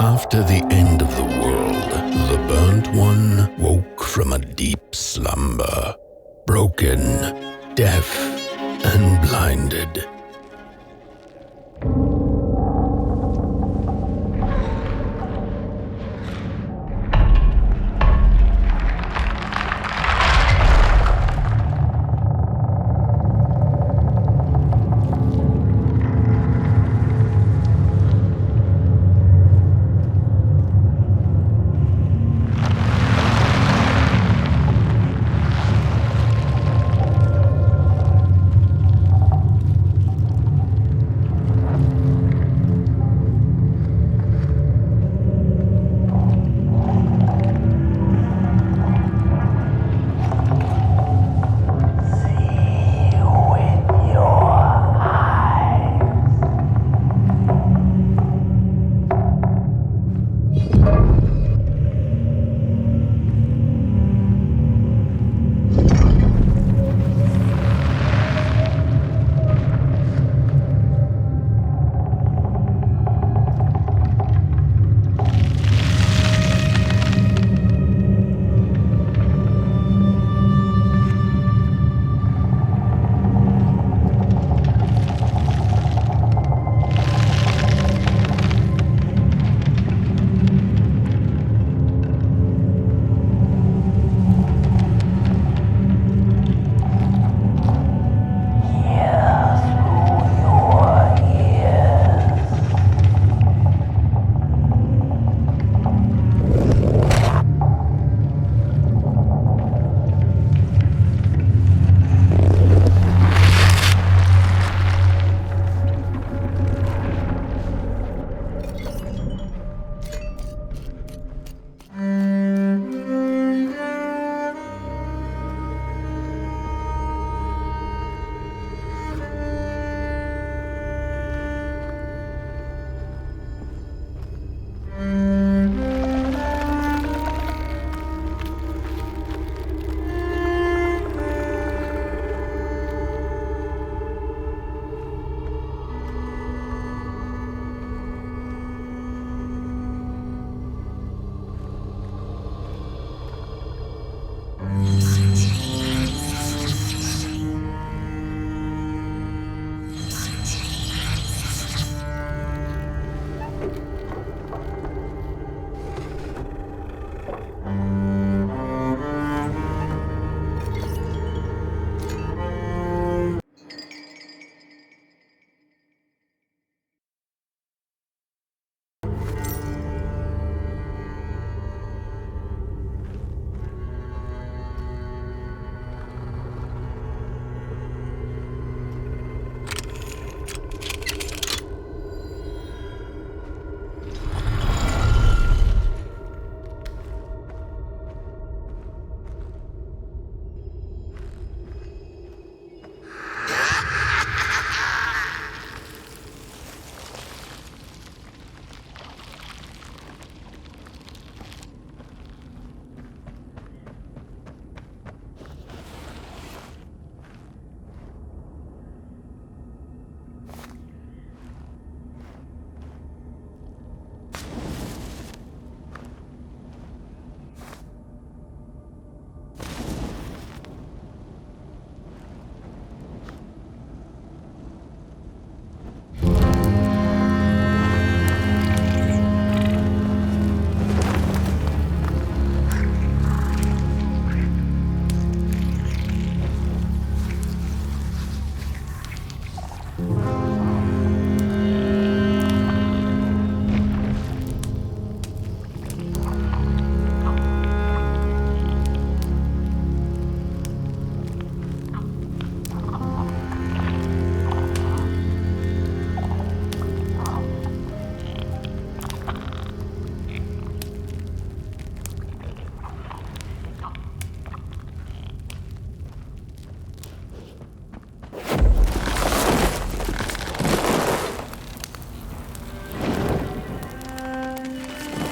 After the end of the world, the burnt one woke from a deep slumber, broken, deaf, and blinded.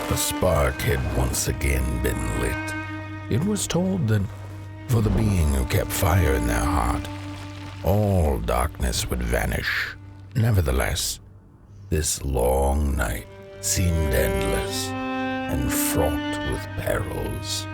A spark had once again been lit. It was told that for the being who kept fire in their heart, all darkness would vanish. Nevertheless, this long night seemed endless and fraught with perils.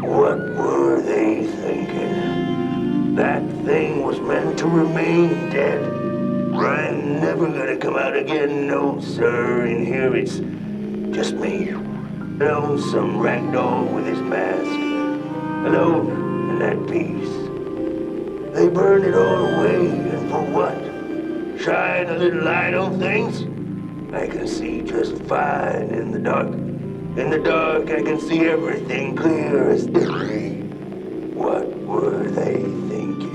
What were they thinking? That thing was meant to remain dead. Ryan never gonna come out again, no sir. In here it's just me. Some ragdoll with his mask. Alone in that piece. They burned it all away, and for what? Shine a little light on things? I can see just fine in the dark. In the dark, I can see everything clear as day. What were they thinking?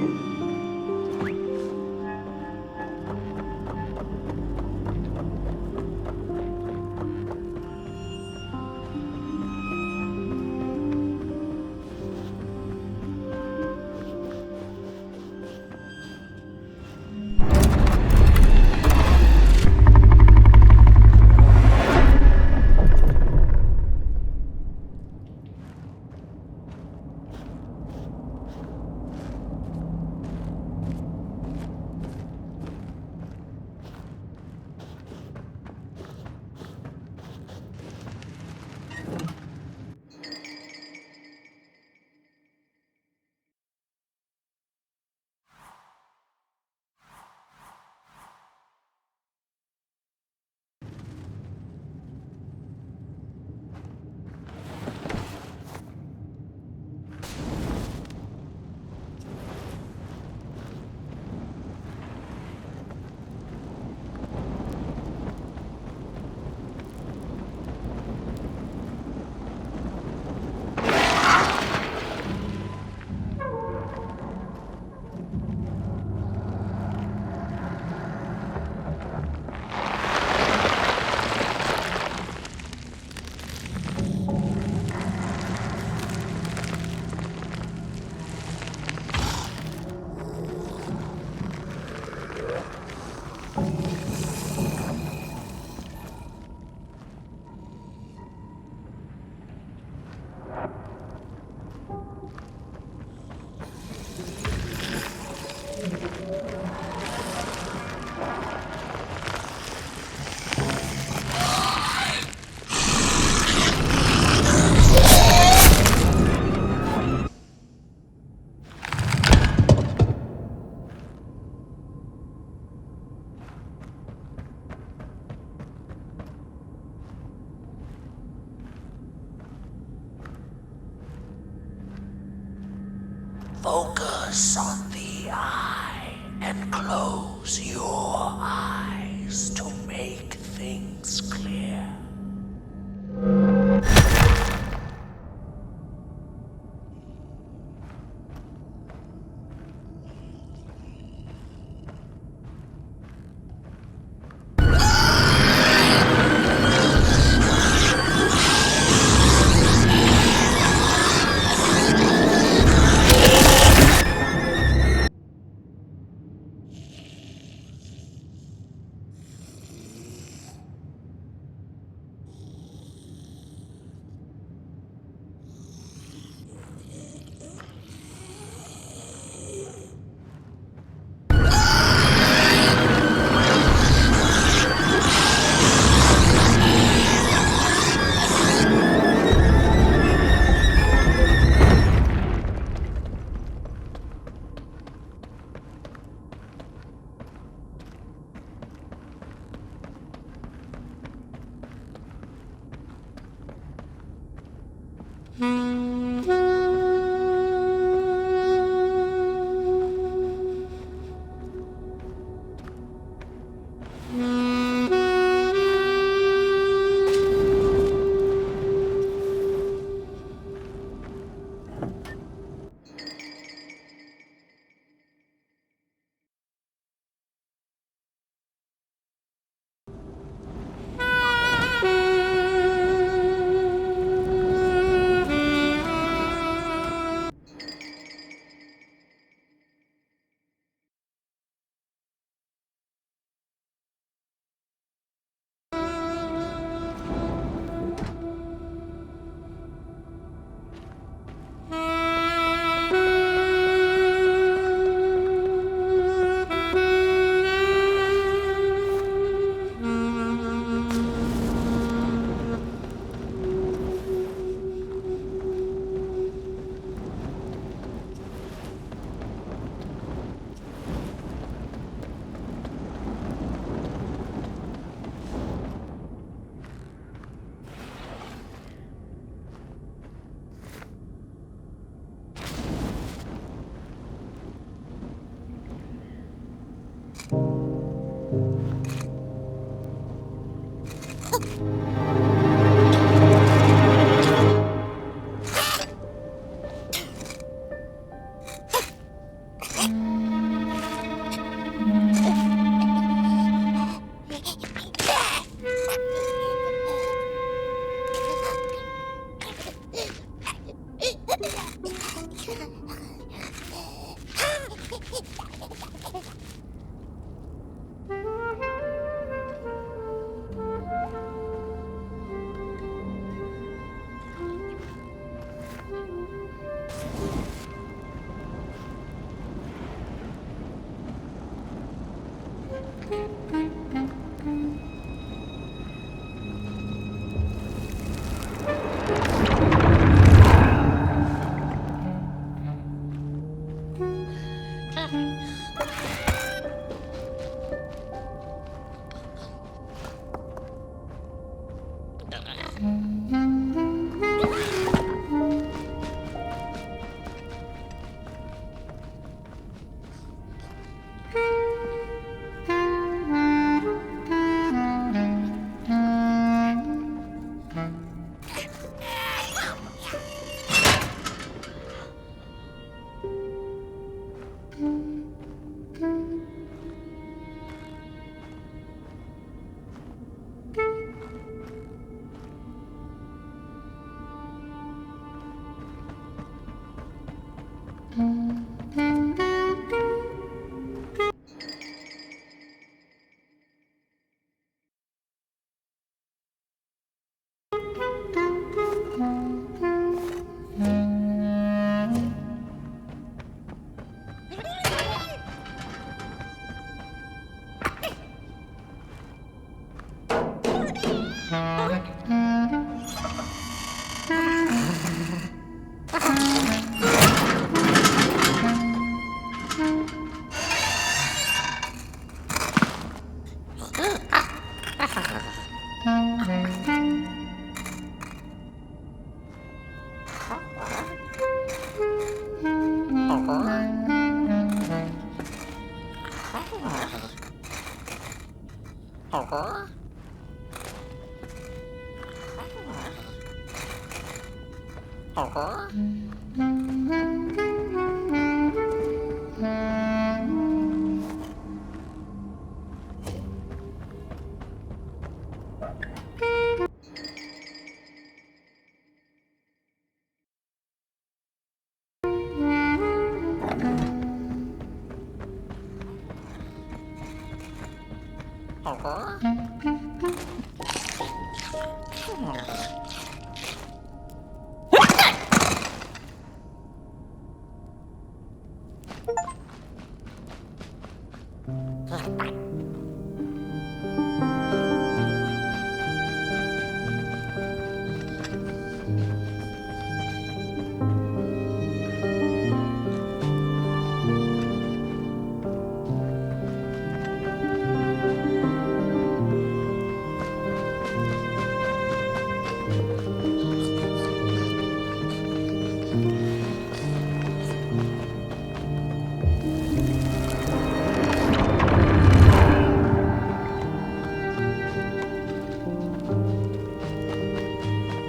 Focus on the eye and close your eyes to make things clear.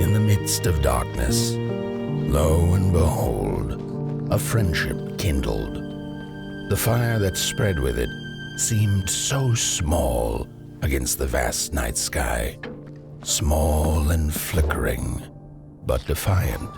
In the midst of darkness, lo and behold, a friendship kindled. The fire that spread with it seemed so small against the vast night sky, small and flickering, but defiant.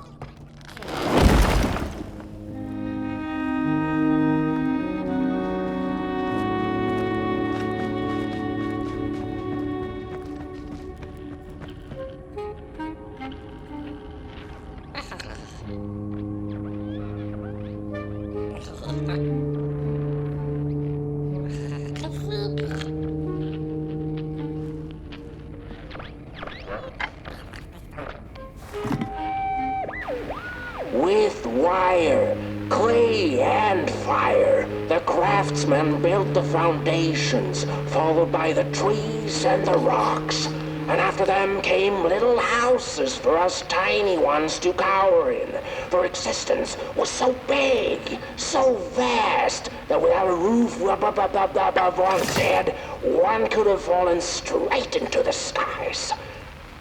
With wire, clay, and fire, the craftsmen built the foundations, followed by the trees and the rocks. And after them came little houses for us tiny ones to cower in, for existence was so big, so vast, that without a roof above one's head, one could have fallen straight into the skies.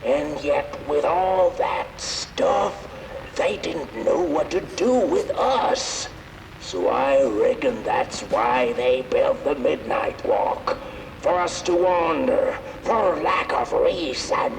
And yet, with all that stuff, they didn't know what to do with us. So I reckon that's why they built the Midnight Walk. For us to wander, for lack of reason.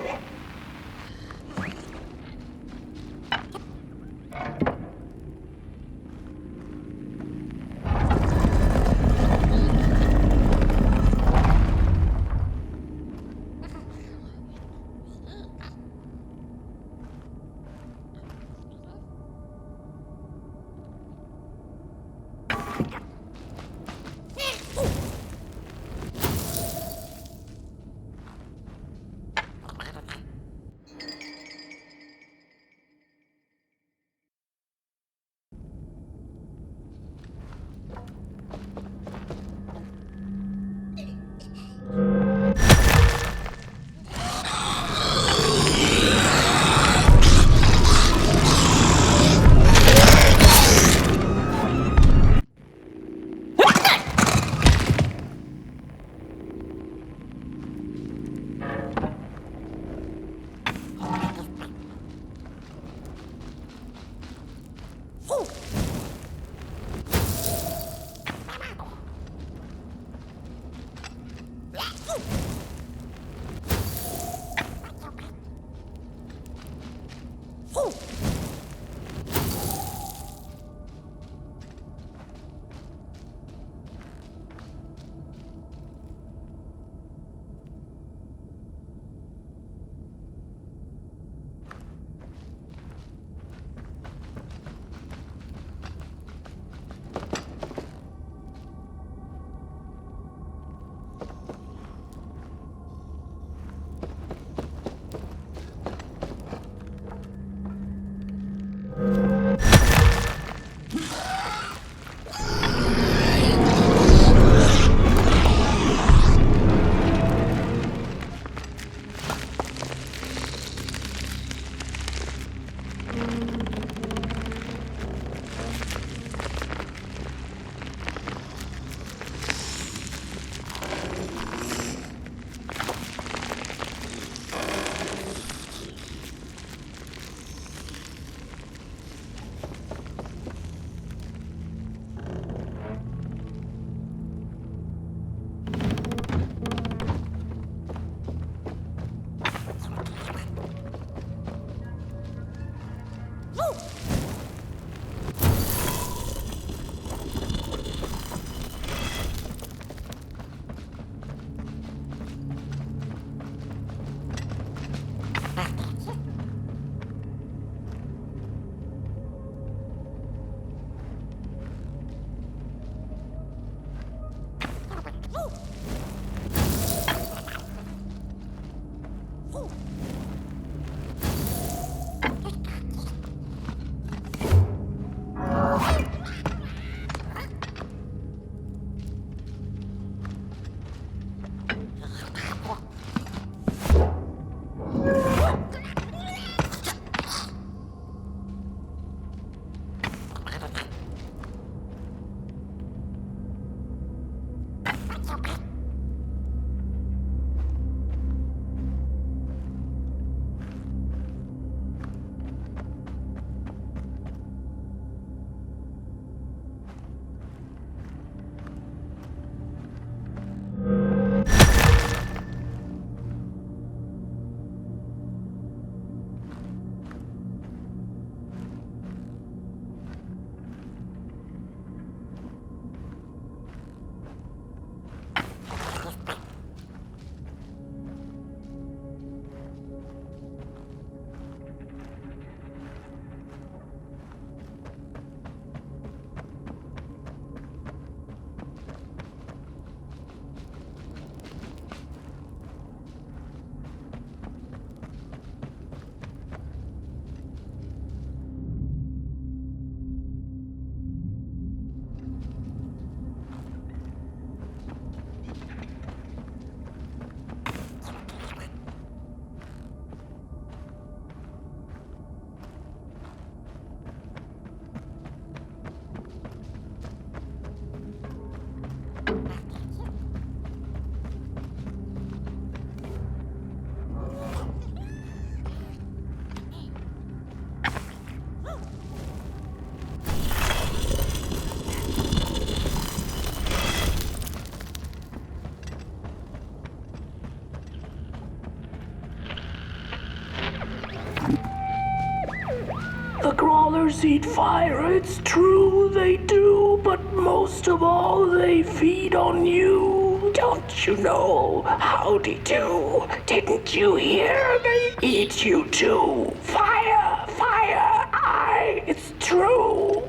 flowers eat fire, it's true they do, but most of all they feed on you. Don't you know? Howdy do. Didn't you hear? They eat you too. Fire, fire, aye, it's true.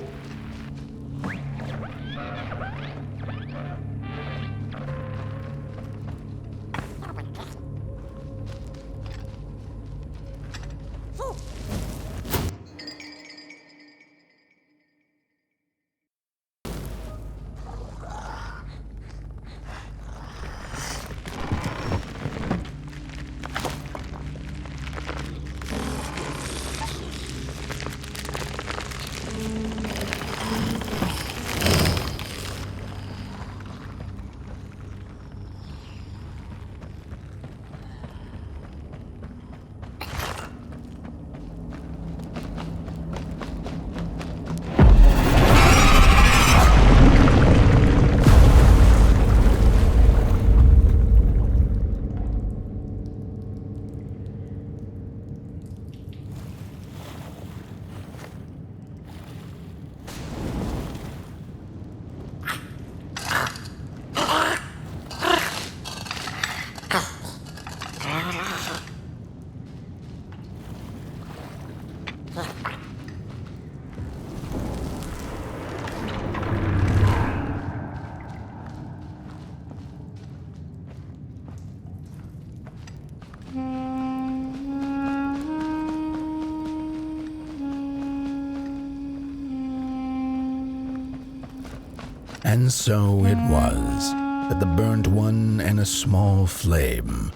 And so it was that the burnt one and a small flame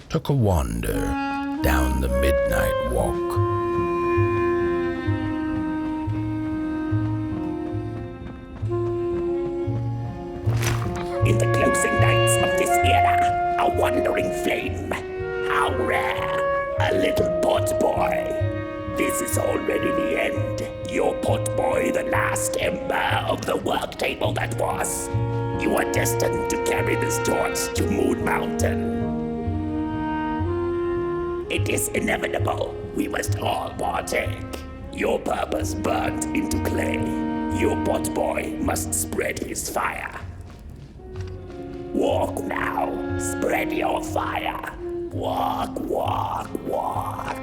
took a wander down the midnight walk. In the closing nights of this era, a wandering flame. How rare, a little pot boy. This is already the end. Your pot boy, the last ember of the work table that was. You are destined to carry this torch to Moon Mountain. It is inevitable. We must all partake. Your purpose burnt into clay. Your pot boy must spread his fire. Walk now. Spread your fire. Walk, walk, walk.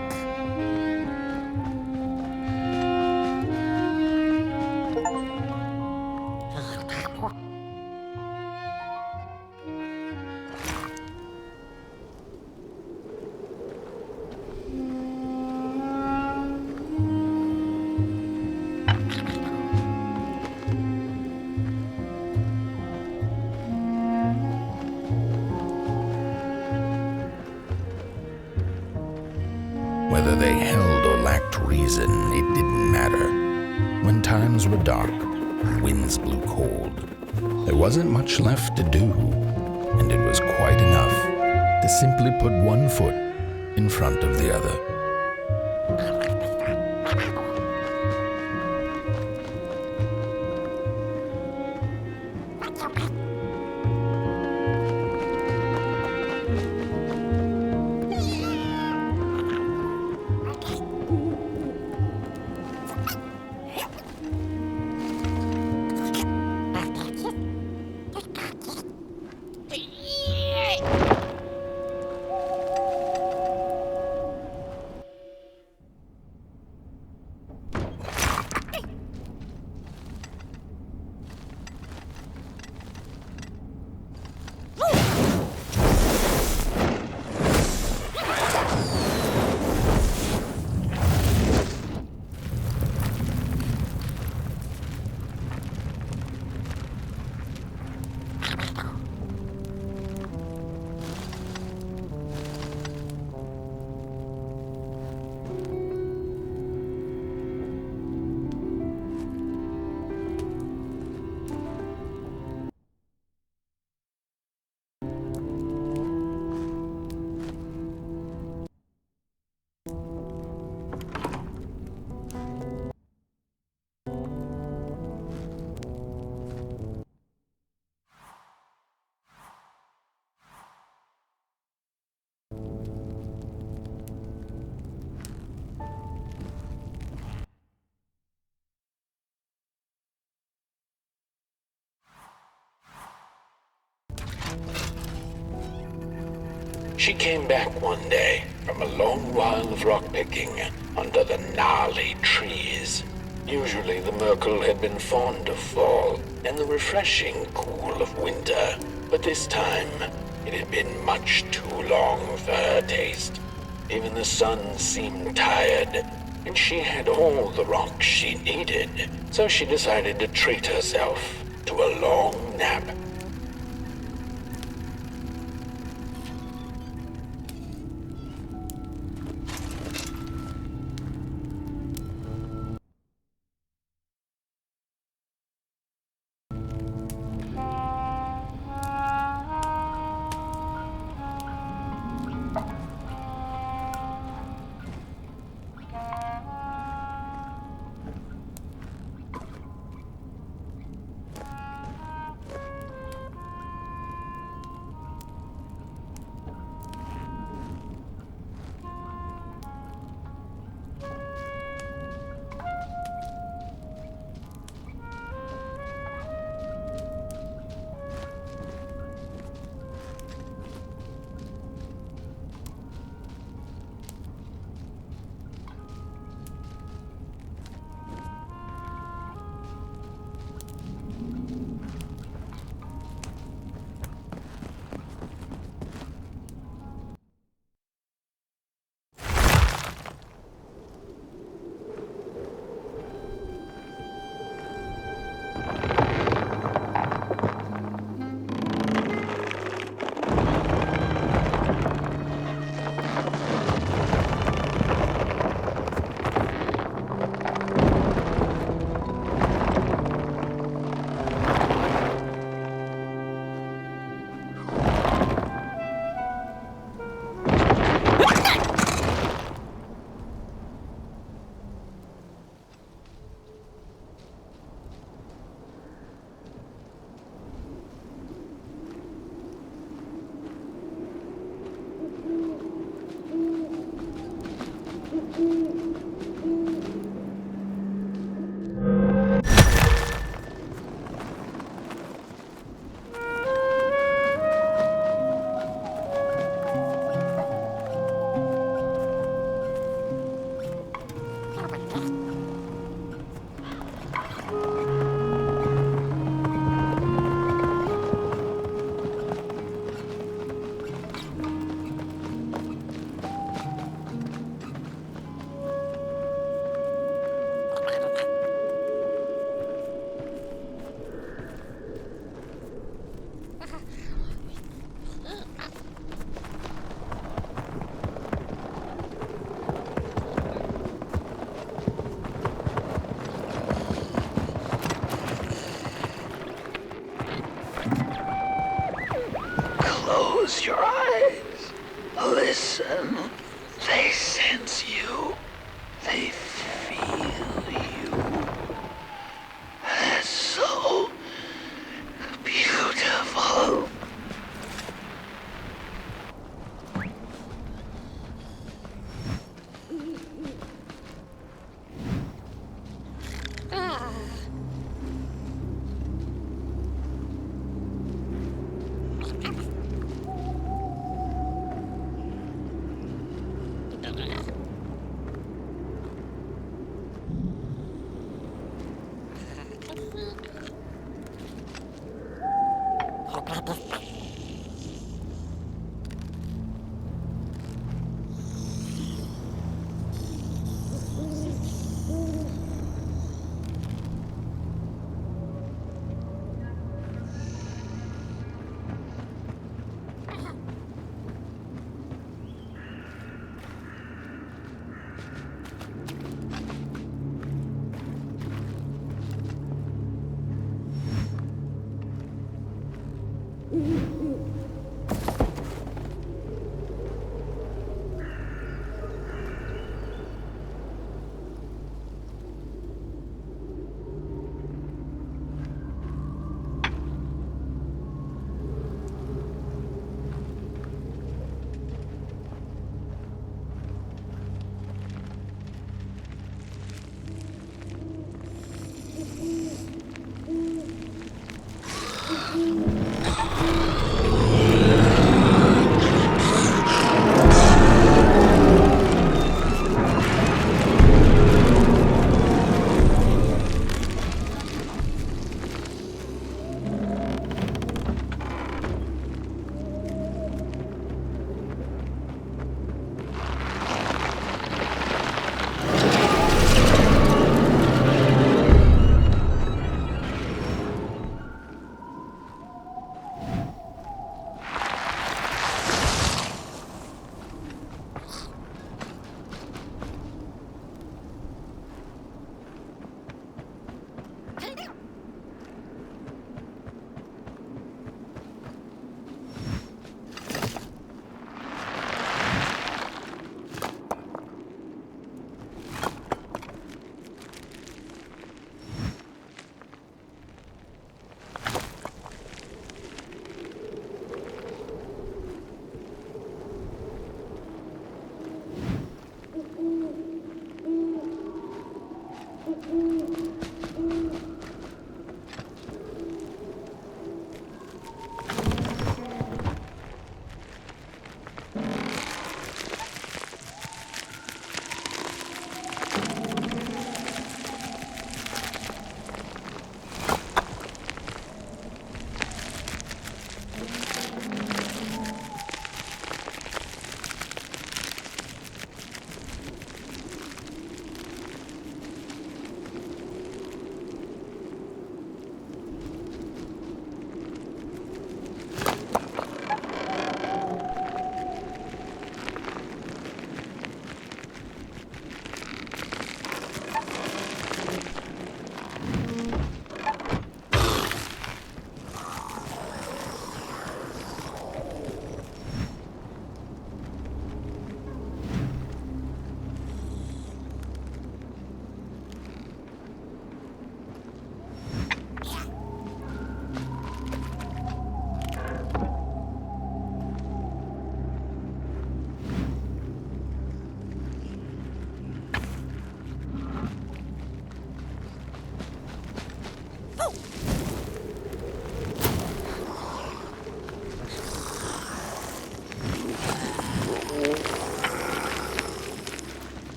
Whether they held or lacked reason, it didn't matter. When times were dark and winds blew cold, there wasn't much left to do, and it was quite enough to simply put one foot in front of the other. She came back one day from a long while of rock-picking under the gnarly trees. Usually the Merkle had been fond of fall and the refreshing cool of winter, but this time it had been much too long for her taste. Even the sun seemed tired, and she had all the rocks she needed, so she decided to treat herself to a long nap. Close your eyes. Listen. They sense you. They feel you. That's so beautiful.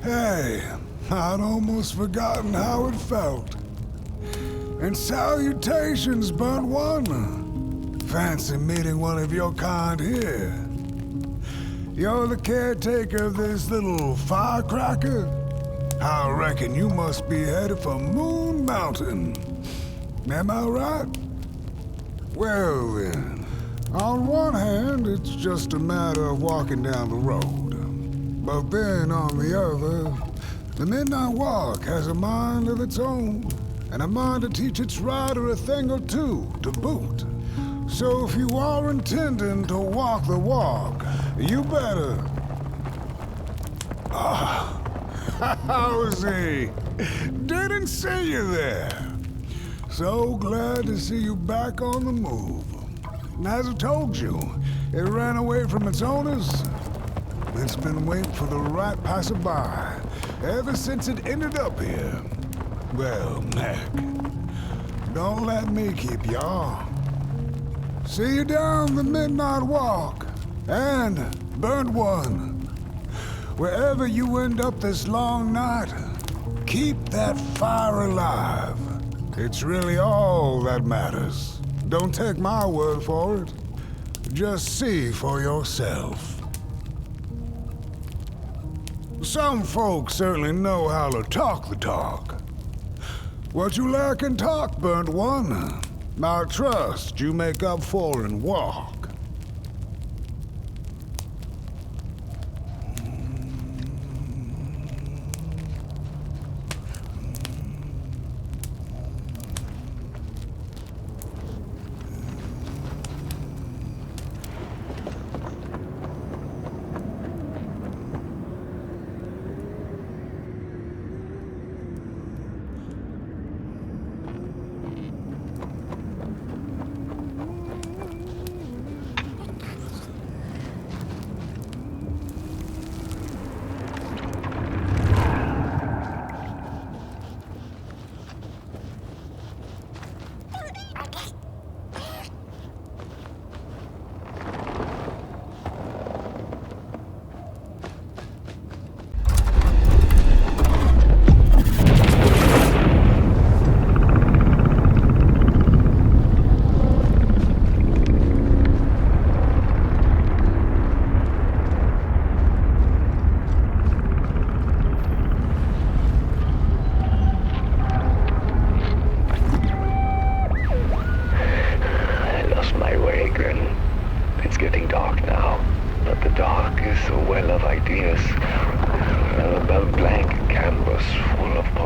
Hey, I'd almost forgotten how it felt. And salutations, burnt one. Fancy meeting one of your kind here. You're the caretaker of this little firecracker? I reckon you must be headed for Moon Mountain. Am I right? Well then, on one hand, it's just a matter of walking down the road. But then on the other, the Midnight Walk has a mind of its own, and a mind to teach its rider a thing or two to boot. So if you are intending to walk the walk, you better... Howsy! Didn't see you there. So glad to see you back on the move. And as I told you, it ran away from its owners. It's been waiting for the right passerby ever since it ended up here. Well, heck, don't let me keep y'all. See you down the Midnight Walk, and burnt one. Wherever you end up this long night, keep that fire alive. It's really all that matters. Don't take my word for it. Just see for yourself. Some folks certainly know how to talk the talk. What you lack in talk, burnt one, I trust you make up for in walk.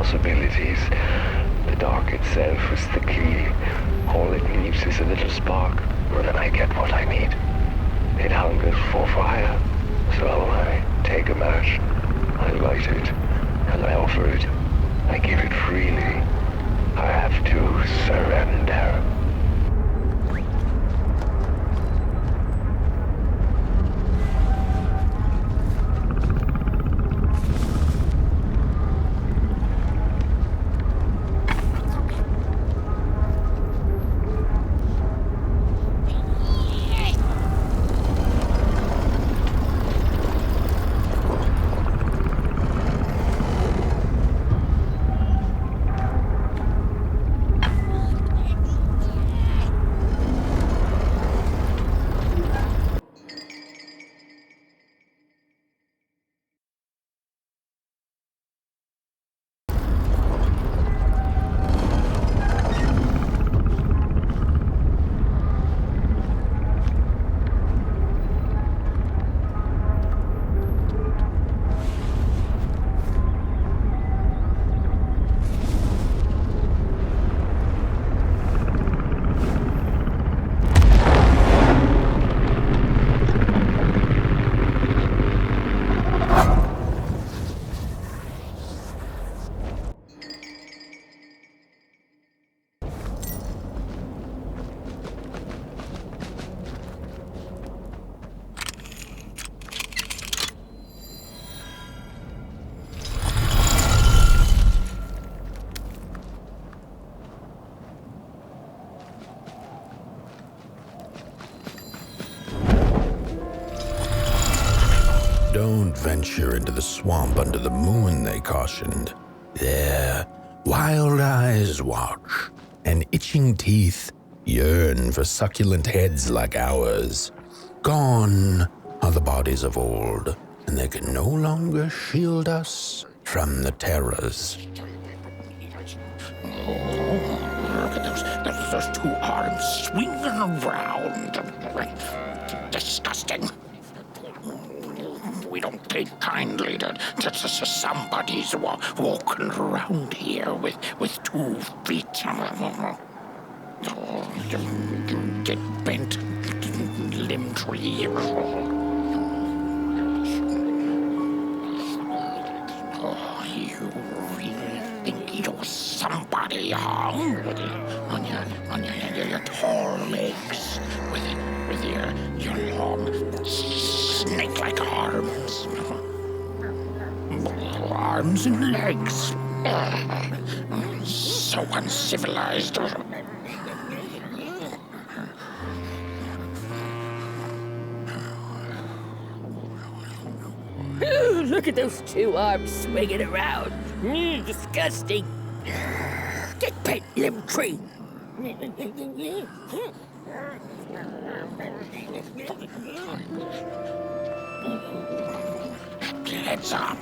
possibilities. The dark itself is the key. All it needs is a little spark, and I get what I need. It hungers for fire, so I take a match, I light it, and I offer it. I give it freely. I have to surrender. Don't venture into the swamp under the moon, they cautioned. There, wild eyes watch, and itching teeth yearn for succulent heads like ours. Gone are the bodies of old, and they can no longer shield us from the terrors. Look at those two arms swinging around. Disgusting. We don't take kindly to somebody's walking around here with 2 feet. Get bent limb tree. Oh, you really think you're somebody, huh? On your tall legs, with your long snake-like arms. Arms and legs. So uncivilized. Look at those 2 arms swinging around. Disgusting. Get bent, limb tree. Heads up.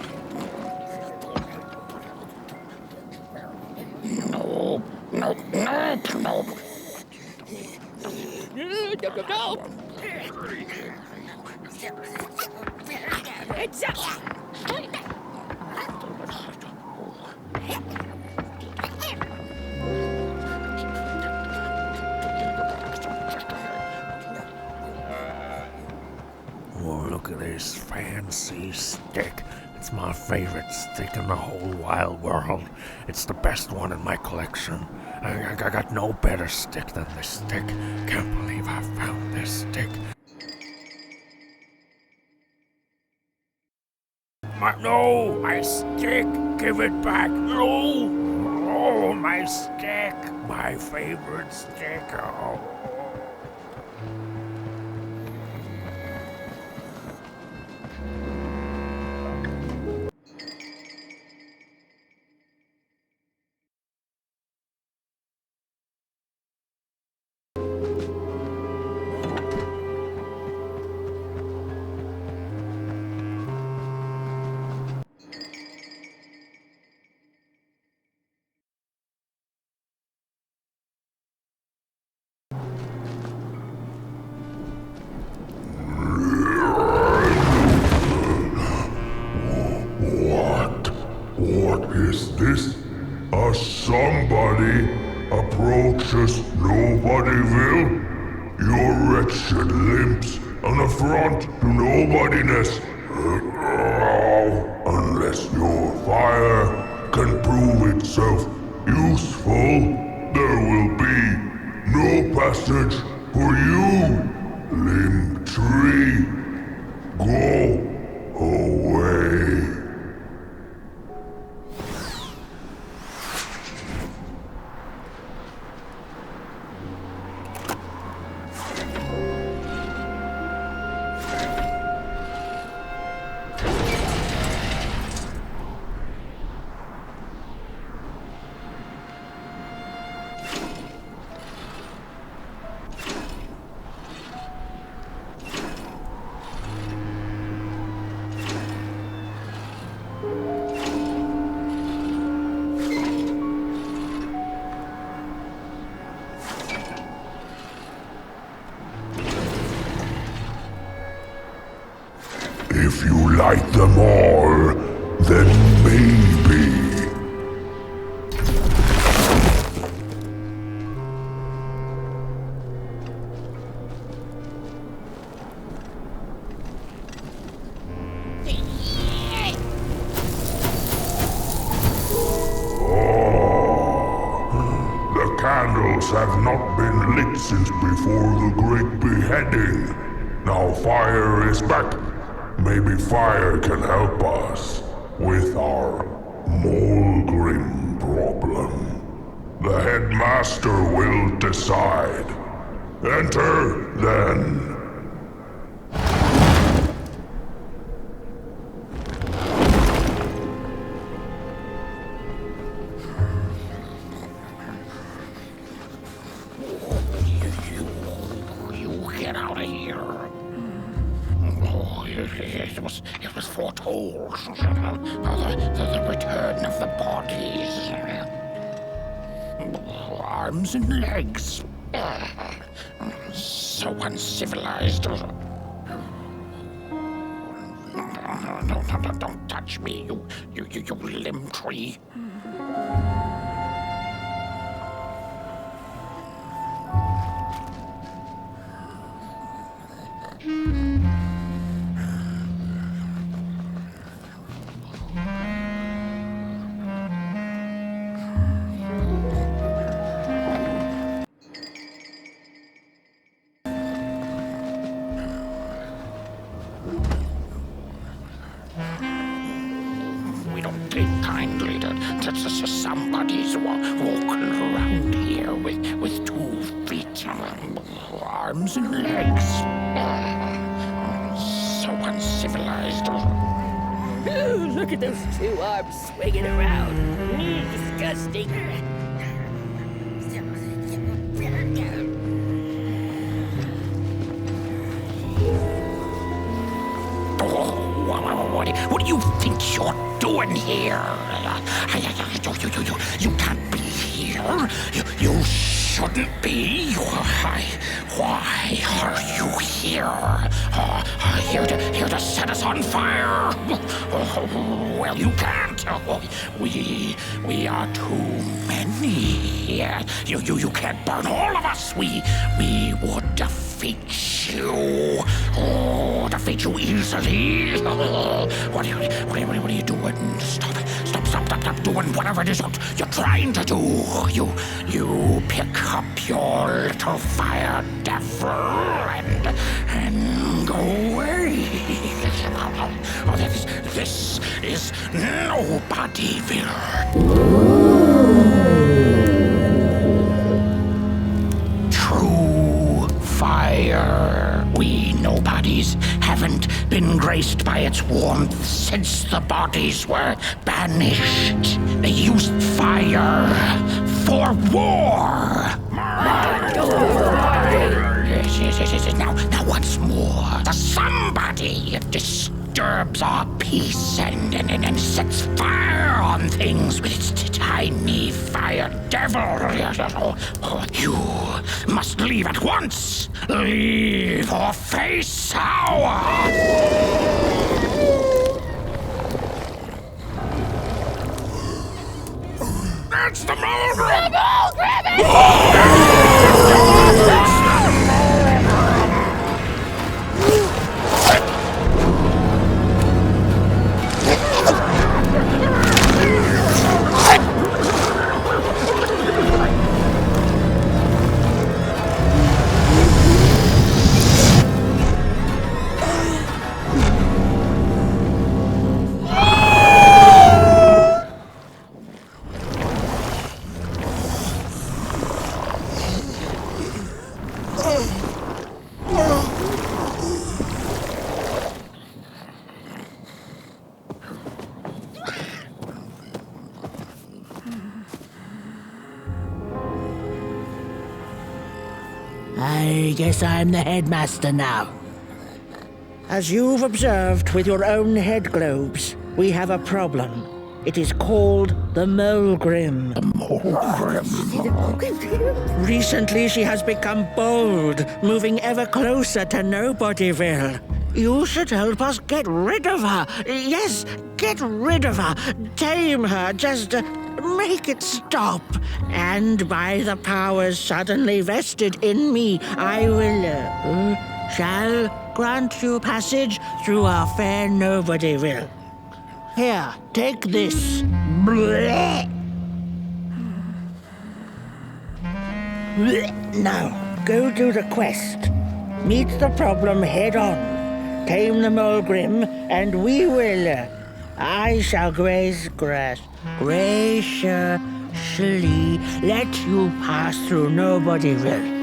No. No. Heads up. Oh, look at this fancy stick. It's my favorite stick in the whole wide world. It's the best one in my collection. I got no better stick than this stick. Can't believe I found this stick. No, my stick! Give it back! No! Oh, my stick! My favorite stick! Oh. What is this? A somebody approaches Nobodyville? Your wretched limbs, an affront to nobodiness. Unless your fire can prove itself useful, there will be no passage for you, limb tree. Go away. If you light them all, then maybe. The candles have not been lit since before the great beheading. Now fire is back. Maybe fire can help us with our Molgrim problem. The headmaster will decide. Enter, then. You get out of here. It was foretold. The return of the bodies. Arms and legs. So uncivilized. No, don't touch me, you limb tree. We don't take kindly to somebody's walking around here with 2 feet, arms and legs. So uncivilized. Ooh, look at those 2 arms swinging around. Disgusting. What do you think you're doing here? You can't be here. You shouldn't be. Why are you here? Here to set us on fire? Well, you can't. We are too many. You can't burn all of us. We would defeat you. Defeat you easily. What are you doing? Stop doing whatever it is you're trying to do. You pick up your little fire devil and go away. This is Nobodyville. True fire. We nobodies haven't been graced by its warmth since the bodies were banished. They used fire for war. Yes. Now once more, the somebody disturbs our peace and sets fire on things with its tiny fire devil. You must leave at once. Leave or face our... It's the Molgrim! I guess I'm the headmaster now. As you've observed with your own head globes, we have a problem. It is called the Molgrim. Recently, she has become bold, moving ever closer to Nobodyville. You should help us get rid of her. Yes, get rid of her. Tame her. Just make it stop. And by the powers suddenly vested in me, I will, shall grant you passage through our fair Nobodyville. Here, take this. Blech. Now, go do the quest. Meet the problem head on. Tame the Molgrim, and we will. I shall graciously let you pass through Nobodyville.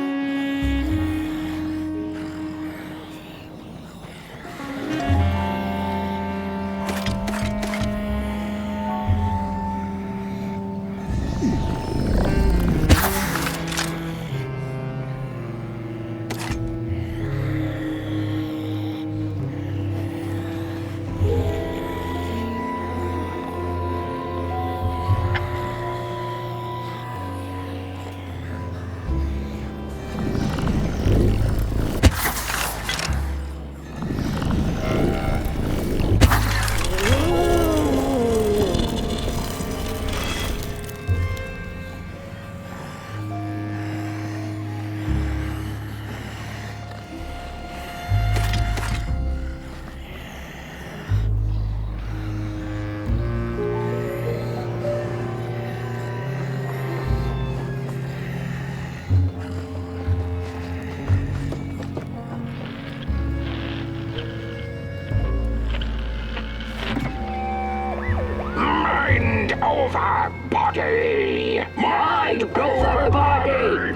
Mind over body! Mind over body!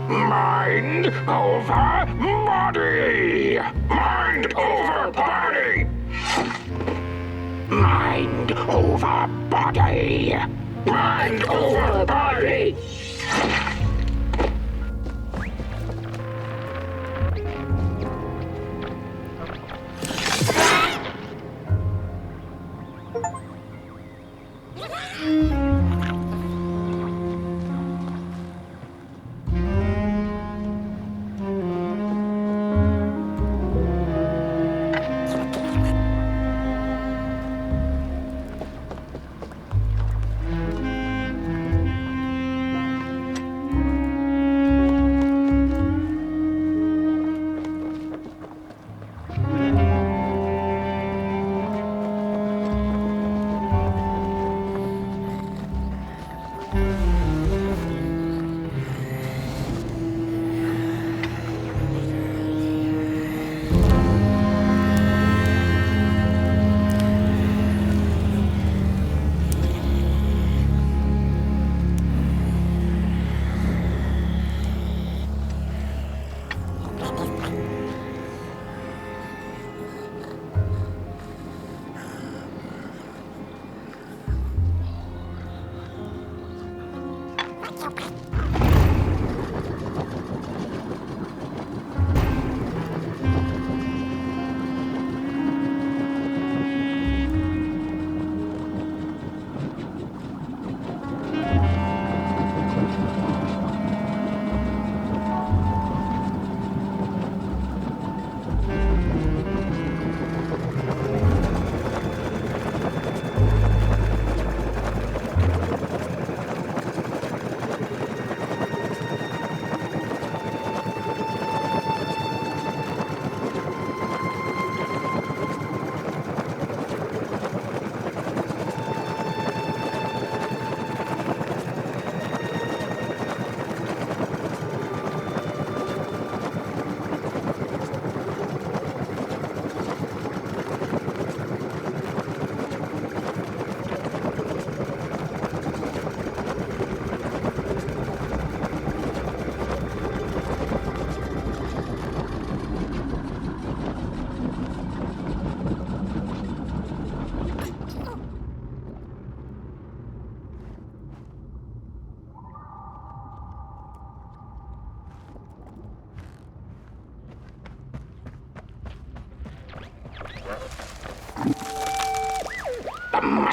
Mind over body! Mind over body! Mind over body! Mind over body!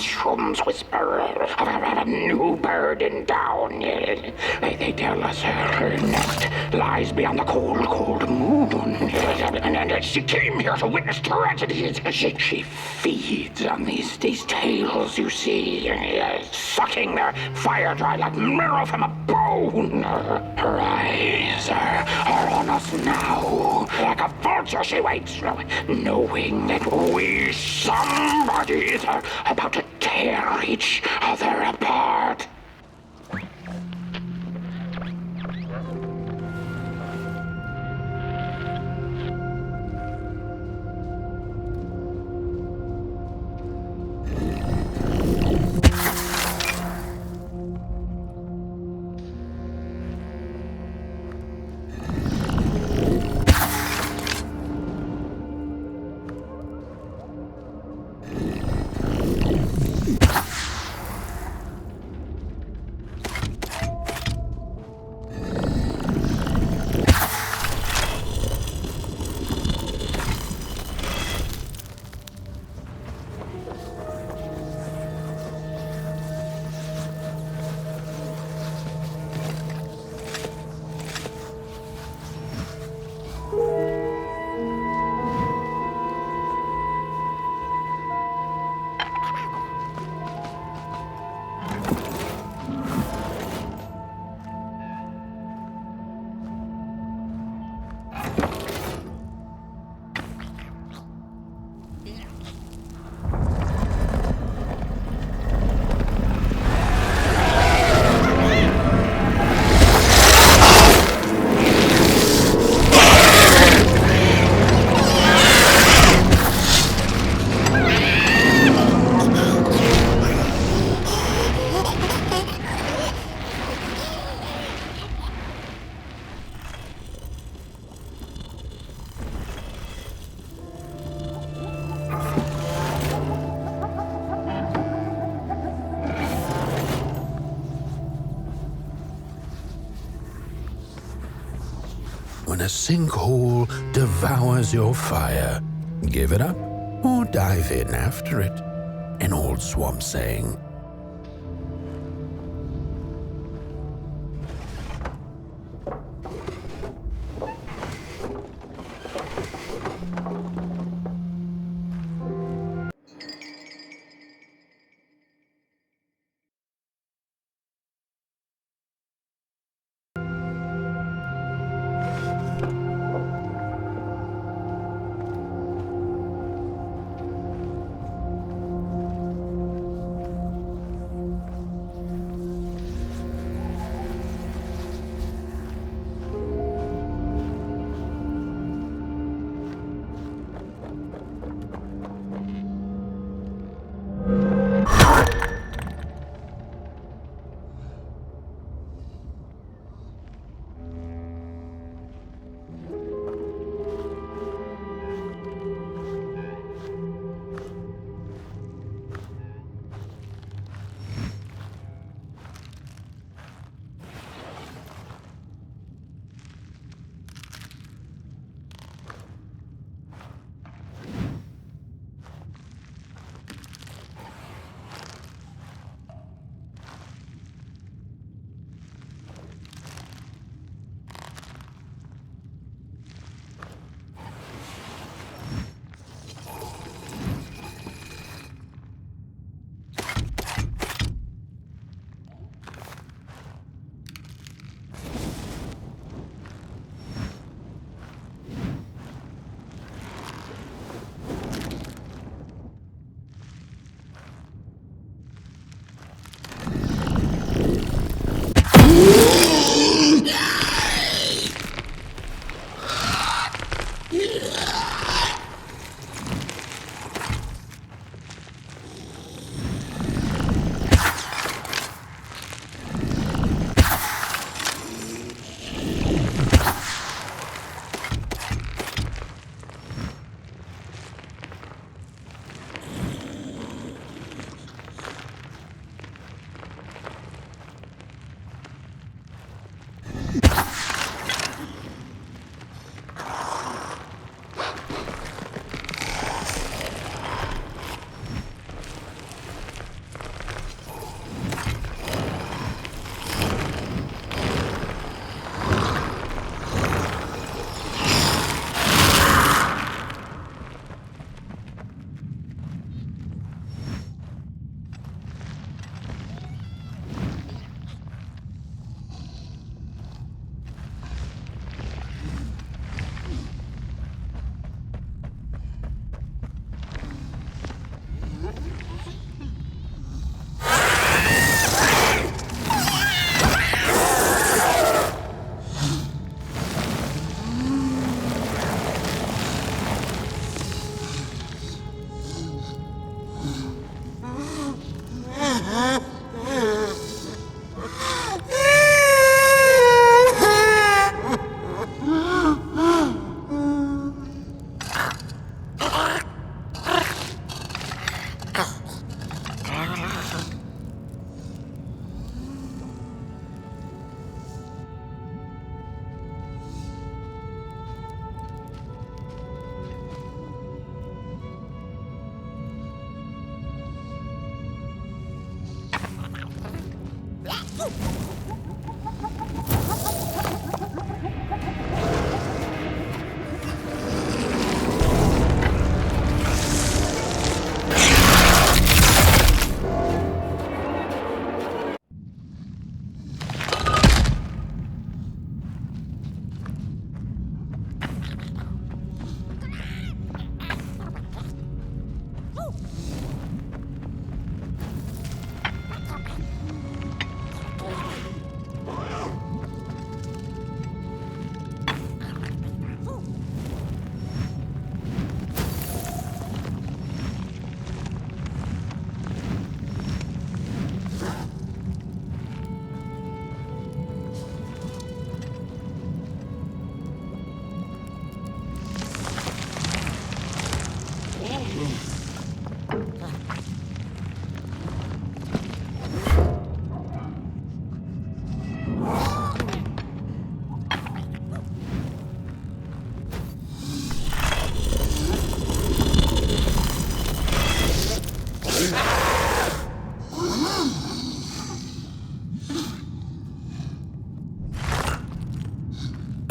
mushrooms whisper of a new bird in down. They tell us her nest lies beyond the cold, cold moon. And she came here to witness tragedies. She feeds on these tales you see, sucking their fire dry like marrow from a bone. Her eyes are on us now. Like a vulture she waits, knowing that we somebodies are about to tear each other apart. When a sinkhole devours your fire, give it up or dive in after it. An old swamp saying.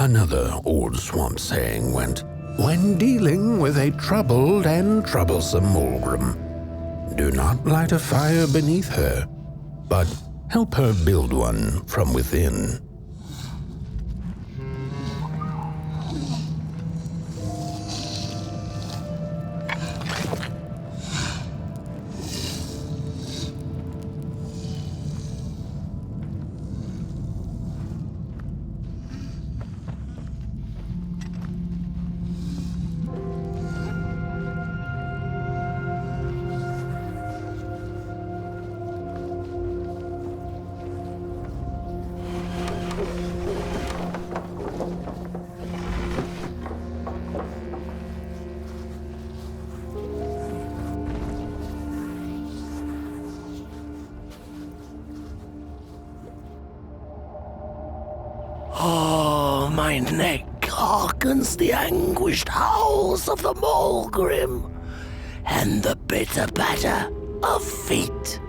Another old swamp saying went, when dealing with a troubled and troublesome Molgrim, do not light a fire beneath her, but help her build one from within. Oh, my neck hearkens the anguished howls of the Molgrim, and the bitter patter of feet.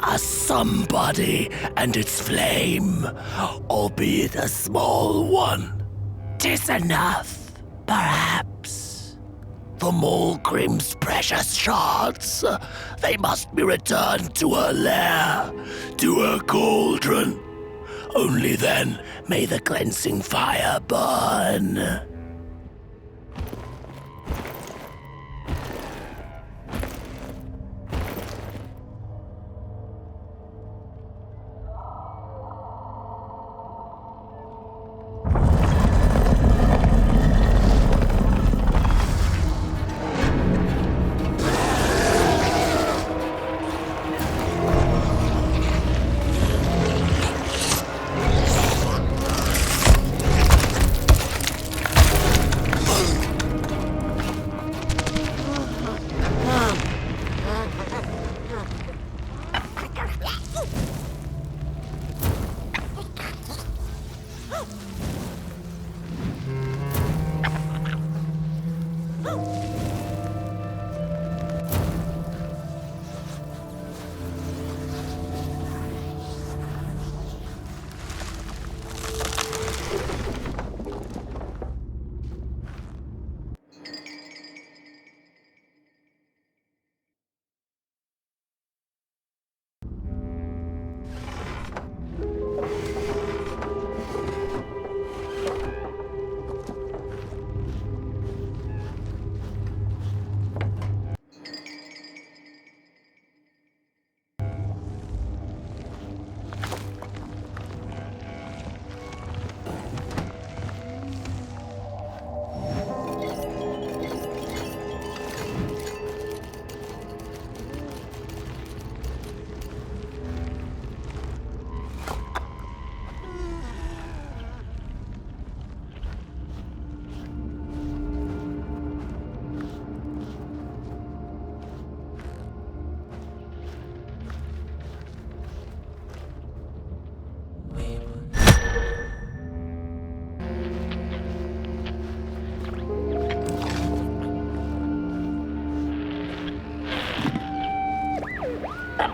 A somebody and its flame, albeit a small one. 'Tis enough, perhaps. The Molgrim's precious shards, they must be returned to her lair, to her cauldron. Only then may the cleansing fire burn.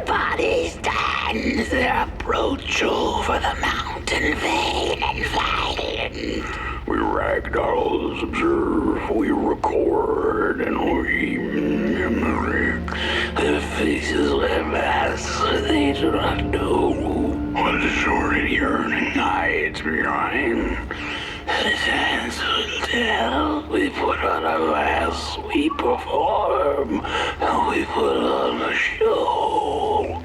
Body stands their approach over the mountain vein and violent. We ragdolls observe, we record, and we mimic. Their faces wear masks they do not know. What the sordid yearning hides behind. The sands will tell. We put on a mask, we perform, and we put on a show.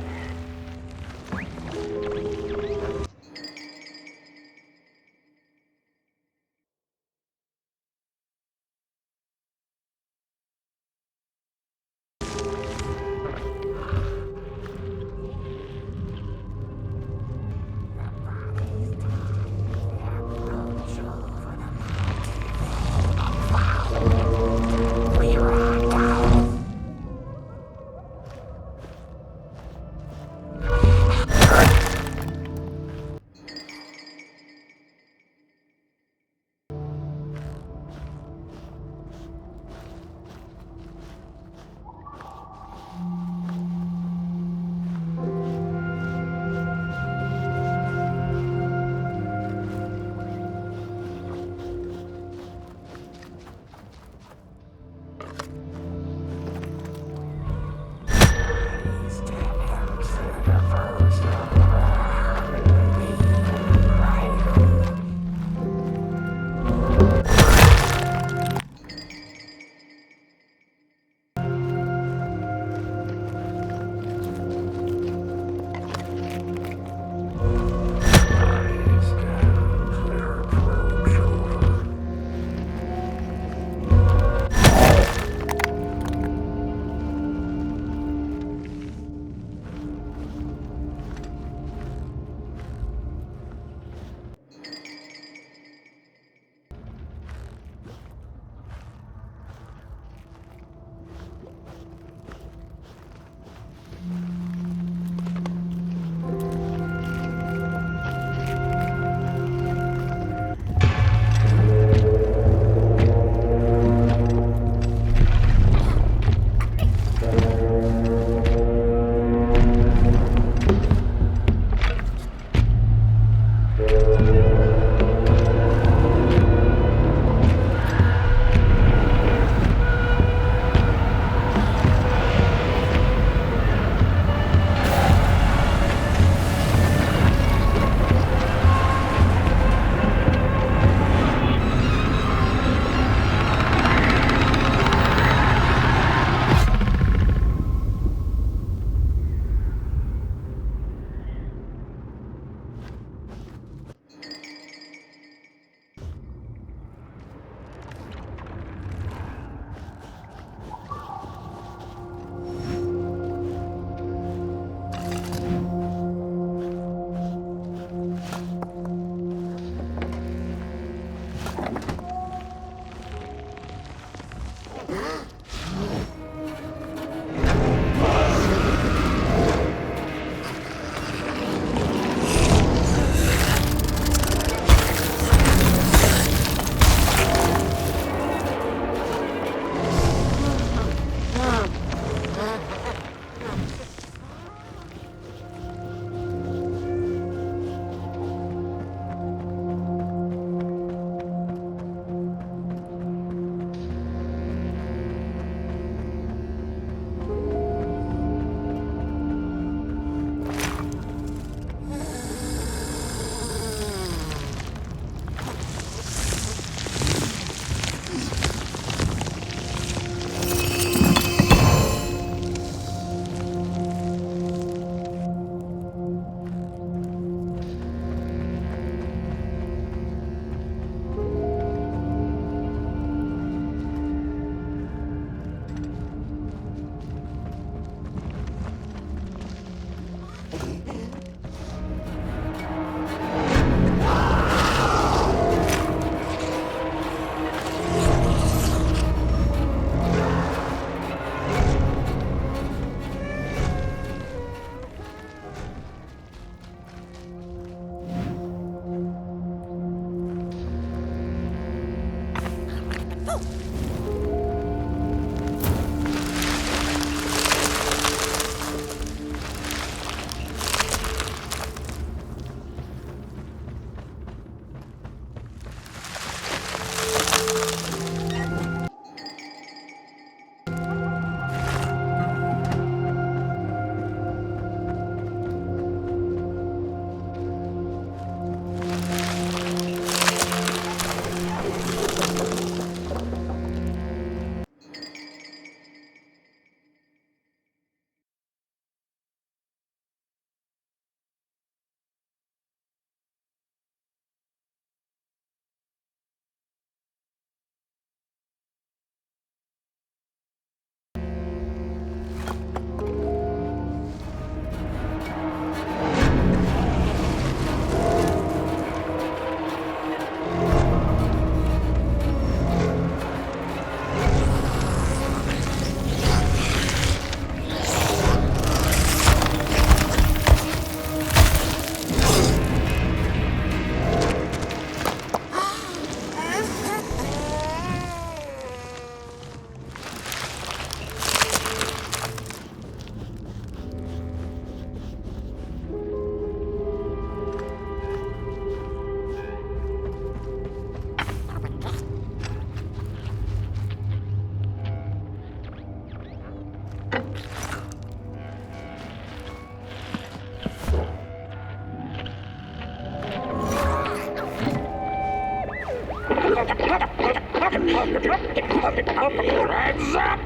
Hands up!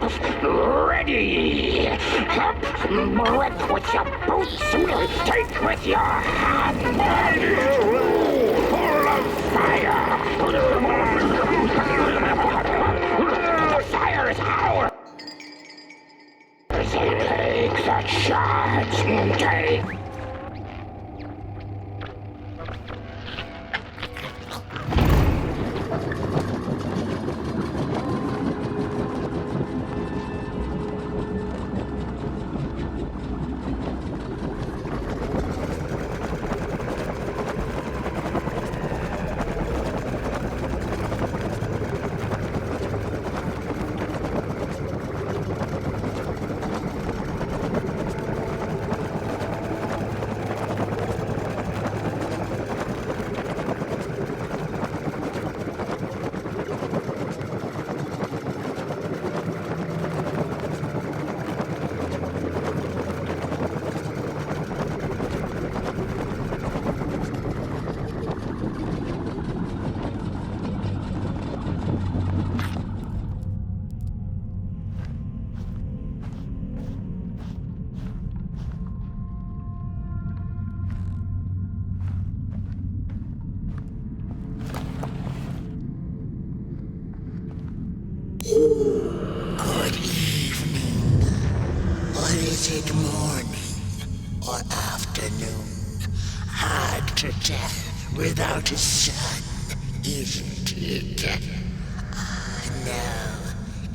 Ready! Up! Break with your boots! Take with your hand! Full of fire! The fire is ours! Take the charge! Take... Good evening. Or is it morning or afternoon? Hard to tell without a sun, isn't it? No,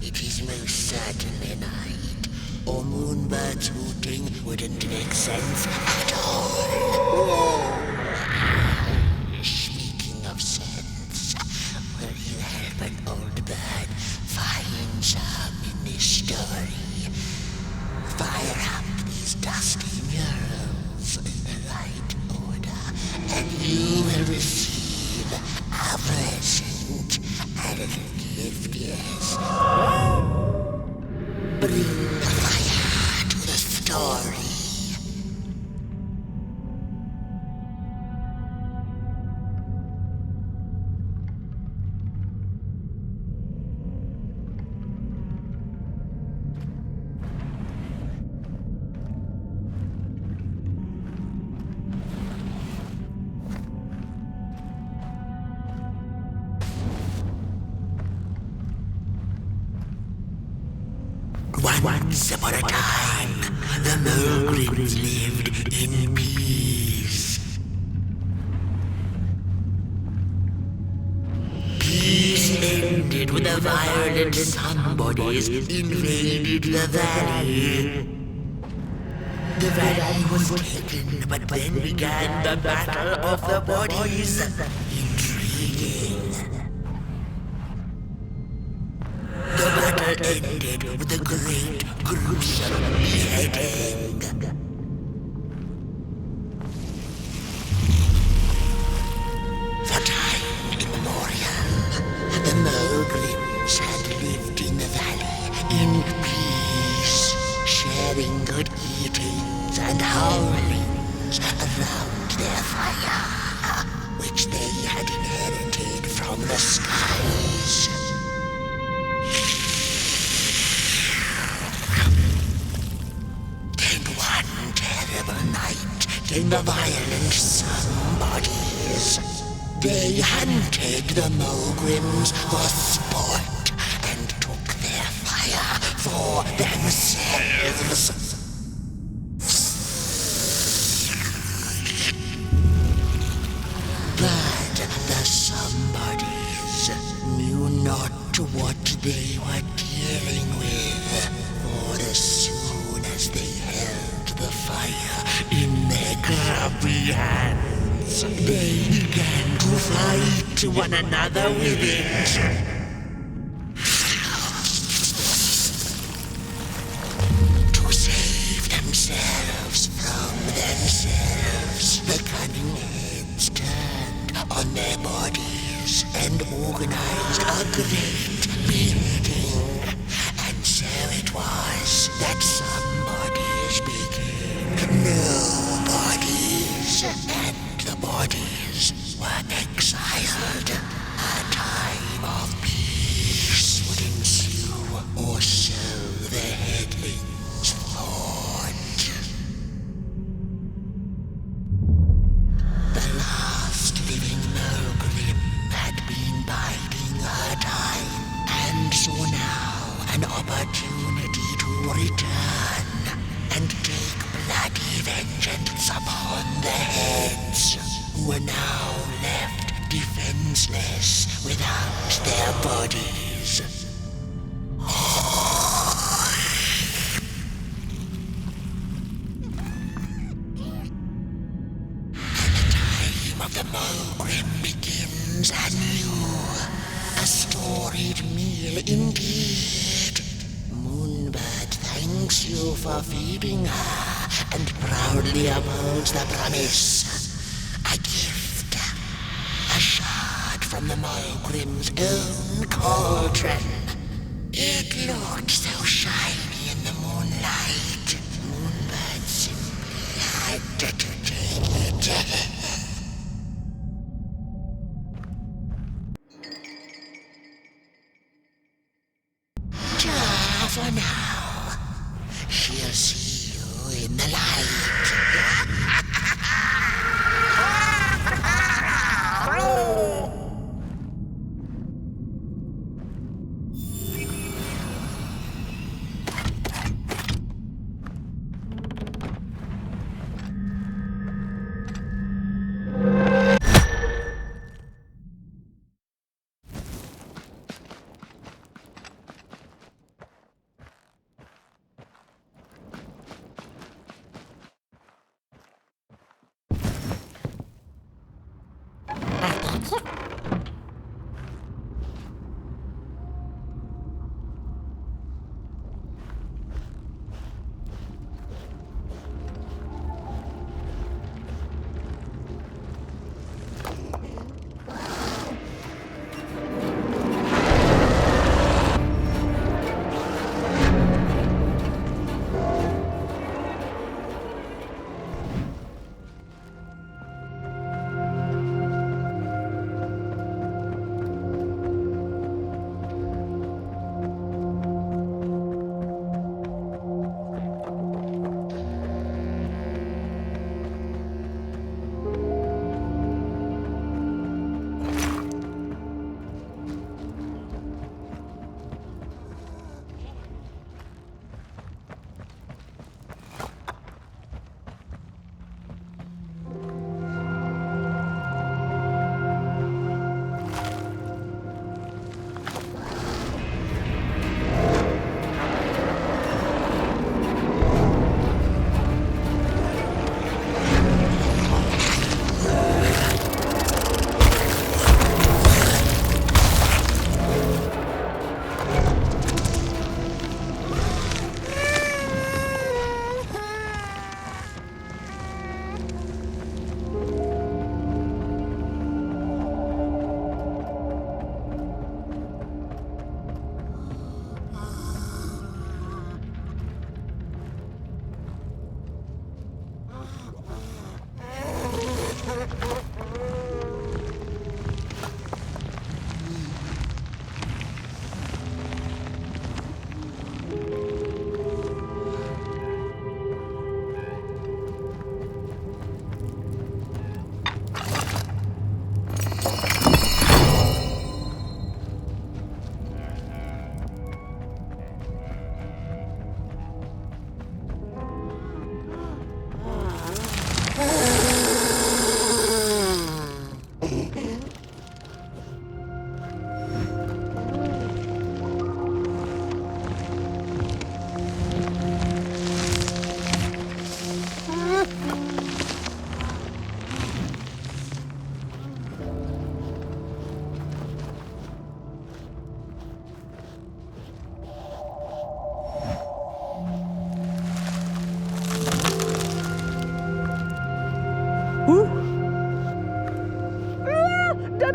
it is most certainly night, or moonbirds hooting wouldn't make sense at all. Speaking of sense, will you help an old bird find some in this story? Fire up these dusty murals in the right order, and you will receive a present, a little gift, yes. Bring the fire to the story. Once upon a time, the Molgrims lived in peace. Peace ended when the violent somebodies invaded the valley. The valley was taken, but then began the battle of the bodies. Intriguing. The battle ended with a great, gruesome beheading. For time immemorial, the Molgrims had lived in the valley in peace, sharing good eatings and howlings around their fire, which they had inherited from the skies. Then one terrible night came the violent somebodies. They hunted the Molgrims for sport and took their fire for themselves. But the somebodies knew not what they were dealing with, for as soon as they held the fire in their grubby hands, they began to fight one another with it. To save themselves from themselves, the cunning heads turned on their bodies and organized a great meeting. And so it was that somebodies became nobodies, and the bodies were exiled. A time of peace would ensue, or so the headlings thought. The last living Molgrim had been biding her time, and saw now an opportunity to return and take bloody vengeance upon the heads, who were now left defenseless without their bodies. Time of the Molgrim begins anew. A storied meal indeed. Moonbird thanks you for feeding her and proudly upholds the promise. A gift. A shard from the Molgrim's own cauldron. It looked so shiny in the moonlight. Moonbird simply had to take it. For now, she'll see you in the light.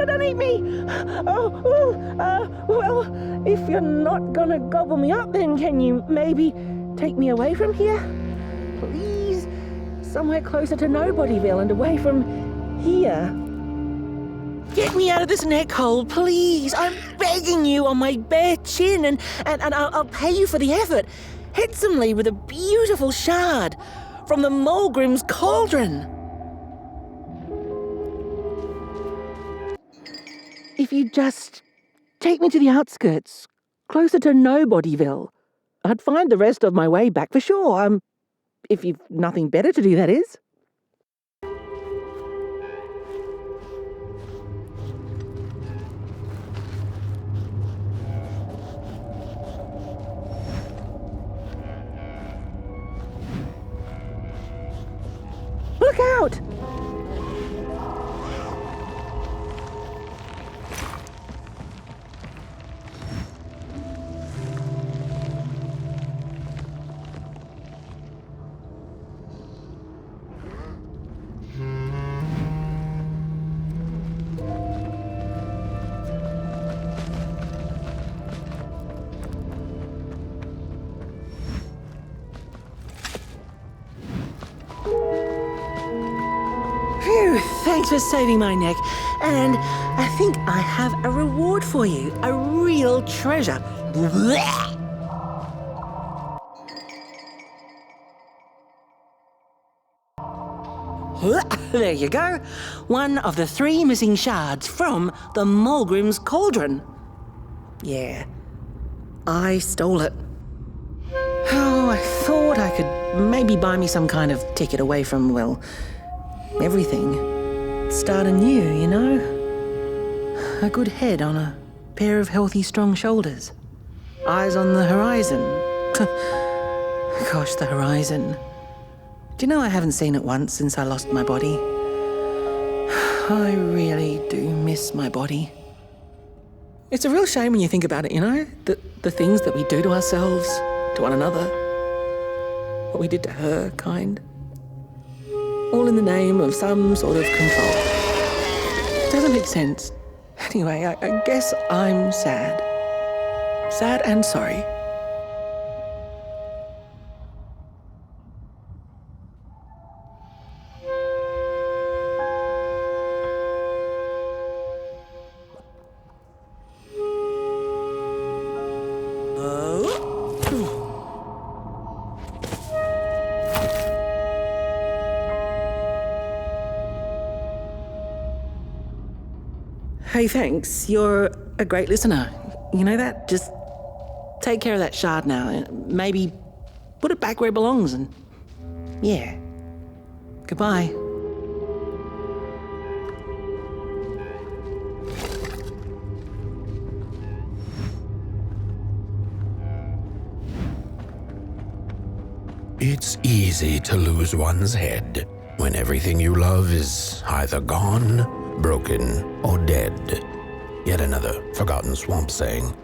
don't eat me! Well, if you're not gonna gobble me up, then can you maybe take me away from here? Please? Somewhere closer to Nobodyville and away from here. Get me out of this neck hole, please! I'm begging you on my bare chin, and I'll pay you for the effort. Handsomely with a beautiful shard from the Molgrim's cauldron. If you just take me to the outskirts, closer to Nobodyville, I'd find the rest of my way back for sure. If you've nothing better to do, that is. Look out! Phew, thanks for saving my neck. And I think I have a reward for you. A real treasure. There you go. One of the 3 missing shards from the Molgrim's cauldron. Yeah, I stole it. Oh, I thought I could maybe buy me some kind of ticket away from, well, everything. Start anew, you know? A good head on a pair of healthy, strong shoulders. Eyes on the horizon. Gosh, the horizon. Do you know I haven't seen it once since I lost my body? I really do miss my body. It's a real shame when you think about it, you know? The things that we do to ourselves, to one another. What we did to her, kind. All in the name of some sort of control. It doesn't make sense. Anyway, I guess I'm sad. Sad and sorry. Hey, thanks. You're a great listener. You know that? Just take care of that shard now. And maybe put it back where it belongs and... yeah. Goodbye. It's easy to lose one's head when everything you love is either gone, broken, or dead. Yet another forgotten swamp saying.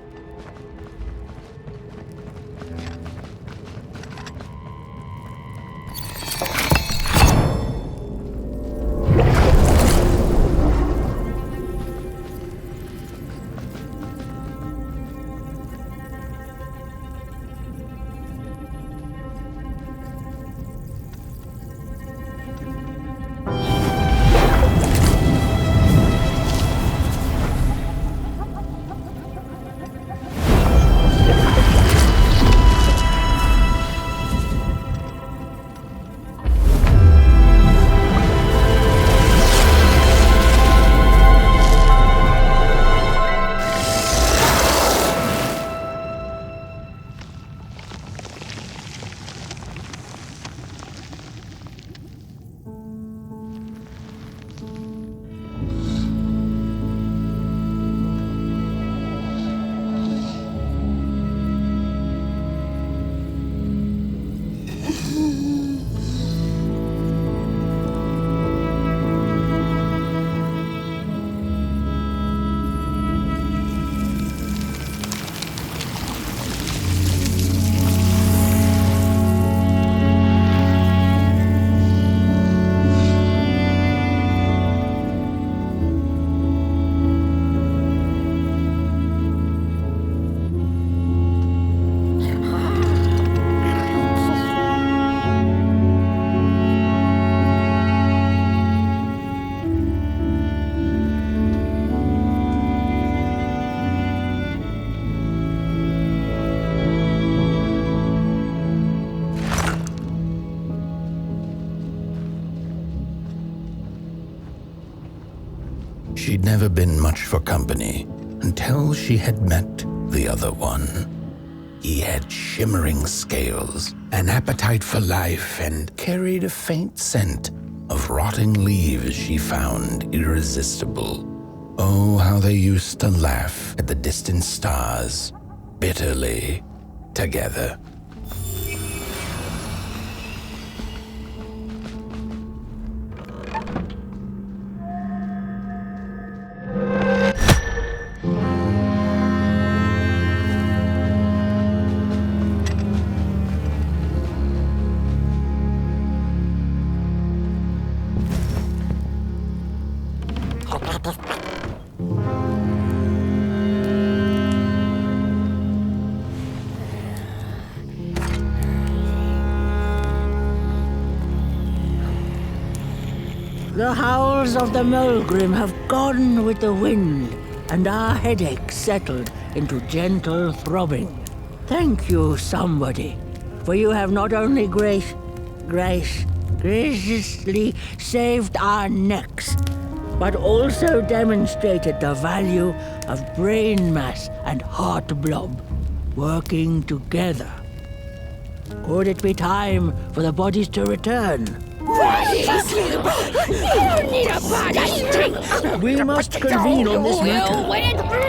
She'd never been much for company until she had met the other one. He had shimmering scales, an appetite for life, and carried a faint scent of rotting leaves she found irresistible. Oh, how they used to laugh at the distant stars, bitterly, together. The howls of the Molgrim have gone with the wind, and our headaches settled into gentle throbbing. Thank you, somebody, for you have not only graciously saved our necks, but also demonstrated the value of brain mass and heart blob working together. Could it be time for the bodies to return? We must convene on this matter,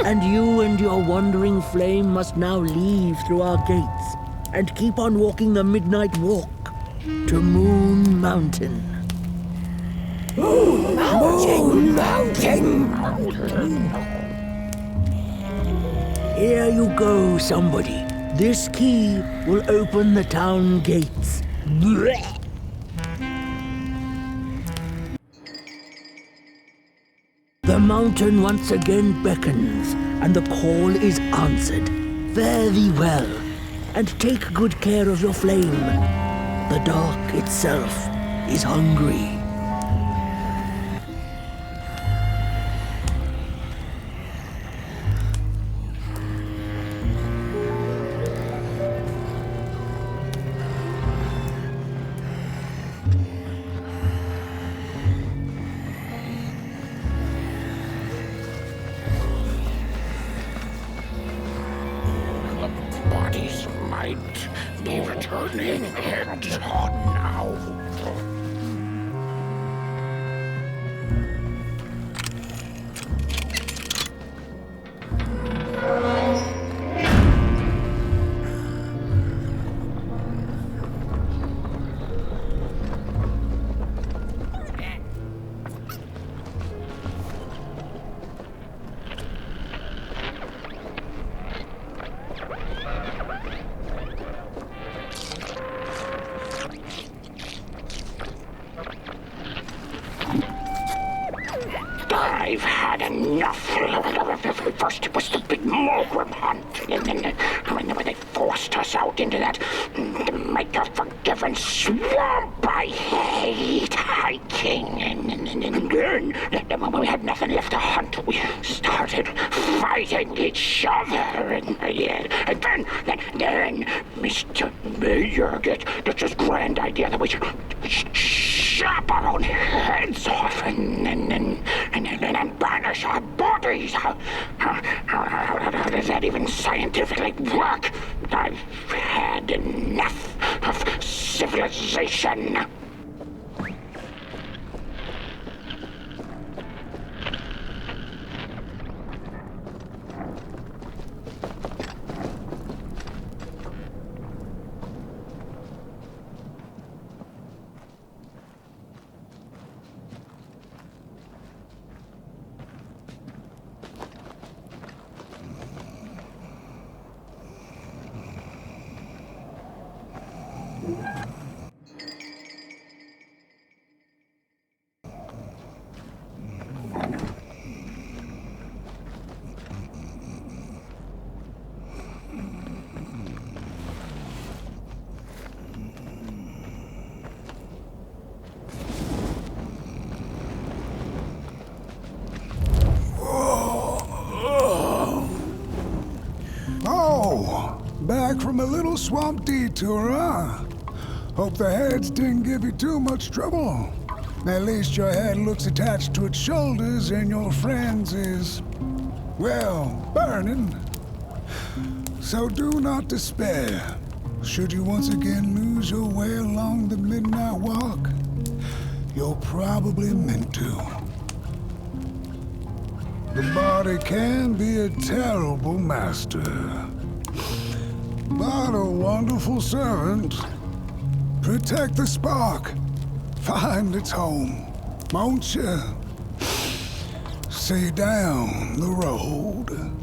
and you and your wandering flame must now leave through our gates and keep on walking the midnight walk to Moon Mountain. Moon Mountain! Here you go, somebody. This key will open the town gates. The mountain once again beckons, and the call is answered. Fare thee well, and take good care of your flame. The dark itself is hungry. Bodies might be returning. It's hot now. I've had enough. First it was the big Molgrim hunt, and then when they forced us out into that make-a-forgiven swamp. I hate hiking. And then when we had nothing left to hunt, we started fighting each other. And then Mr. Mayor gets this grand idea that we should chop our own heads off and banish our bodies. How does that even scientifically work? I've had enough of civilization. Back from a little swamp detour, huh? Hope the heads didn't give you too much trouble. At least your head looks attached to its shoulders and your friend's is, well, burning. So do not despair. Should you once again lose your way along the midnight walk, you're probably meant to. The body can be a terrible master, but a wonderful servant. Protect the spark. Find its home, won't you? See down the road.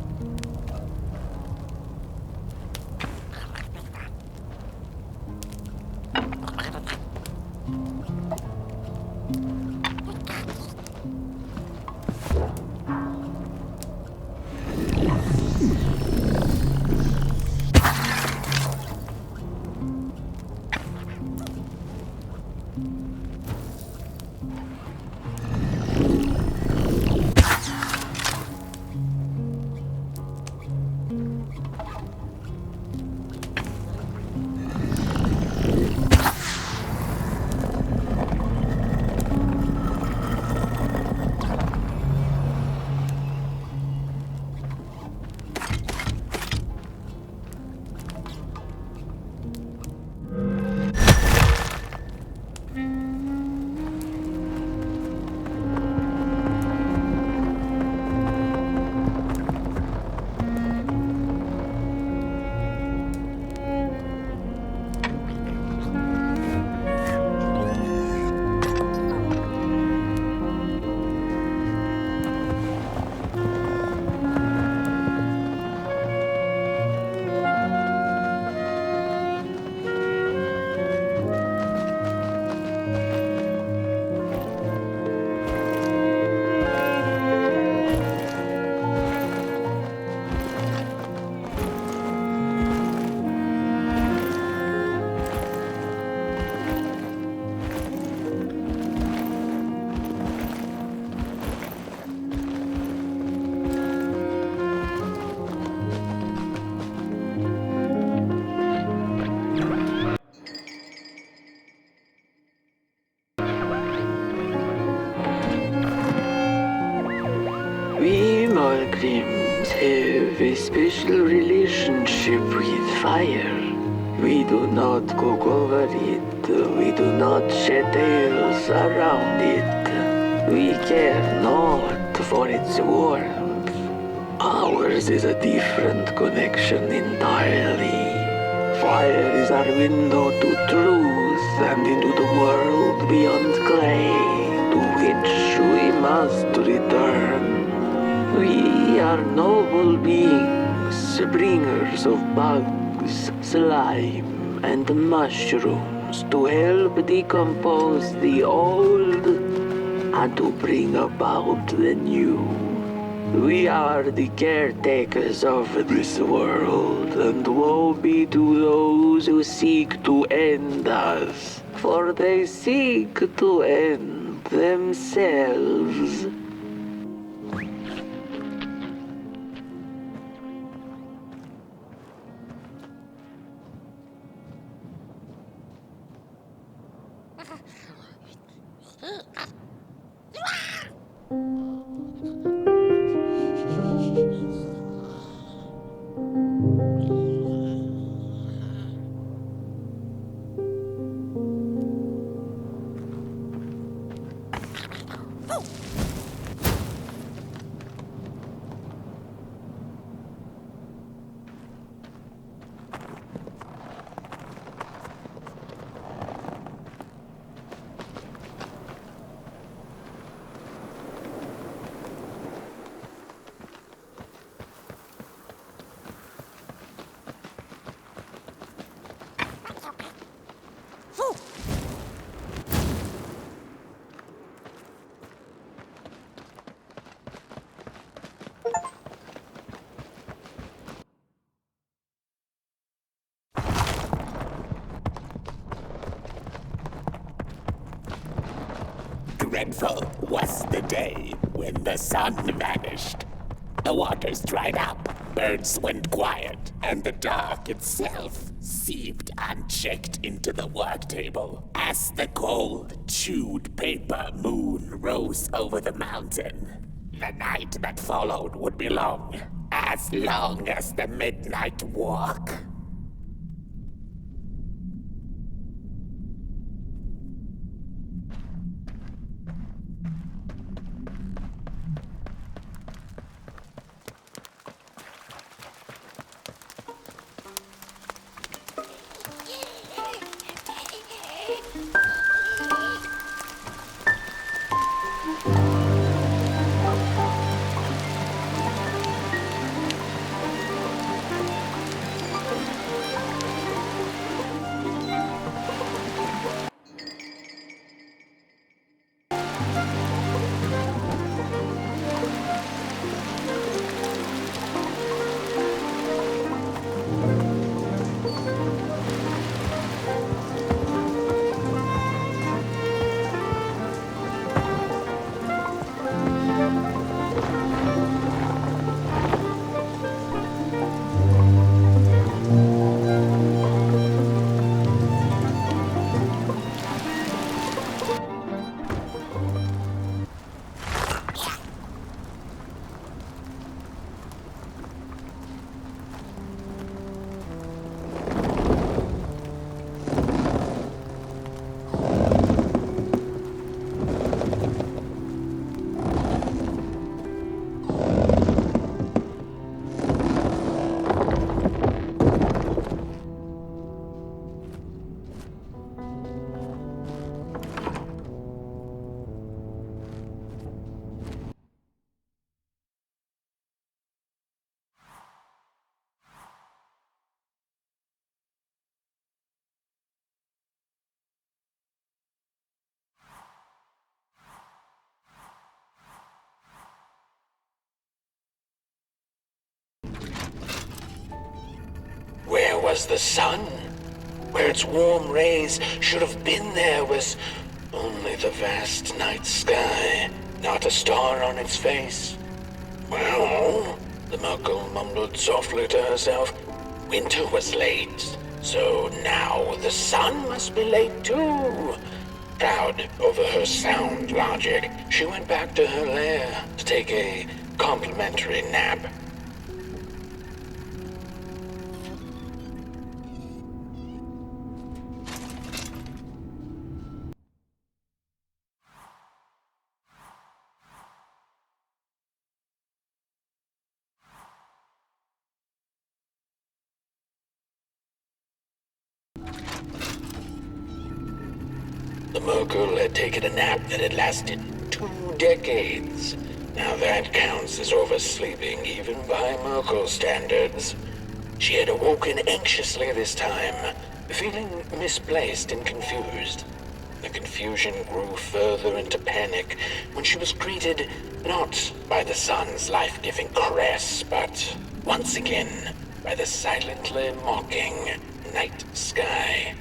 We Molgrims have a special relationship with fire. We do not cook over it. We do not shed tales around it. We care not for its warmth. Ours is a different connection entirely. Fire is our window to truth and into the world beyond clay, to which we must return. We are noble beings, bringers of bugs, slime, and mushrooms to help decompose the old and to bring about the new. We are the caretakers of this world, and woe be to those who seek to end us, for they seek to end themselves. Dreadful was the day when the sun vanished. The waters dried up, birds went quiet, and the dark itself seeped unchecked into the work table as the cold, chewed paper moon rose over the mountain. The night that followed would be long as the midnight walk. Where was the sun? Where its warm rays should have been there was only the vast night sky, not a star on its face. Well, the Merkel mumbled softly to herself, winter was late, so now the sun must be late too. Proud over her sound logic, she went back to her lair to take a complimentary nap. The Merkel had taken a nap that had lasted 2 decades. Now that counts as oversleeping even by Merkel standards. She had awoken anxiously this time, feeling misplaced and confused. The confusion grew further into panic when she was greeted not by the sun's life-giving caress, but once again by the silently mocking night sky.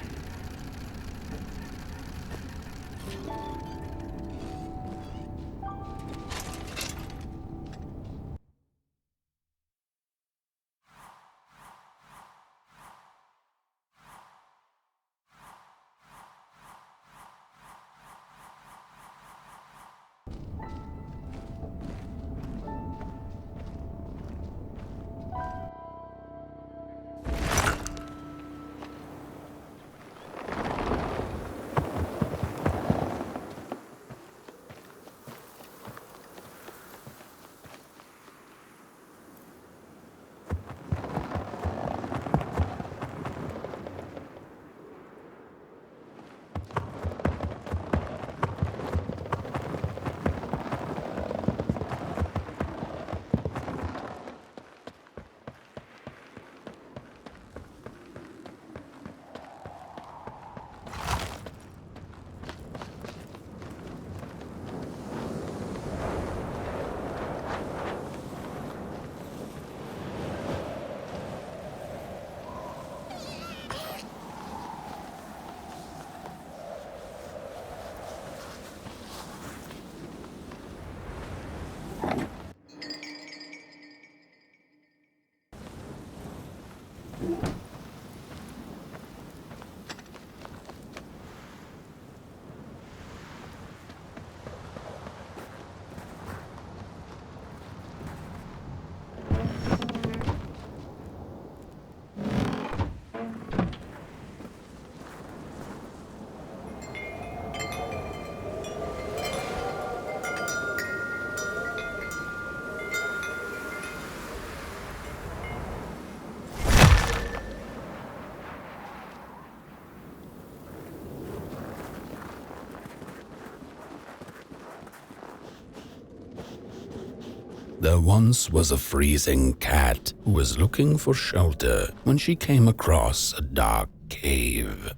There once was a freezing cat who was looking for shelter when she came across a dark cave.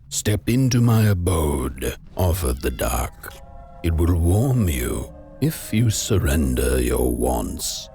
"Step into my abode," offered the dark. "It will warm you if you surrender your wants."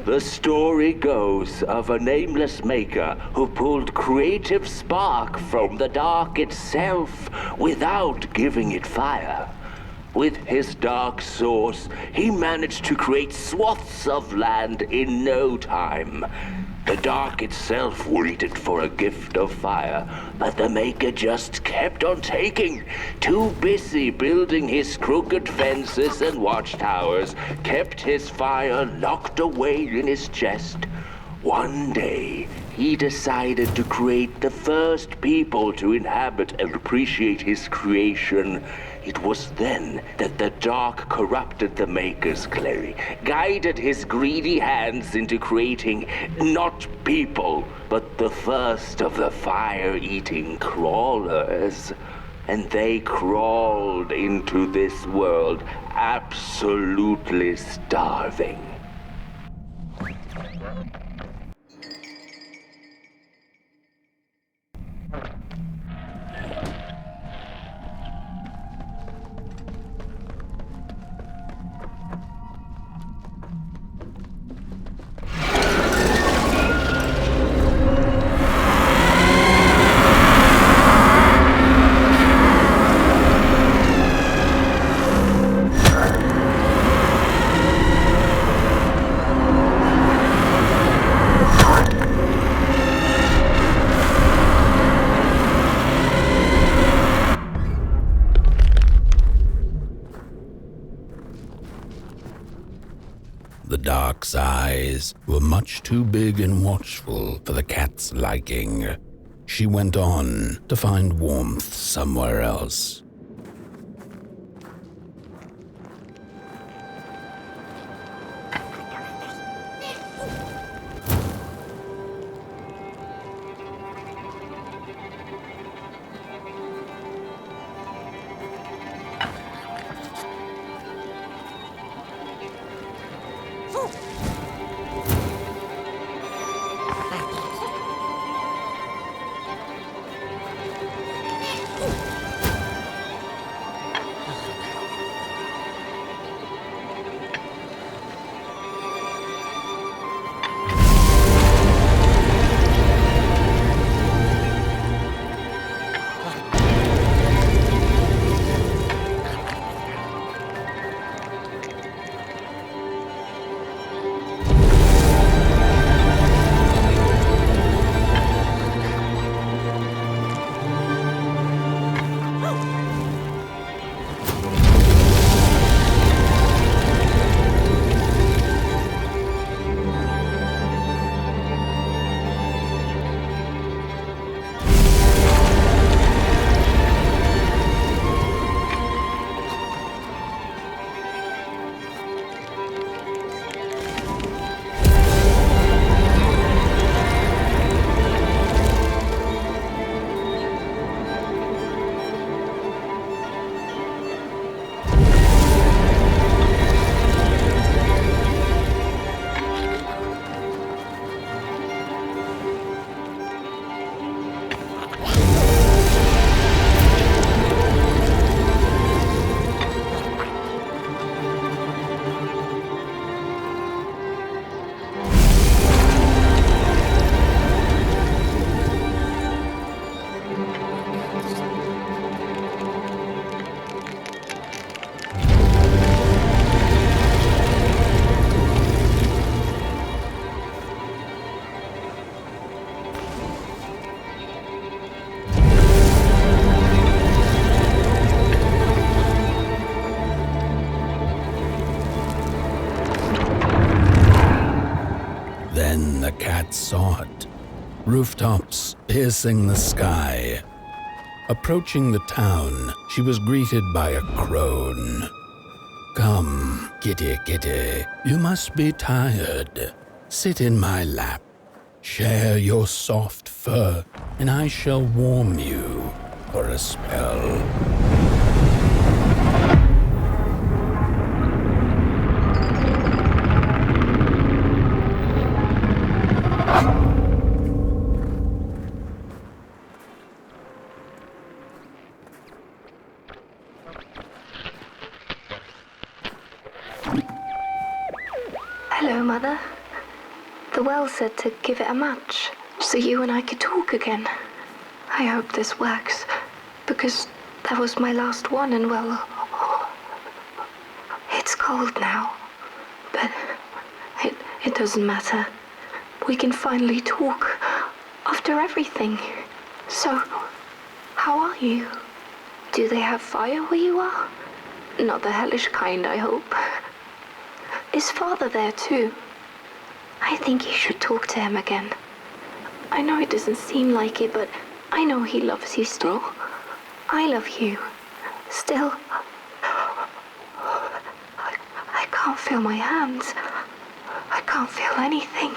The story goes of a nameless maker who pulled creative spark from the dark itself without giving it fire. With his dark source, he managed to create swaths of land in no time. The dark itself waited for a gift of fire, but the maker just kept on taking. Too busy building his crooked fences and watchtowers, kept his fire locked away in his chest. One day, he decided to create the first people to inhabit and appreciate his creation. It was then that the dark corrupted the maker's clay, guided his greedy hands into creating not people, but the first of the fire-eating crawlers. And they crawled into this world absolutely starving. The dark's eyes were much too big and watchful for the cat's liking. She went on to find warmth somewhere else. Then the cat saw it. Rooftops piercing the sky. Approaching the town, she was greeted by a crone. "Come, kitty, kitty, you must be tired. Sit in my lap. Share your soft fur, and I shall warm you for a spell." Hello, Mother. The well said to give it a match, so you and I could talk again. I hope this works, because that was my last one, and well, it's cold now. But it doesn't matter. We can finally talk after everything. So, how are you? Do they have fire where you are? Not the hellish kind, I hope. Is Father there too? I think you should talk to him again. I know it doesn't seem like it, but I know he loves you still. I love you. Still. I can't feel my hands. I can't feel anything.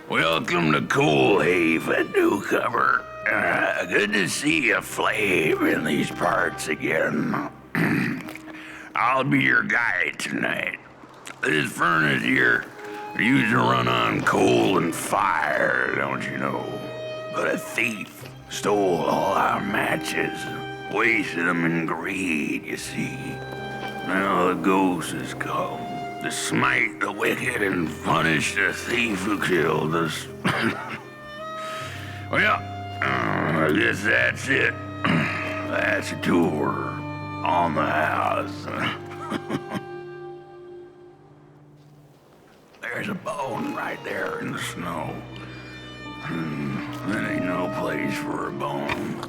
Welcome to Coalhaven, newcomer. Good to see a flame in these parts again. I'll be your guide tonight. This furnace here used to run on coal and fire, don't you know? But a thief stole all our matches, wasted them in greed, you see. Now the ghost has come to smite the wicked and punish the thief who killed us. Well, I guess that's it. That's a tour on the house. There's a bone right there in the snow. There ain't no place for a bone.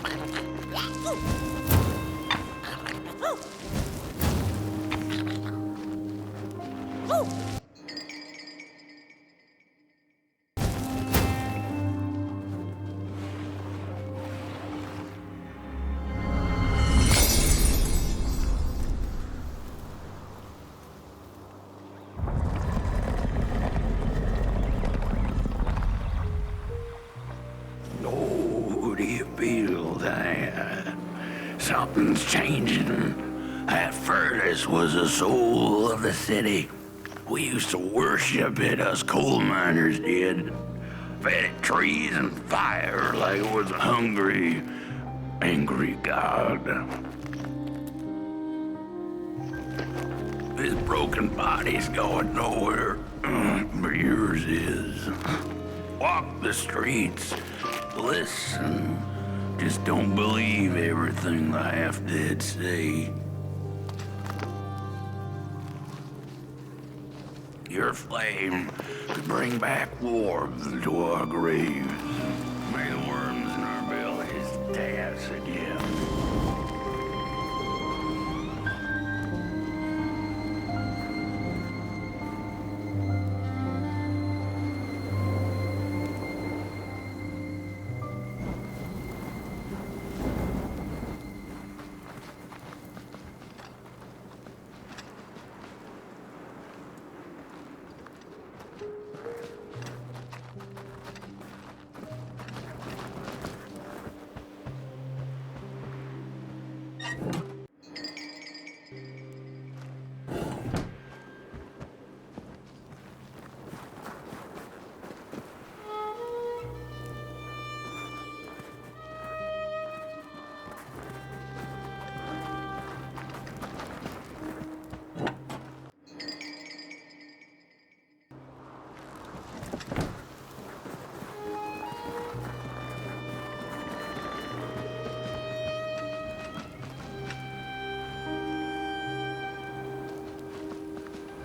Something's changing. That furnace was the soul of the city. We used to worship it, us coal miners did. Fed it trees and fire like it was a hungry, angry god. This broken body's going nowhere, but yours is. Walk the streets, listen. Just don't believe everything the half-dead say. Your flame could bring back warmth to our graves. May the worms in our bellies dance again.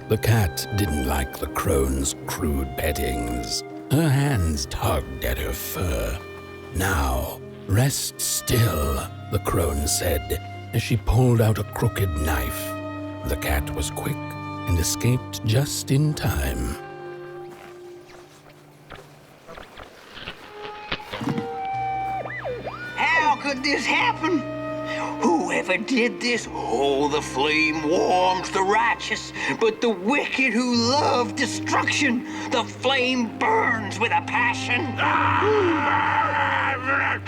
The cat didn't like the crone's crude pettings. Her hands tugged at her fur. Now, rest still, the crone said, as she pulled out a crooked knife. The cat was quick and escaped just in time. How could this happen? Whoever did this? Oh, the flame warms the righteous, but the wicked who love destruction, the flame burns with a passion.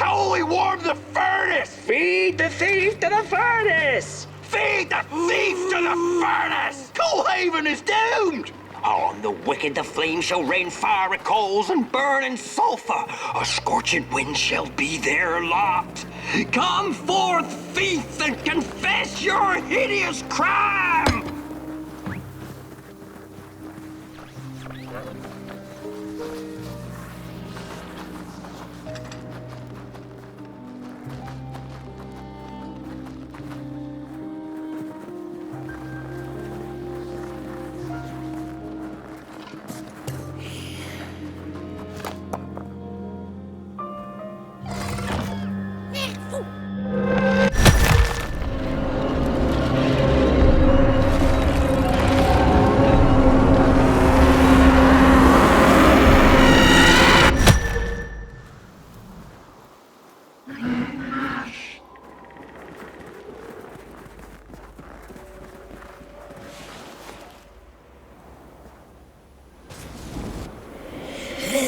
Only warm the furnace! Feed the thief to the furnace! Feed the thief to the furnace! Coalhaven is doomed! On the wicked the flame shall rain fiery coals and burning sulfur. A scorching wind shall be their lot. Come forth, thief, and confess your hideous crime!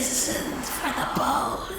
listened for the bone.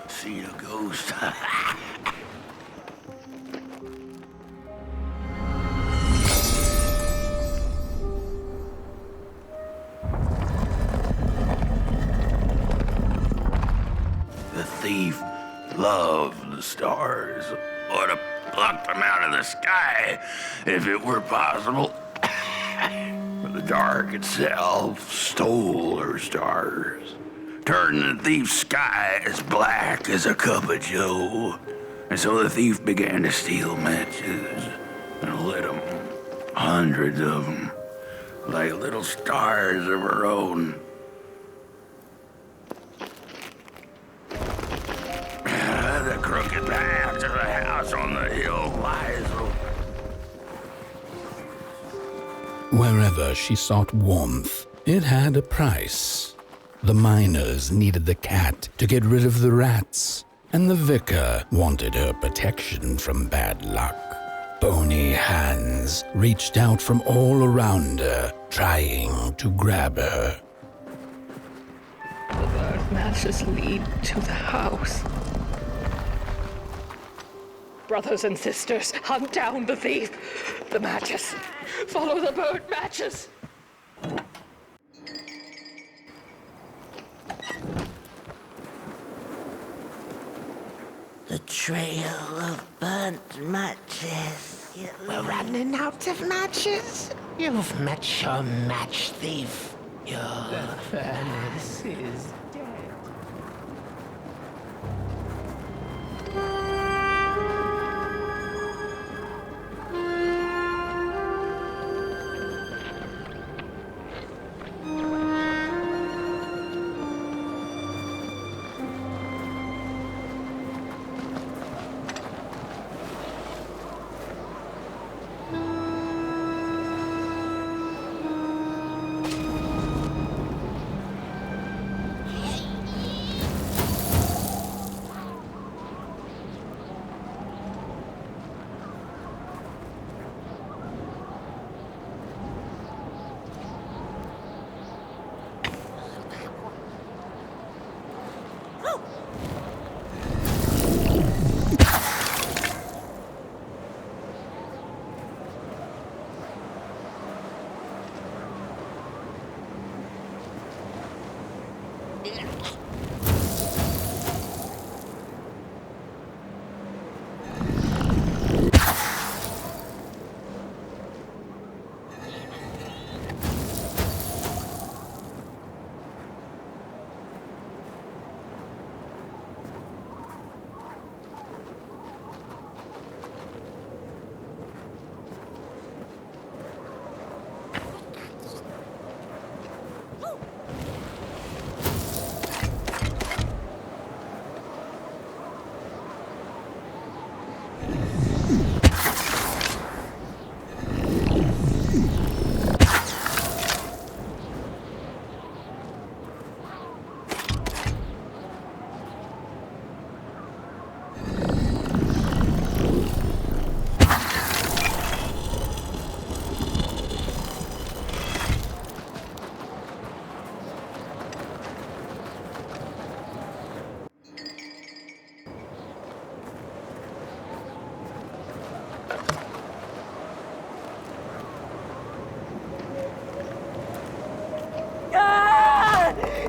See a ghost. The thief loved the stars. Would have plucked them out of the sky if it were possible. But the dark itself stole her stars, turning the thief's sky as black as a cup of joe. And so the thief began to steal matches and lit them, hundreds of them, like little stars of her own. The crooked path to the house on the hill lies Wherever she sought warmth, it had a price. The miners needed the cat to get rid of the rats, and the vicar wanted her protection from bad luck. Bony hands reached out from all around her, trying to grab her. The burnt matches lead to the house. Brothers and sisters, hunt down the thief. The matches. Follow the burnt matches. The trail of burnt matches. We're running out of matches. You've met your match thief. Your furnace is dead.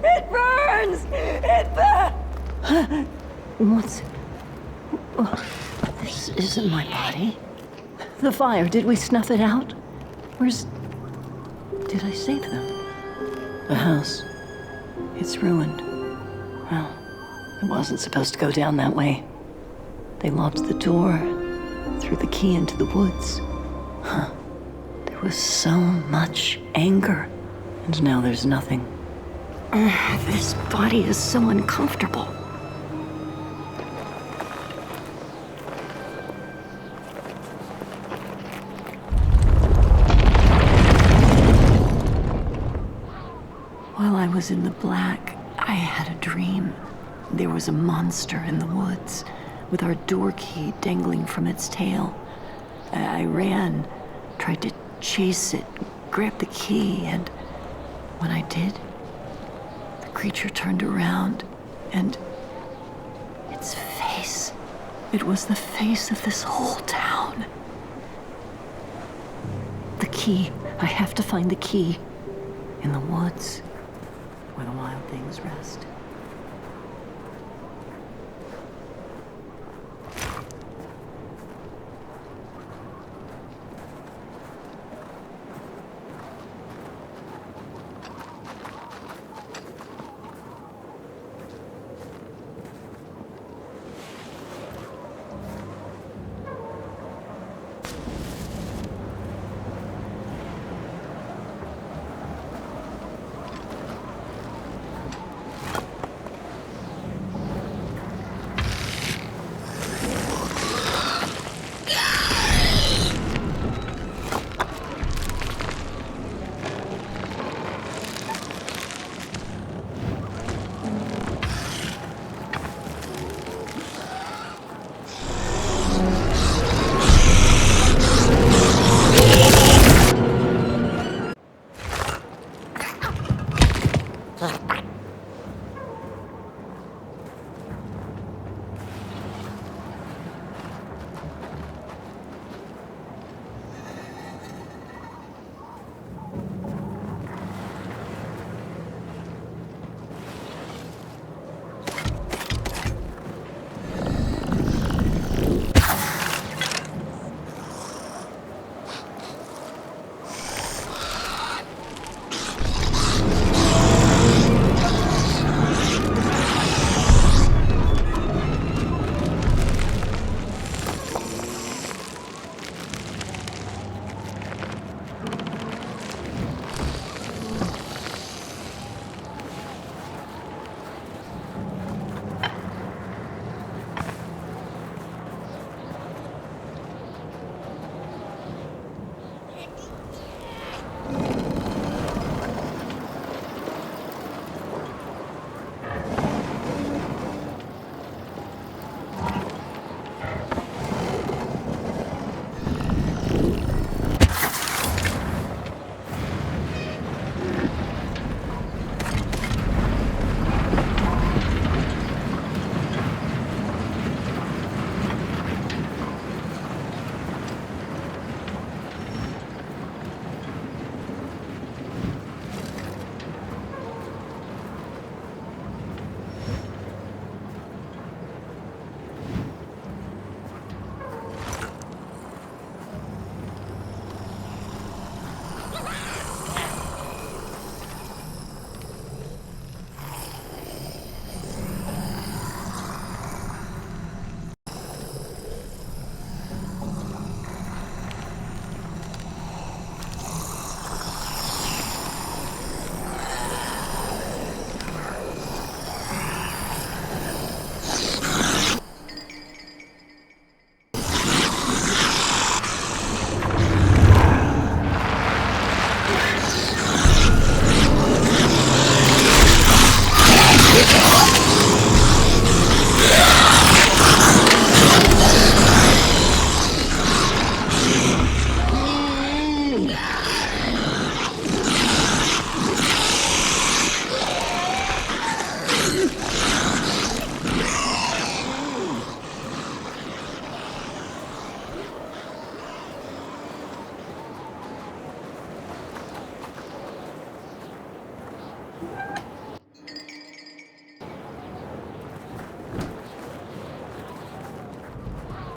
It burns! It burns! What's... This isn't my body. The fire, did we snuff it out? Where's... Did I save them? The house. It's ruined. Well, it wasn't supposed to go down that way. They locked the door, threw the key into the woods. Huh. There was so much anger, and now there's nothing. This body is so uncomfortable. While I was in the black, I had a dream. There was a monster in the woods, with our door key dangling from its tail. I ran, tried to chase it, grab the key, and when I did, the creature turned around, and its face, it was the face of this whole town. The key, I have to find the key in the woods where the wild things rest.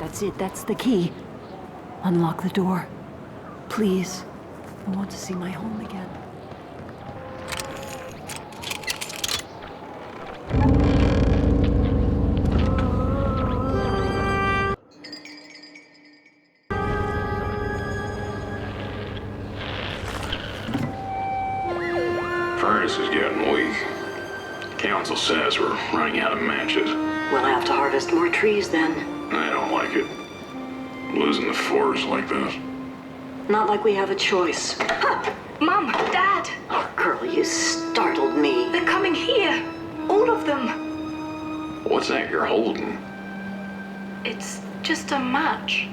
That's it. That's the key. Unlock the door. Please. I want to see my home again. Furnace is getting weak. Council says we're running out of matches. We'll have to harvest more trees then. I don't like it. Losing the forest like this. Not like we have a choice. Mom, Dad! Oh, girl, you startled me. They're coming here. All of them. What's that you're holding? It's just a match.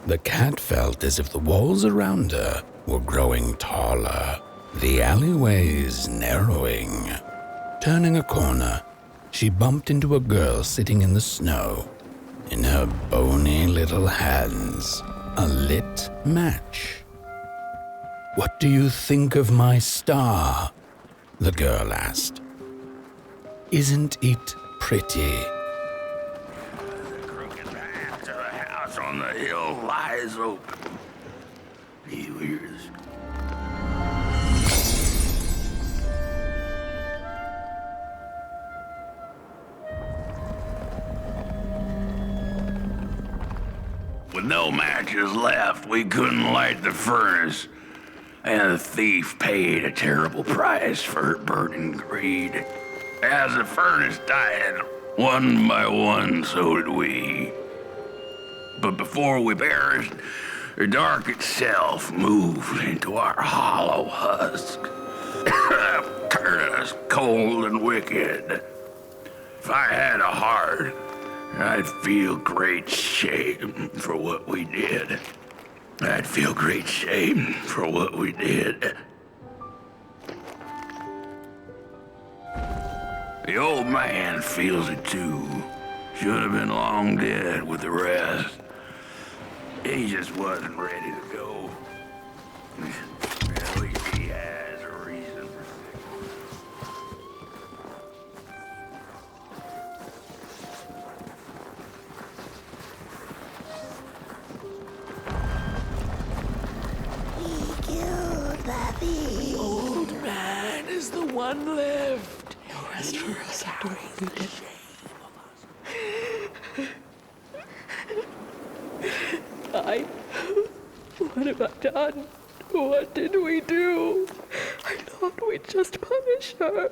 The cat felt as if the walls around her were growing taller, the alleyways narrowing. Turning a corner, she bumped into a girl sitting in the snow. In her bony little hands, a lit match. "What do you think of my star?" the girl asked. "Isn't it pretty?" On the hill lies open. He hears. With no matches left, we couldn't light the furnace, and the thief paid a terrible price for her burning greed. As the furnace died, one by one, so did we. But before we perished, the dark itself moved into our hollow husk, turning us cold and wicked. If I had a heart, I'd feel great shame for what we did. I'd feel great shame for what we did. The old man feels it too. Should have been long dead with the rest. He just wasn't ready to go. At least he has a reason. He killed the thief. Old man is the one left. He'll rest for us after we did. What have I done? What did we do? I thought we'd just punish her.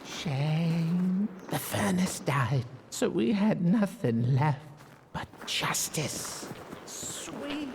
Shame. The furnace died, so we had nothing left but justice. Sweet.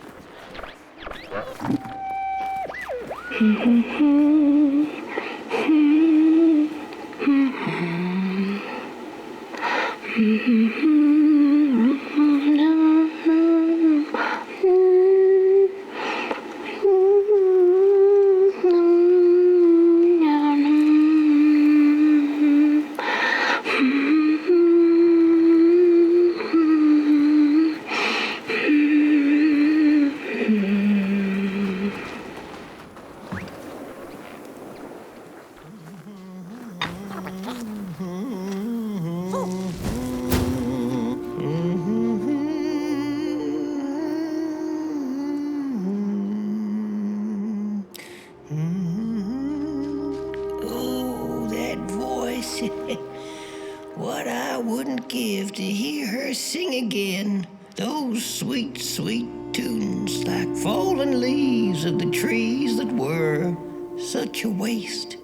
Oh, that voice. What I wouldn't give to hear her sing again. Those sweet, sweet tunes like fallen leaves of the trees that were. Such a waste.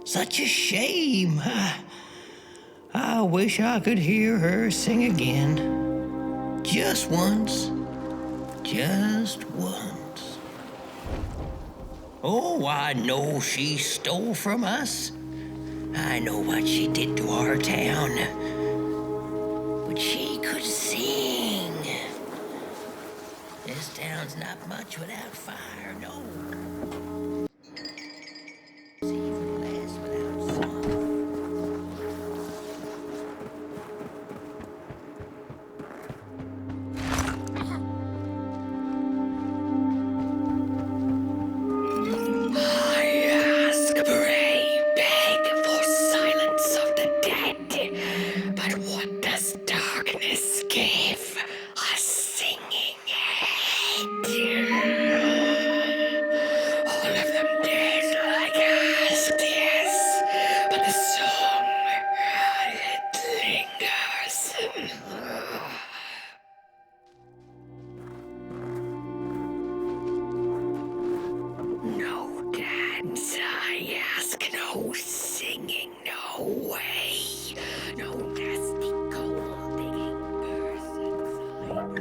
Such a shame. I wish I could hear her sing again. Just once. Just once. Oh, I know she stole from us. I know what she did to our town. But she could sing. This town's not much without fire, no. It's even less without song. No singing, no way. No nasty coal digging persons.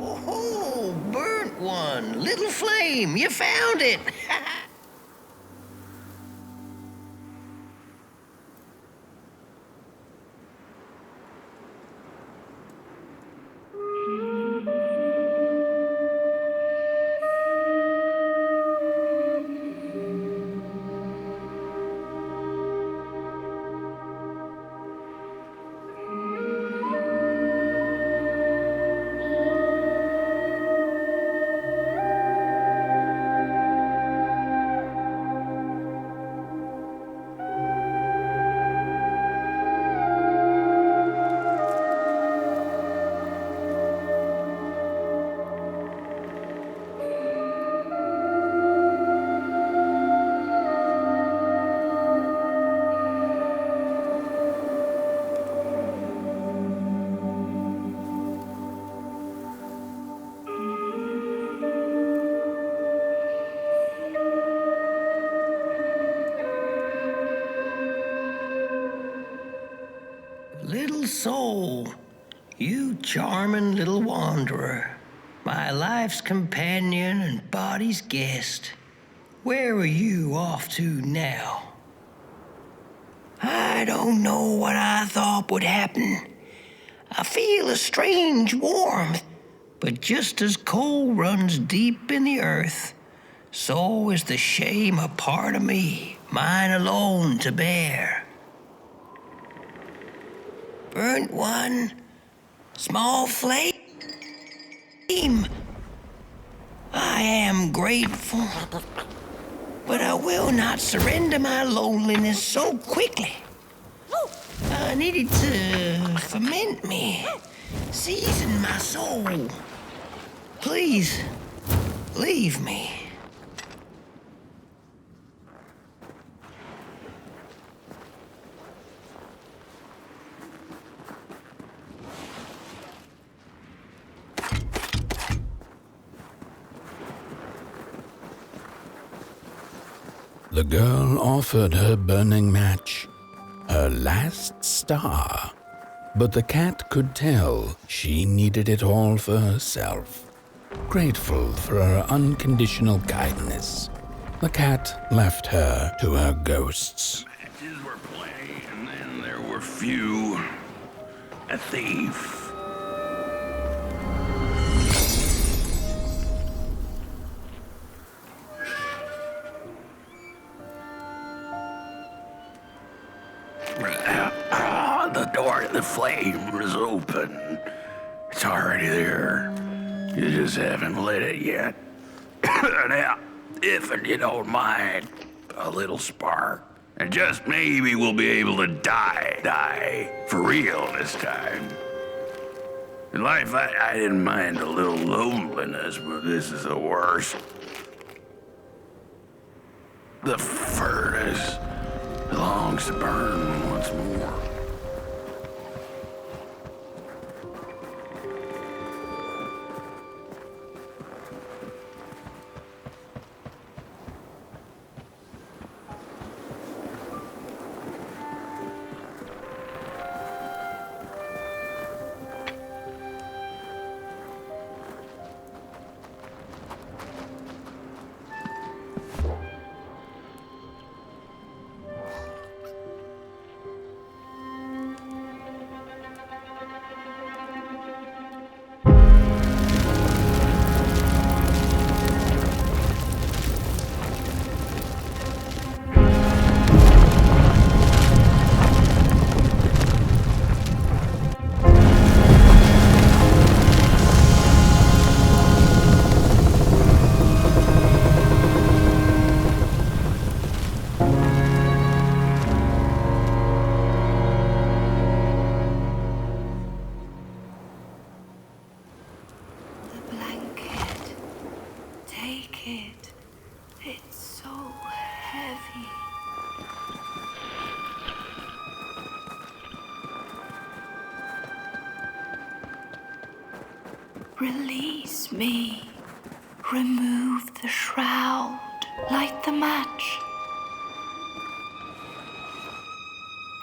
Oh, burnt one. Little flame, you found it. Little soul, you charming little wanderer, my life's companion and body's guest. Where are you off to now? I don't know what I thought would happen. I feel a strange warmth, but just as coal runs deep in the earth, so is the shame a part of me, mine alone to bear. Burnt one, small flame. I am grateful, but I will not surrender my loneliness so quickly. I needed to ferment me, season my soul. Please, leave me. The girl offered her burning match, her last star, but the cat could tell she needed it all for herself. Grateful for her unconditional kindness, the cat left her to her ghosts. Matches were plenty, and then there were few. A thief. The door to the flame was open. It's already there. You just haven't lit it yet. Now, if you don't mind, a little spark. And just maybe we'll be able to die for real this time. In life, I didn't mind a little loneliness, but this is the worst. The furnace longs to burn once more. Release me. Remove the shroud. Light the match.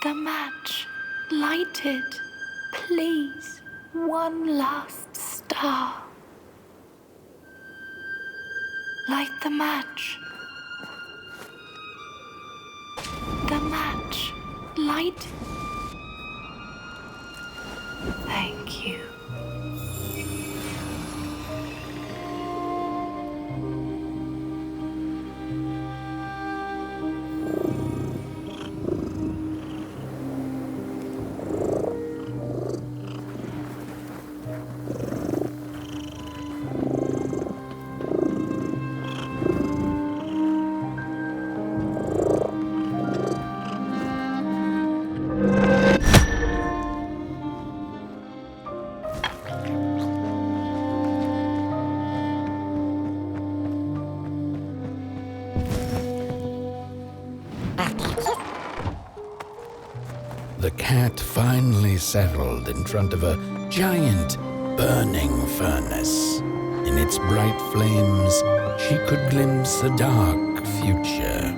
The match. Light it. Please. one last star. Light the match. The match. Light. Thank you. The cat finally settled in front of a giant burning furnace. In its bright flames, she could glimpse a dark future.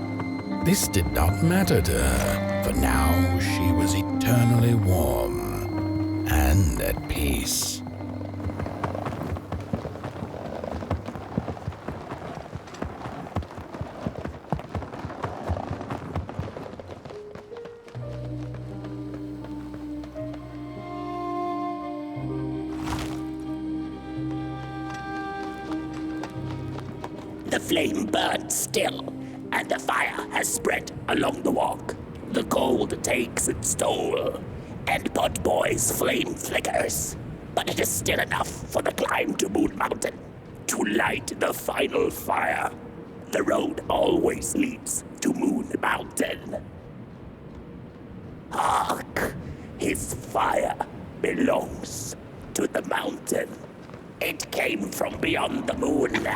This did not matter to her, for now she was eternally warm and at peace. The flame burns still, and the fire has spread along the walk. The cold takes its toll, and Potboy's flame flickers. But it is still enough for the climb to Moon Mountain, to light the final fire. The road always leads to Moon Mountain. Hark! His fire belongs to the mountain. It came from beyond the moon.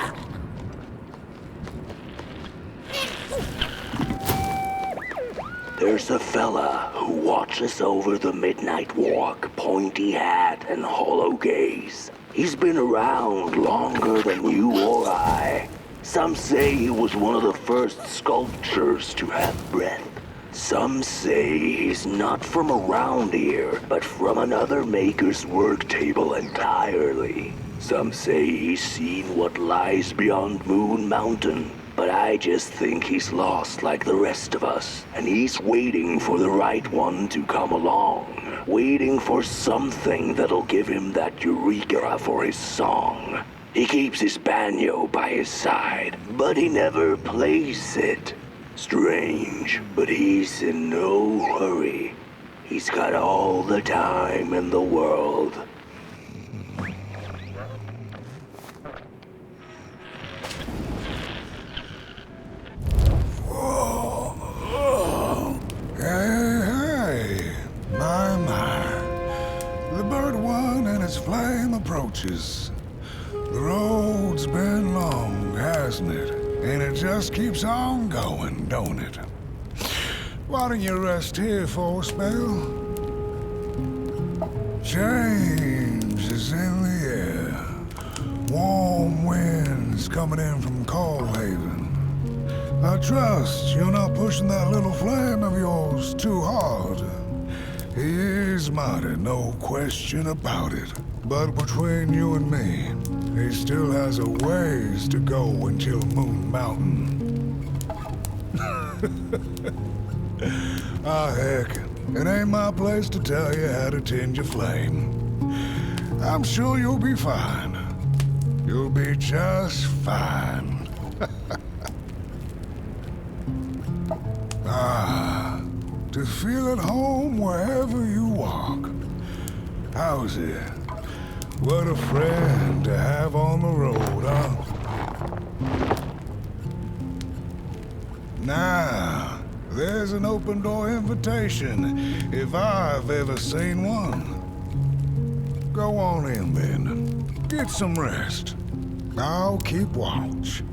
There's a fella who watches over the midnight walk, pointy hat and hollow gaze. He's been around longer than you or I. Some say he was one of the first sculptures to have breath. Some say he's not from around here, but from another maker's work table entirely. Some say he's seen what lies beyond Moon Mountain. But I just think he's lost like the rest of us, and he's waiting for the right one to come along. Waiting for something that'll give him that eureka for his song. He keeps his banjo by his side, but he never plays it. Strange, but he's in no hurry. He's got all the time in the world. Hey, my. The bird one and its flame approaches. The road's been long, hasn't it? And it just keeps on going, don't it? Why don't you rest here for a spell? Change is in the air. Warm winds coming in from Coalhaven. I trust you're not pushing that little flame of yours too hard. He is mighty, no question about it. But between you and me, he still has a ways to go until Moon Mountain. Ah, heck, it ain't my place to tell you how to tend your flame. I'm sure you'll be fine. You'll be just fine. Ah, to feel at home wherever you walk. How's it? What a friend to have on the road, huh? Now, there's an open door invitation, if I've ever seen one. Go on in, then. Get some rest. I'll keep watch.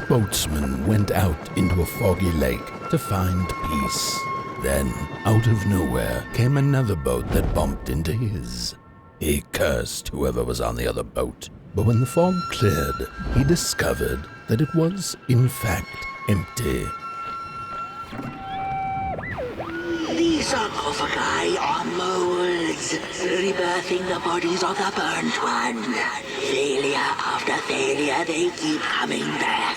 boatsman went out into a foggy lake to find peace. Then, out of nowhere, came another boat that bumped into his. He cursed whoever was on the other boat, but when the fog cleared, he discovered that it was, in fact, empty. These sarcophagi are molds, rebirthing the bodies of the burnt one. Failure after failure, they keep coming back.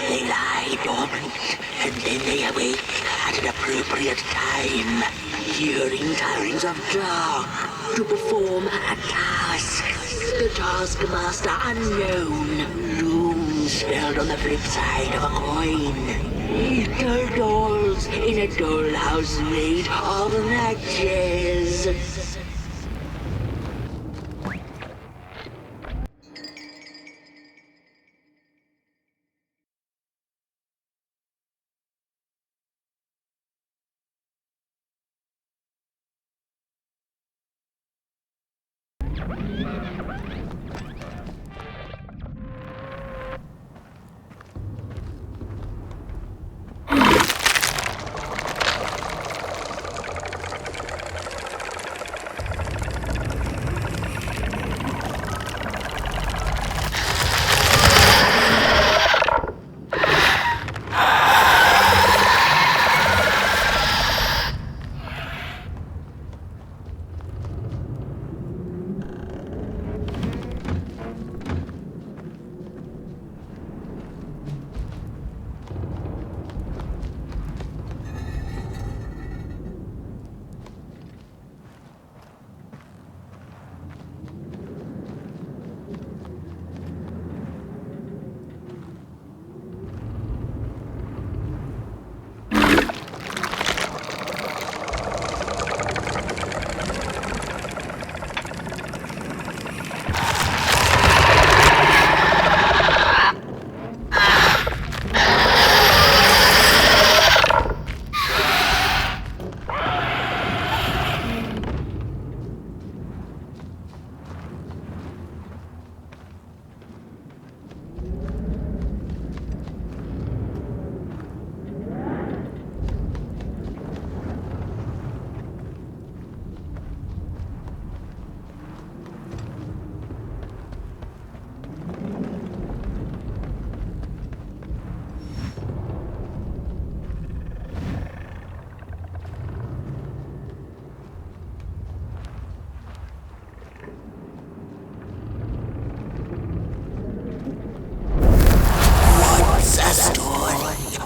They lie dormant, and then they awake at an appropriate time, hearing tones of dark to perform a task. The taskmaster unknown, doom spelled on the flip side of a coin. Little dolls in a dollhouse made of matches.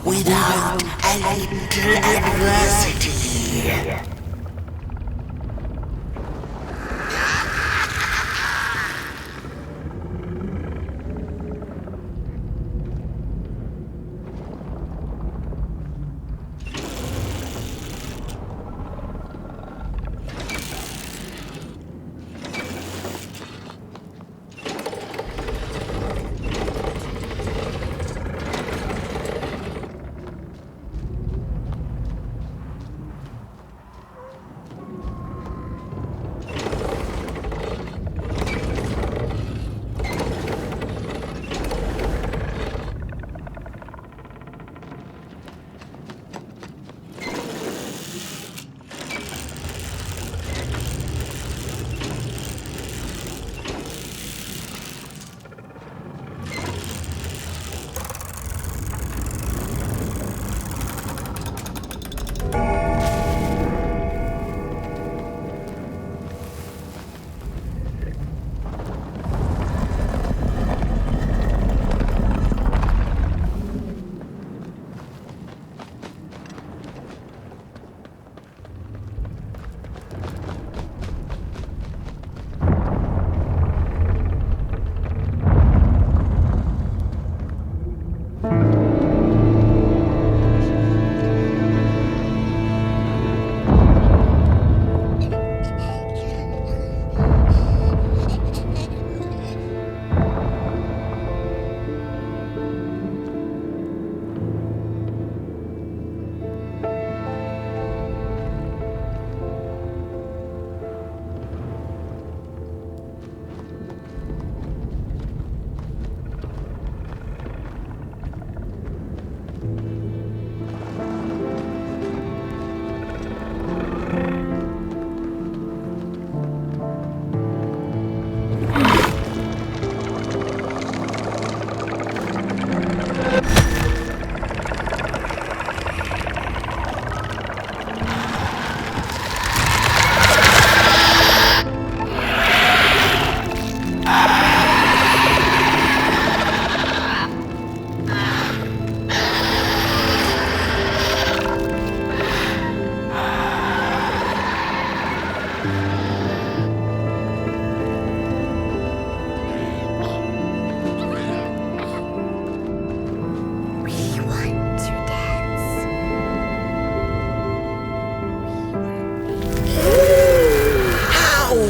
Without a little adversity.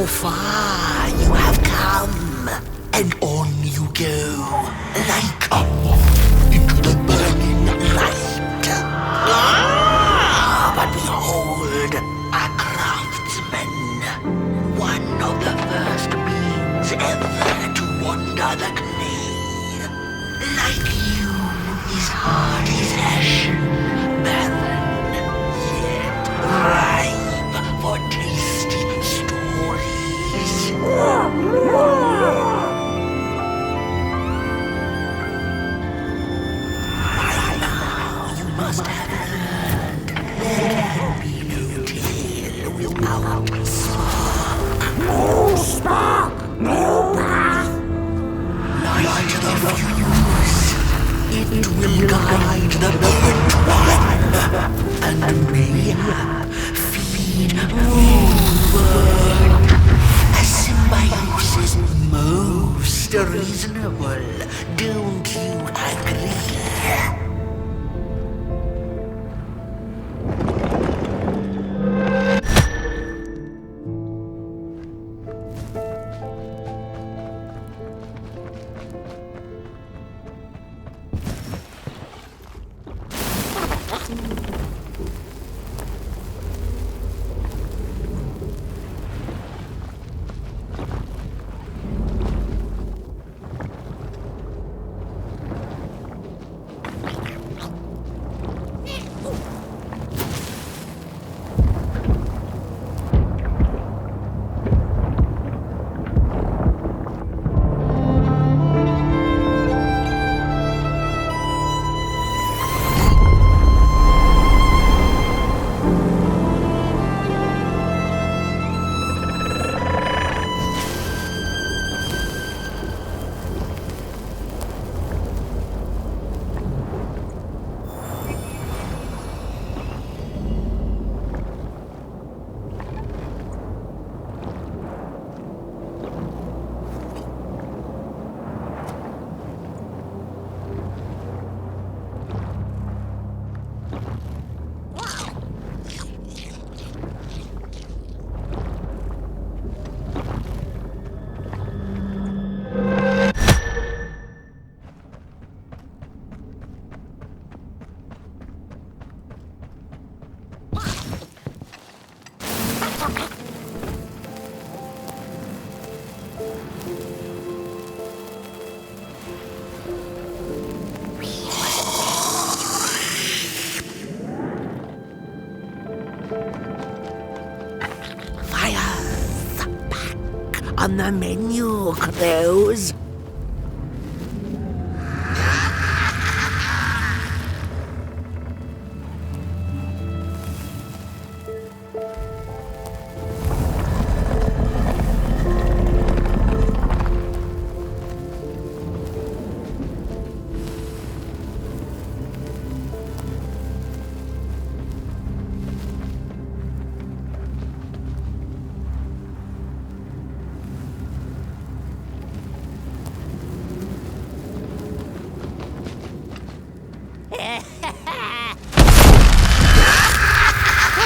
far you have come, and on you go, like a moth into the burning light. But behold, a craftsman, one of the first beings ever to wander the clay. Like you, his heart is ashen, barren, yet ripe for tasty stories. By now, you must have learned there can be no tale without spark. No spark, no path. Light the fuse. It will guide the bent one, and mayhap feed the world. A symbiosis most reasonable, don't you agree? On the menu, close.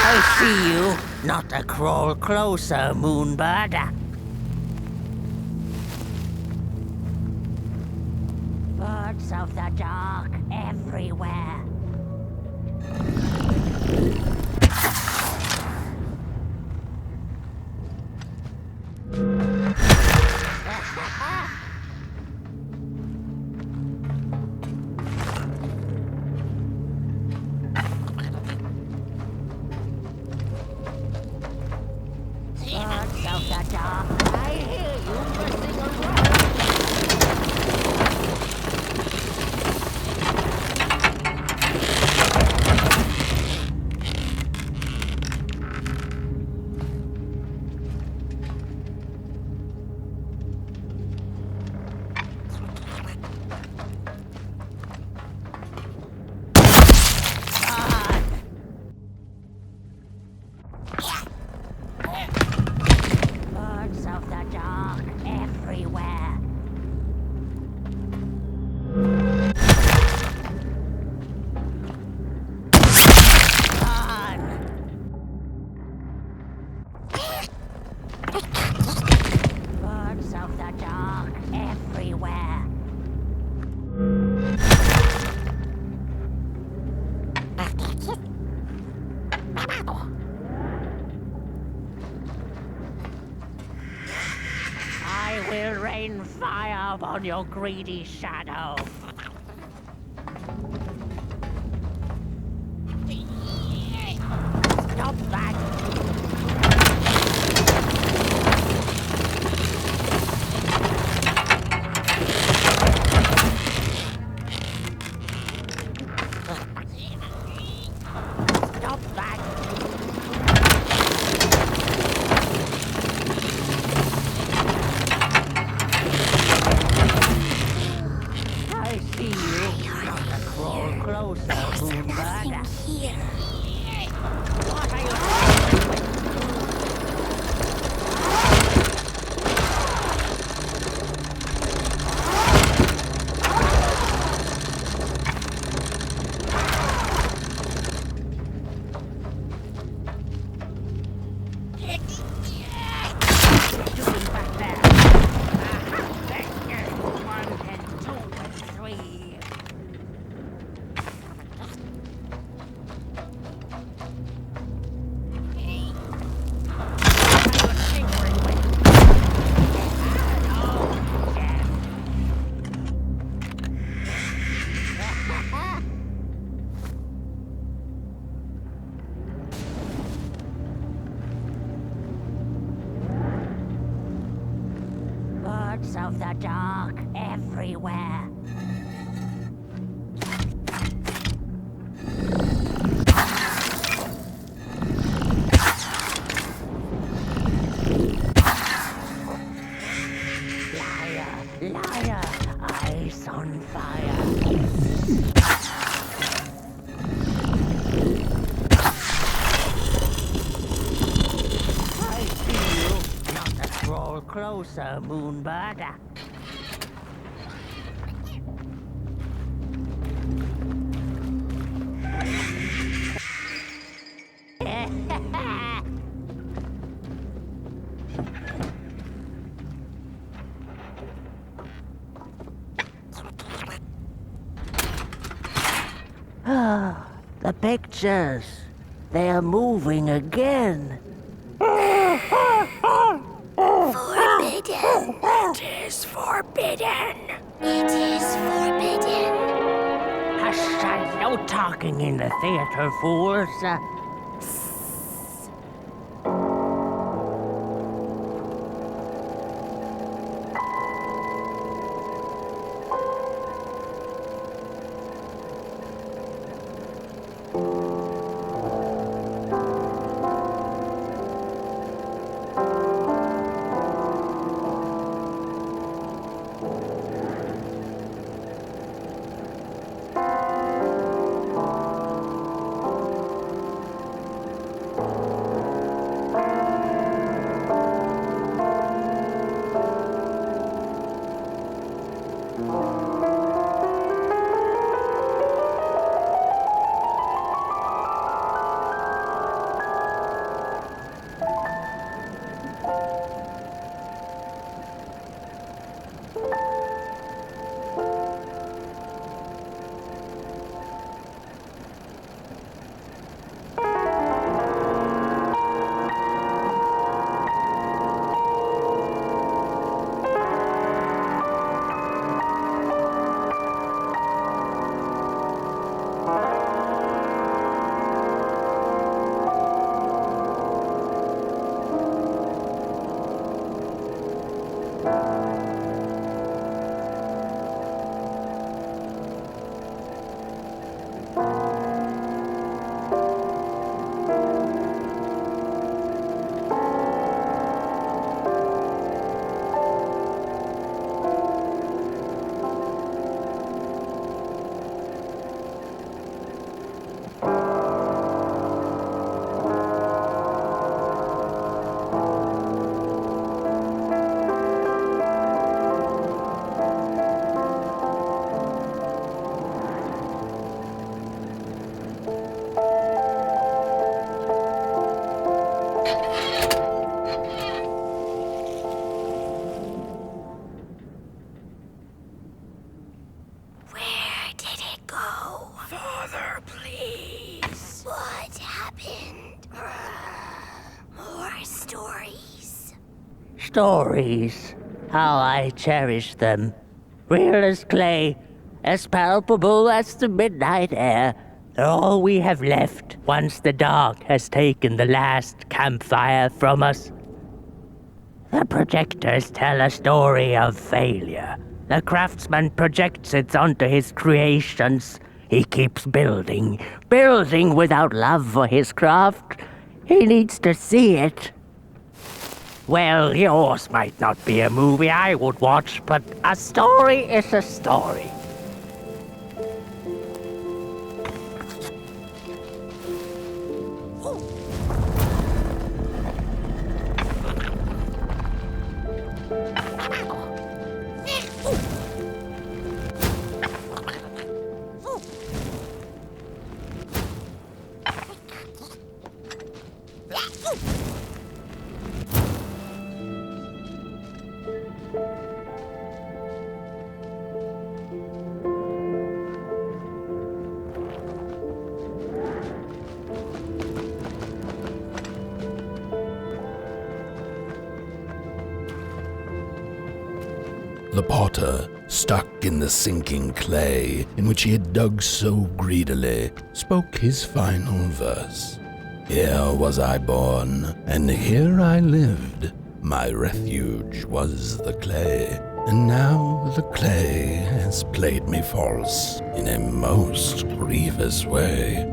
I see you. Not a crawl closer, Moonbird. Birds of the dark everywhere. I will rain fire upon your greedy shadow. Stop that! Stop that! I see you. Not to crawl closer, Moonbird. Here. What are you doing back there? One and two and three. Birds of the dark everywhere. Liar, liar, eyes on fire. I see you. Not to crawl closer, Moonbird. Ah, the pictures. They are moving again. Forbidden. It is forbidden. It is forbidden. Hush, no talking in the theater, fools. Stories. How I cherish them. Real as clay, as palpable as the midnight air. They're all we have left once the dark has taken the last campfire from us. The projectors tell a story of failure. The craftsman projects it onto his creations. He keeps building without love for his craft. He needs to see it. Well, yours might not be a movie I would watch, but a story is a story. The potter, stuck in the sinking clay in which he had dug so greedily, spoke his final verse. Here was I born, and here I lived. My refuge was the clay, and now the clay has played me false in a most grievous way.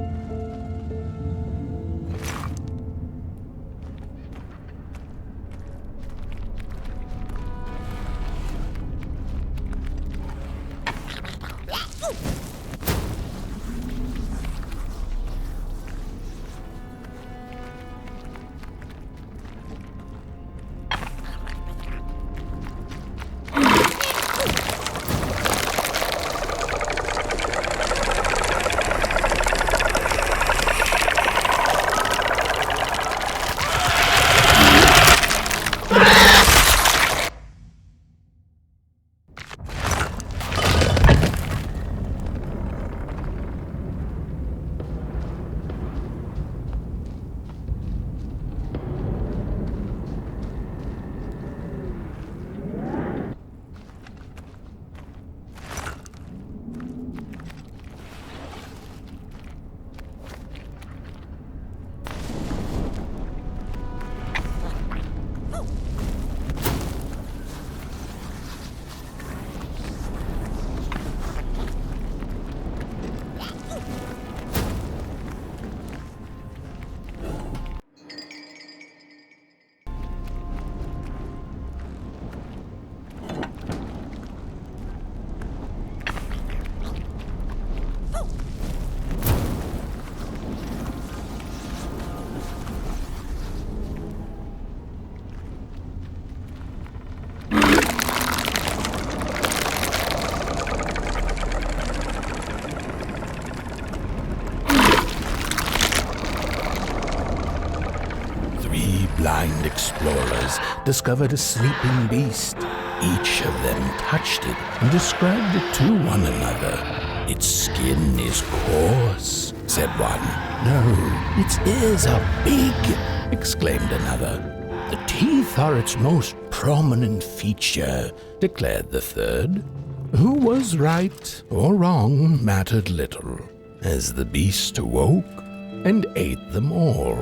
Blind explorers discovered a sleeping beast. Each of them touched it and described it to one another. Its skin is coarse, said one. No, its ears are big, exclaimed another. The teeth are its most prominent feature, declared the third. Who was right or wrong mattered little, as the beast awoke and ate them all.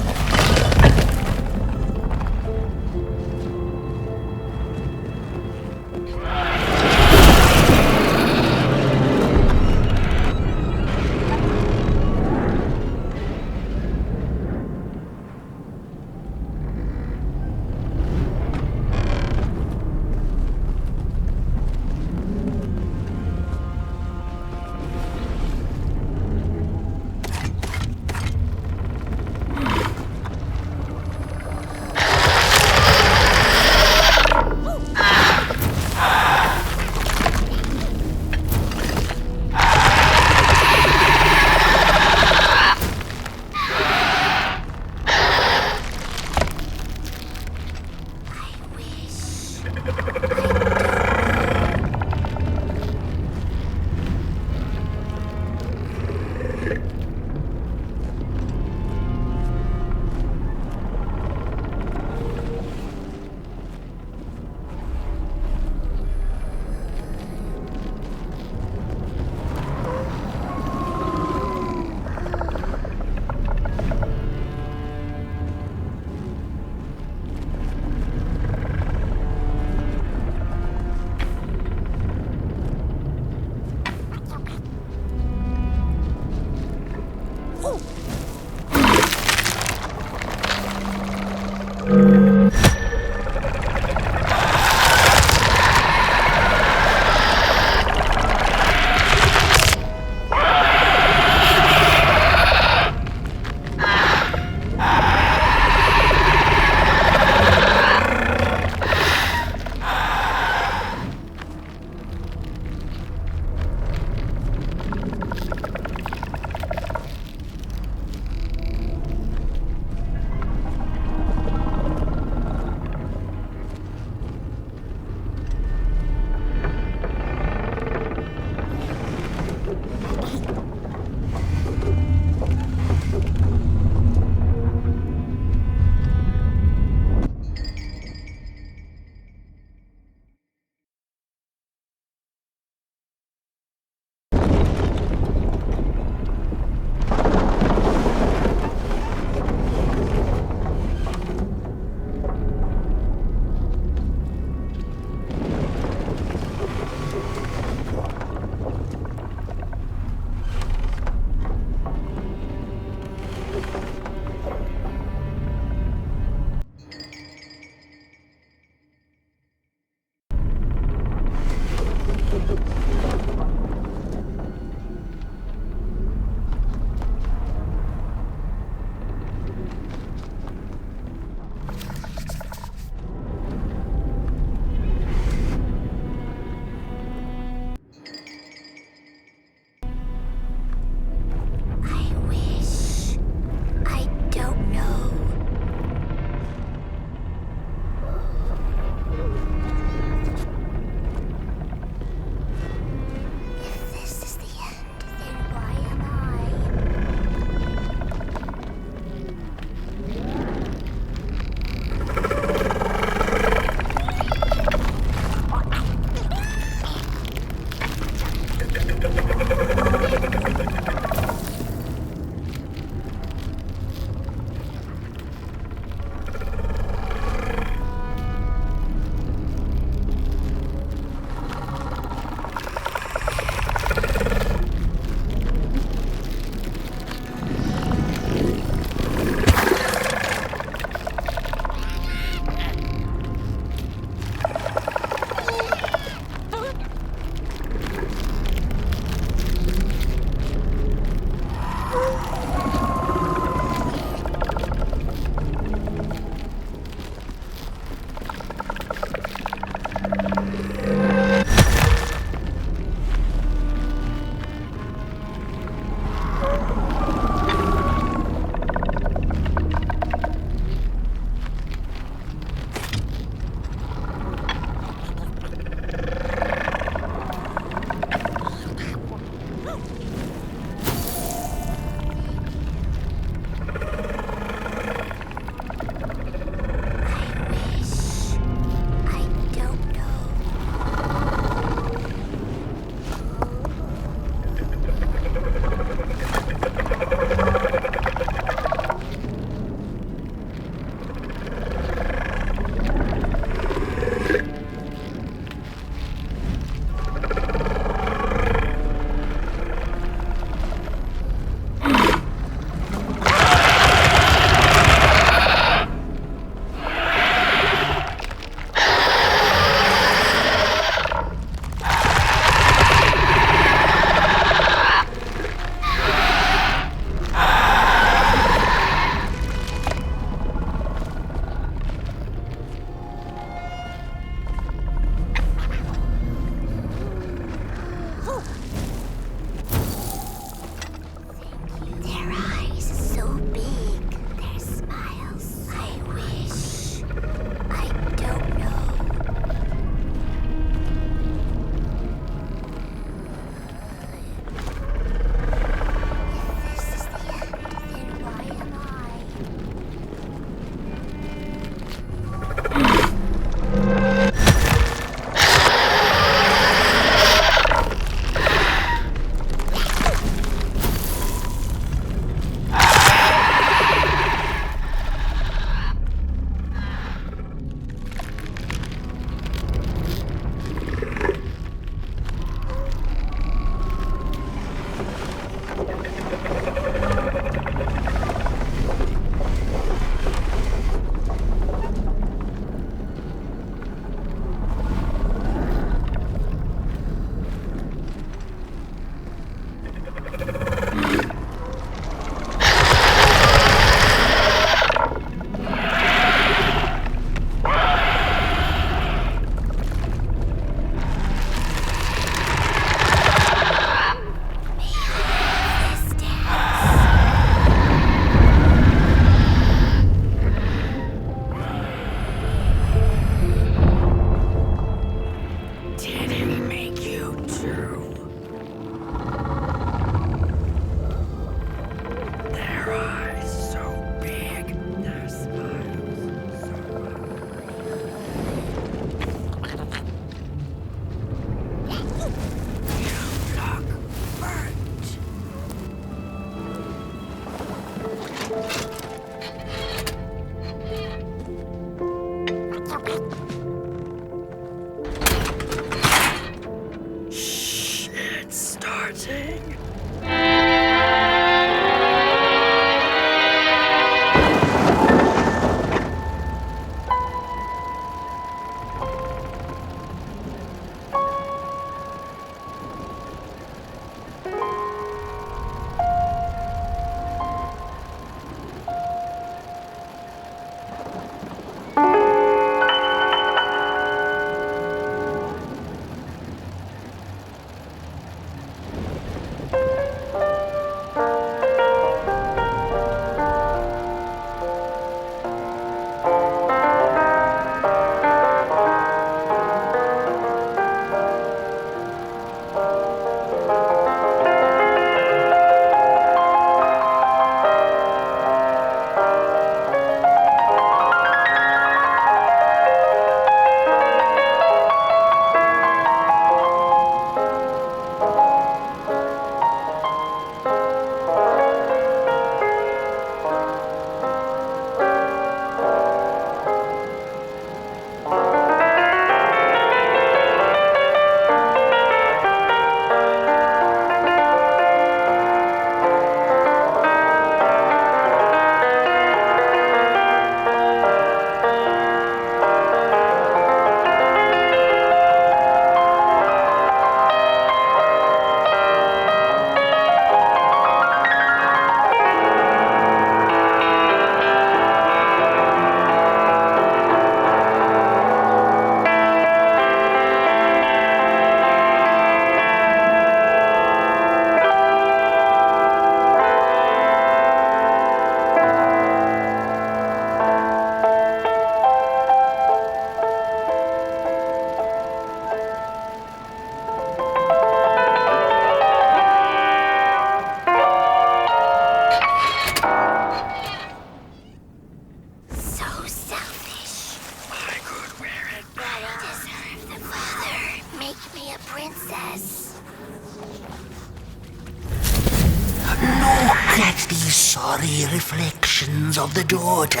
at these sorry reflections of the daughter.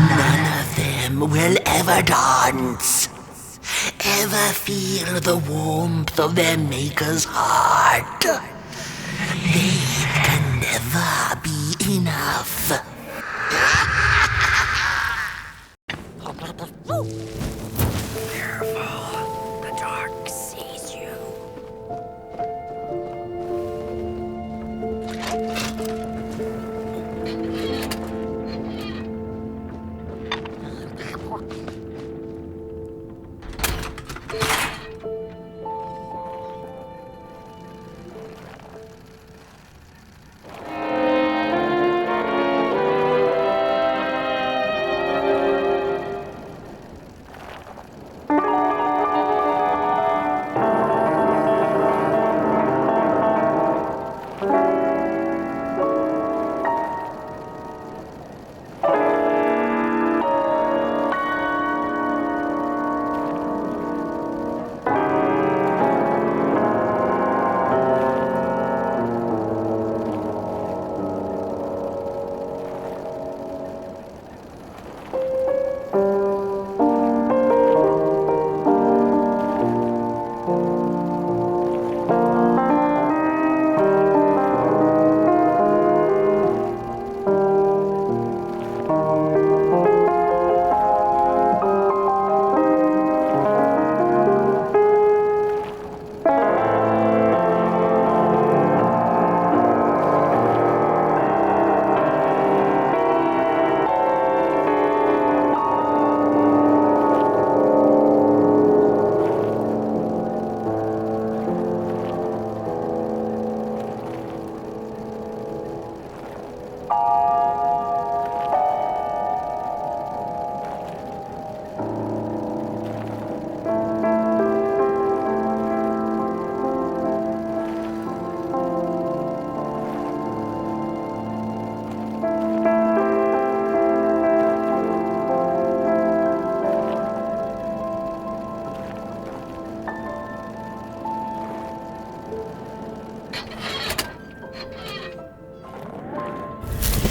None of them will ever dance. Ever feel the warmth of their maker's heart. They can never be enough. Careful, the dark sees you.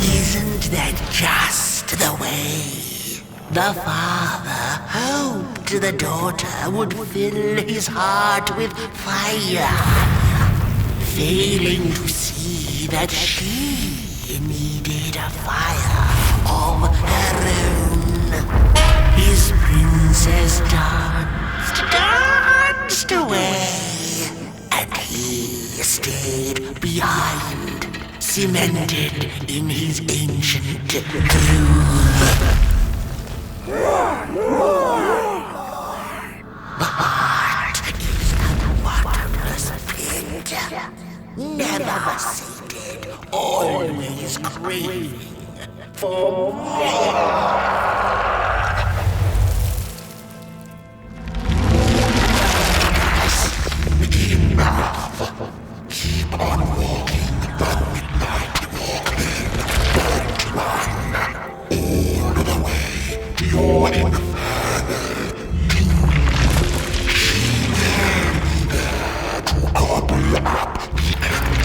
Isn't that just the way? The father hoped the daughter would fill his heart with fire, failing to see that she needed a fire of her own. His princess danced away, and he stayed behind, cemented in his ancient groove. The heart is a bottomless pit, never sated, always craving for more. Enough. Keep on walking the midnight walk. Don't run all the way to your infernal doom. She will be there to gobble up the empty.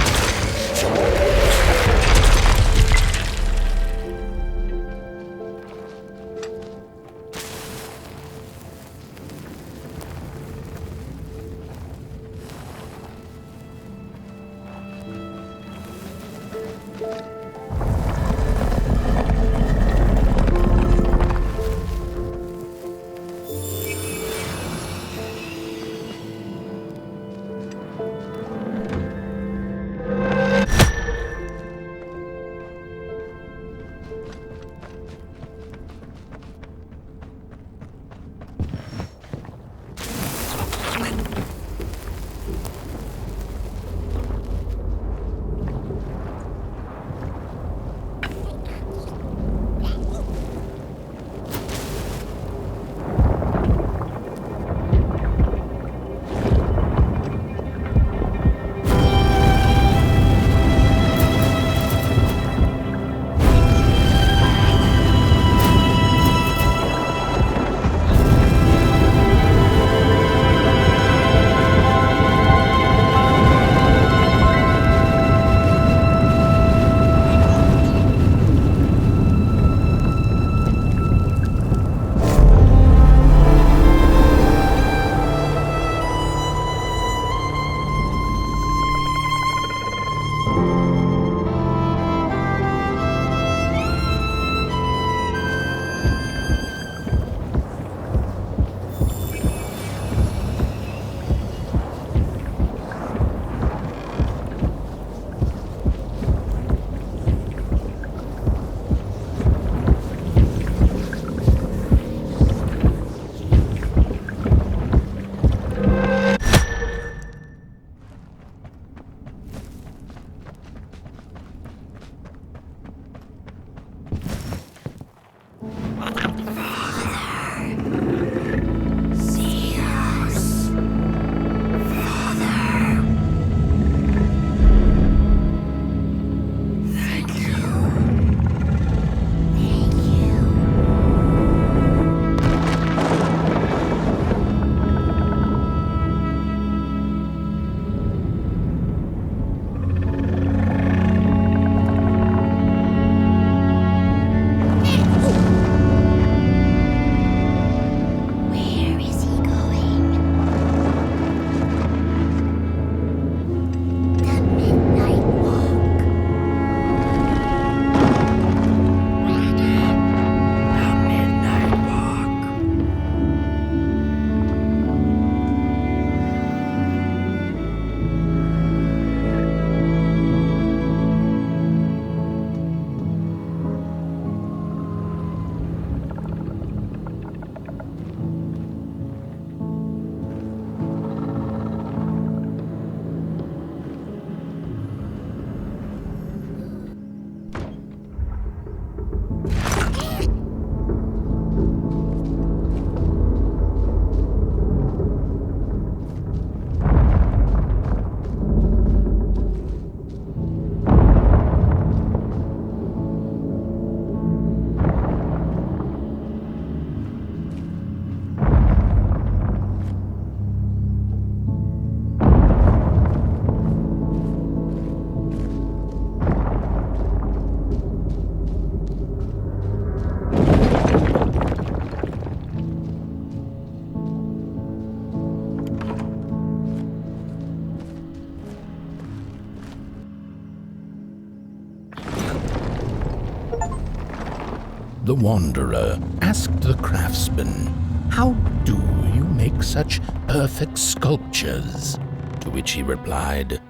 The wanderer asked the craftsman, "How do you make such perfect sculptures?" To which he replied,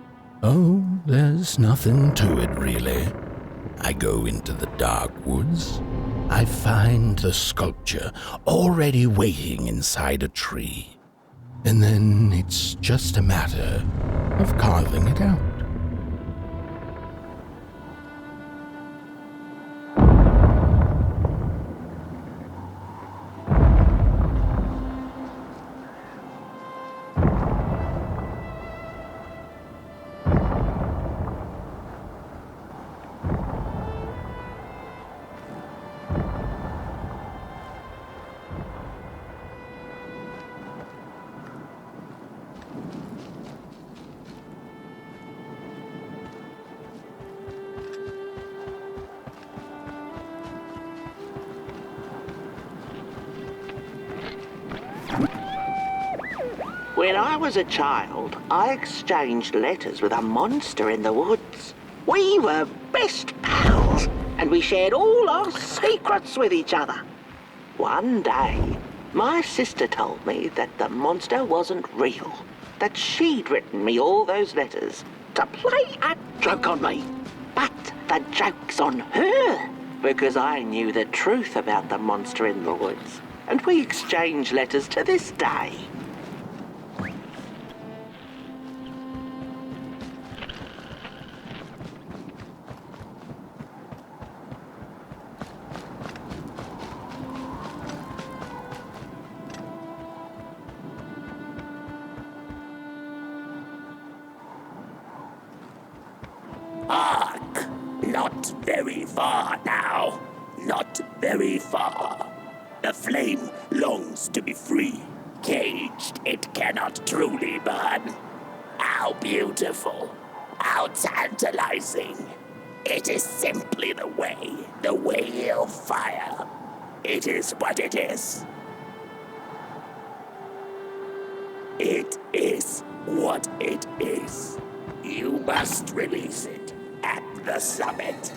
"Oh, there's nothing to it really. I go into the dark woods. I find the sculpture already waiting inside a tree. And then it's just a matter of carving it out." When I was a child, I exchanged letters with a monster in the woods. We were best pals, and we shared all our secrets with each other. One day, my sister told me that the monster wasn't real, that she'd written me all those letters to play a joke on me. But the joke's on her, because I knew the truth about the monster in the woods, and we exchange letters to this day. Hark! Not very far now. Not very far. The flame longs to be free. Caged, it cannot truly burn. How beautiful. How tantalizing. It is simply the way of fire. It is what it is. It is what it is. You must release it at the summit.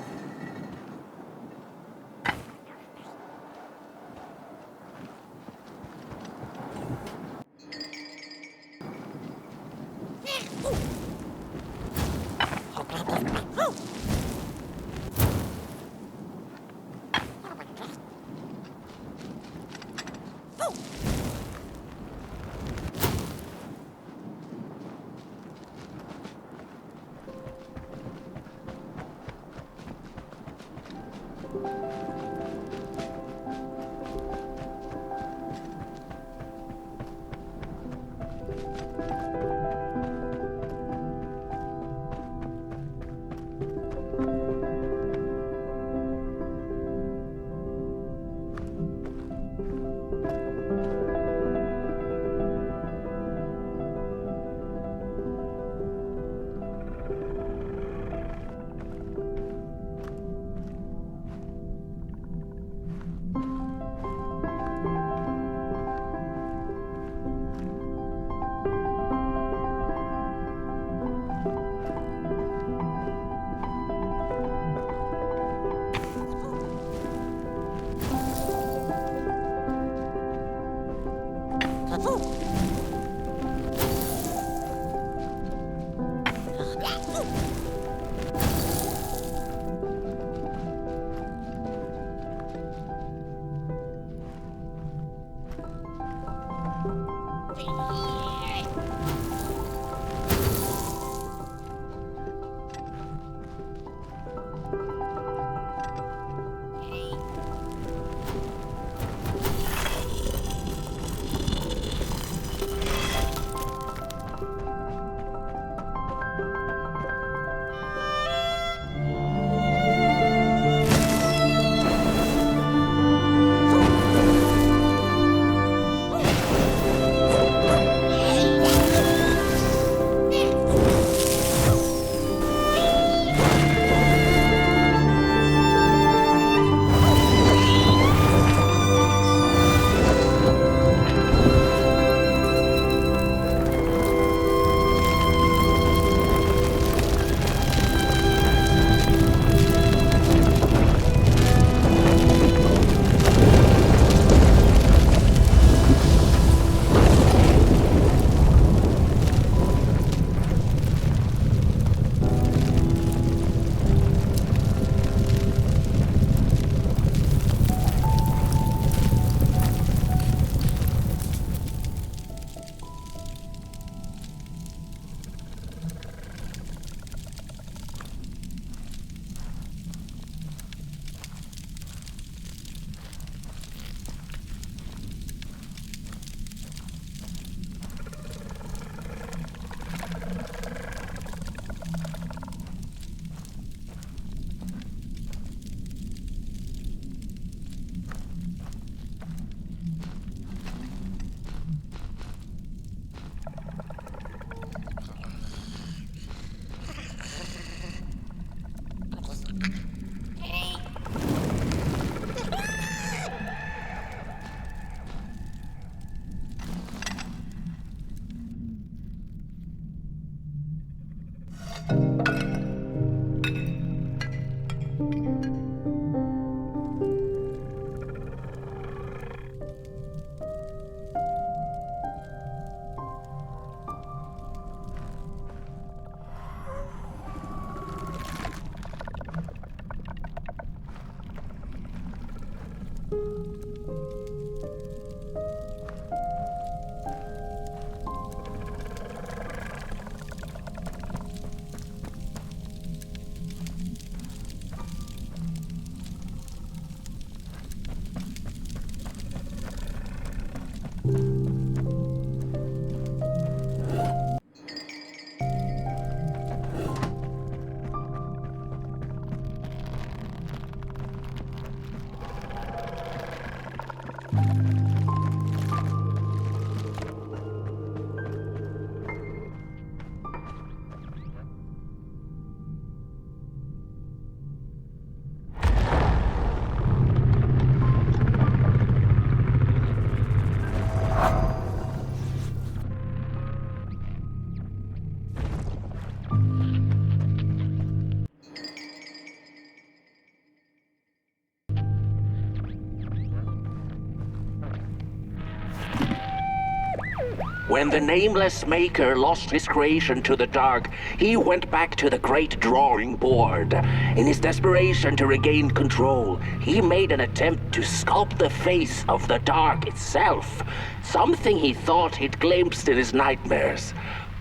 When the nameless maker lost his creation to the dark, he went back to the great drawing board. In his desperation to regain control, he made an attempt to sculpt the face of the dark itself, something he thought he'd glimpsed in his nightmares.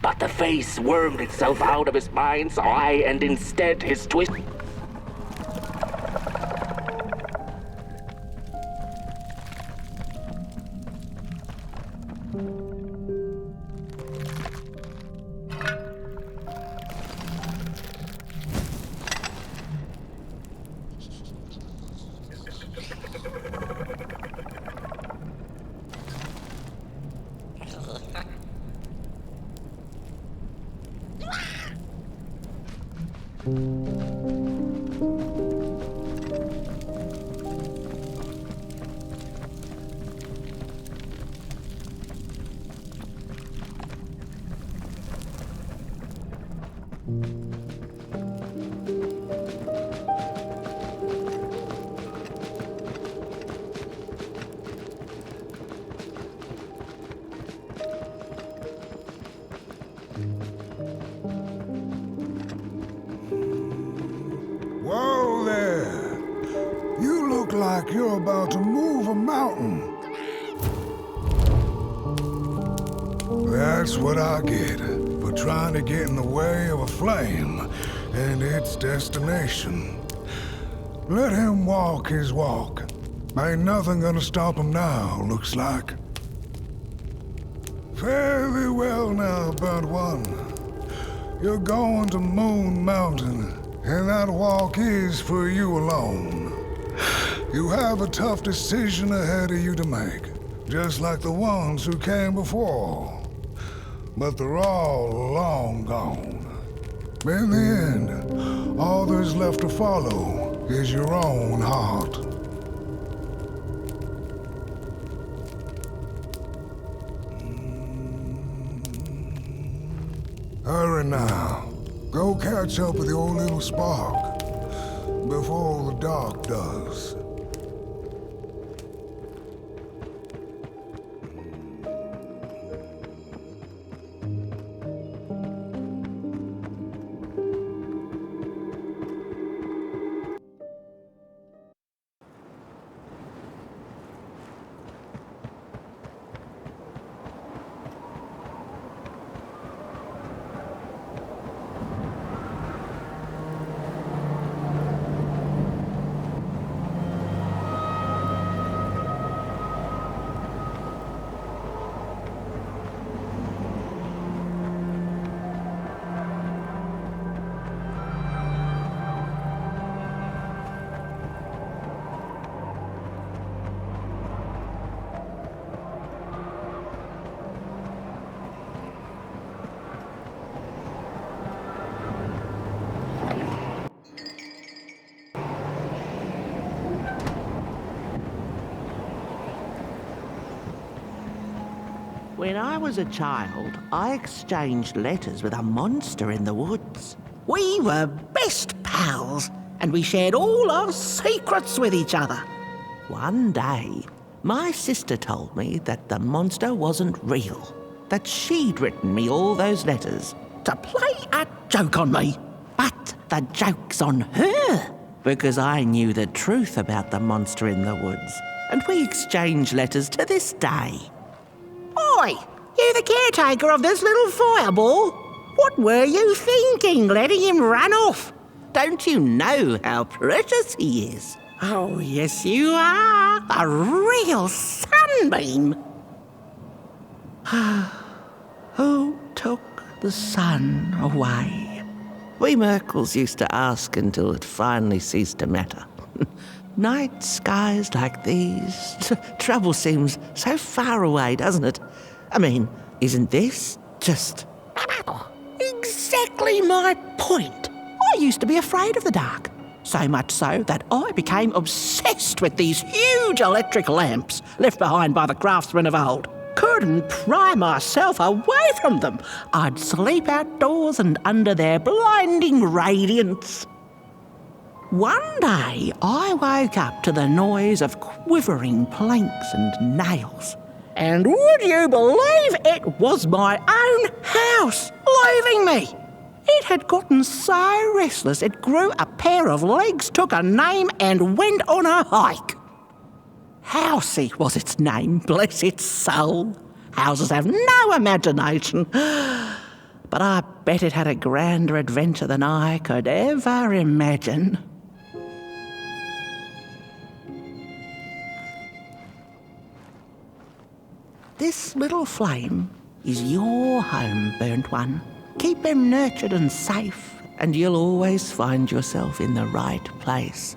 But the face wormed itself out of his mind's eye, and instead his twist... Whoa there! You look like you're about to move a mountain. That's what I get for trying to get in the way of a flame and its destination. Let him walk his walk. Ain't nothing gonna stop him now, looks like. Fare thee well now, burnt one. You're going to Moon Mountain, and that walk is for you alone. You have a tough decision ahead of you to make, just like the ones who came before. But they're all long gone. In the end, all there's left to follow is your own heart. Hurry now. Go catch up with your little spark before the dark does. When I was a child, I exchanged letters with a monster in the woods. We were best pals, and we shared all our secrets with each other. One day, my sister told me that the monster wasn't real, that she'd written me all those letters to play a joke on me. But the joke's on her, because I knew the truth about the monster in the woods, and we exchange letters to this day. Oi, you the caretaker of this little fireball? What were you thinking, letting him run off? Don't you know how precious he is? Oh, yes you are. A real sunbeam. Who took the sun away? We Merkles used to ask until it finally ceased to matter. Night skies like these, trouble seems so far away, doesn't it? I mean, isn't this just exactly my point? I used to be afraid of the dark, so much so that I became obsessed with these huge electric lamps left behind by the craftsmen of old. Couldn't pry myself away from them. I'd sleep outdoors and under their blinding radiance. One day, I woke up to the noise of quivering planks and nails. And would you believe it was my own house leaving me? It had gotten so restless it grew a pair of legs, took a name and went on a hike. Housey was its name, bless its soul. Houses have no imagination. But I bet it had a grander adventure than I could ever imagine. This little flame is your home, burnt one. Keep him nurtured and safe, and you'll always find yourself in the right place.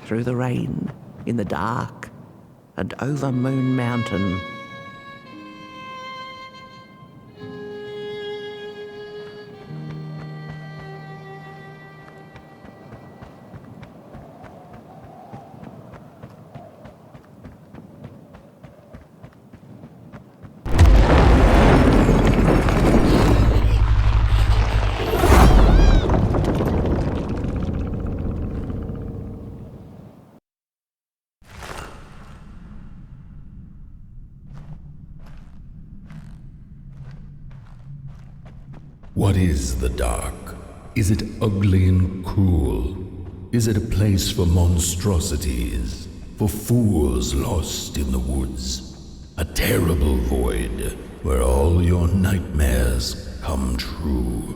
Through the rain, in the dark, and over Moon Mountain. What is the dark? Is it ugly and cruel? Is it a place for monstrosities, for fools lost in the woods? A terrible void where all your nightmares come true.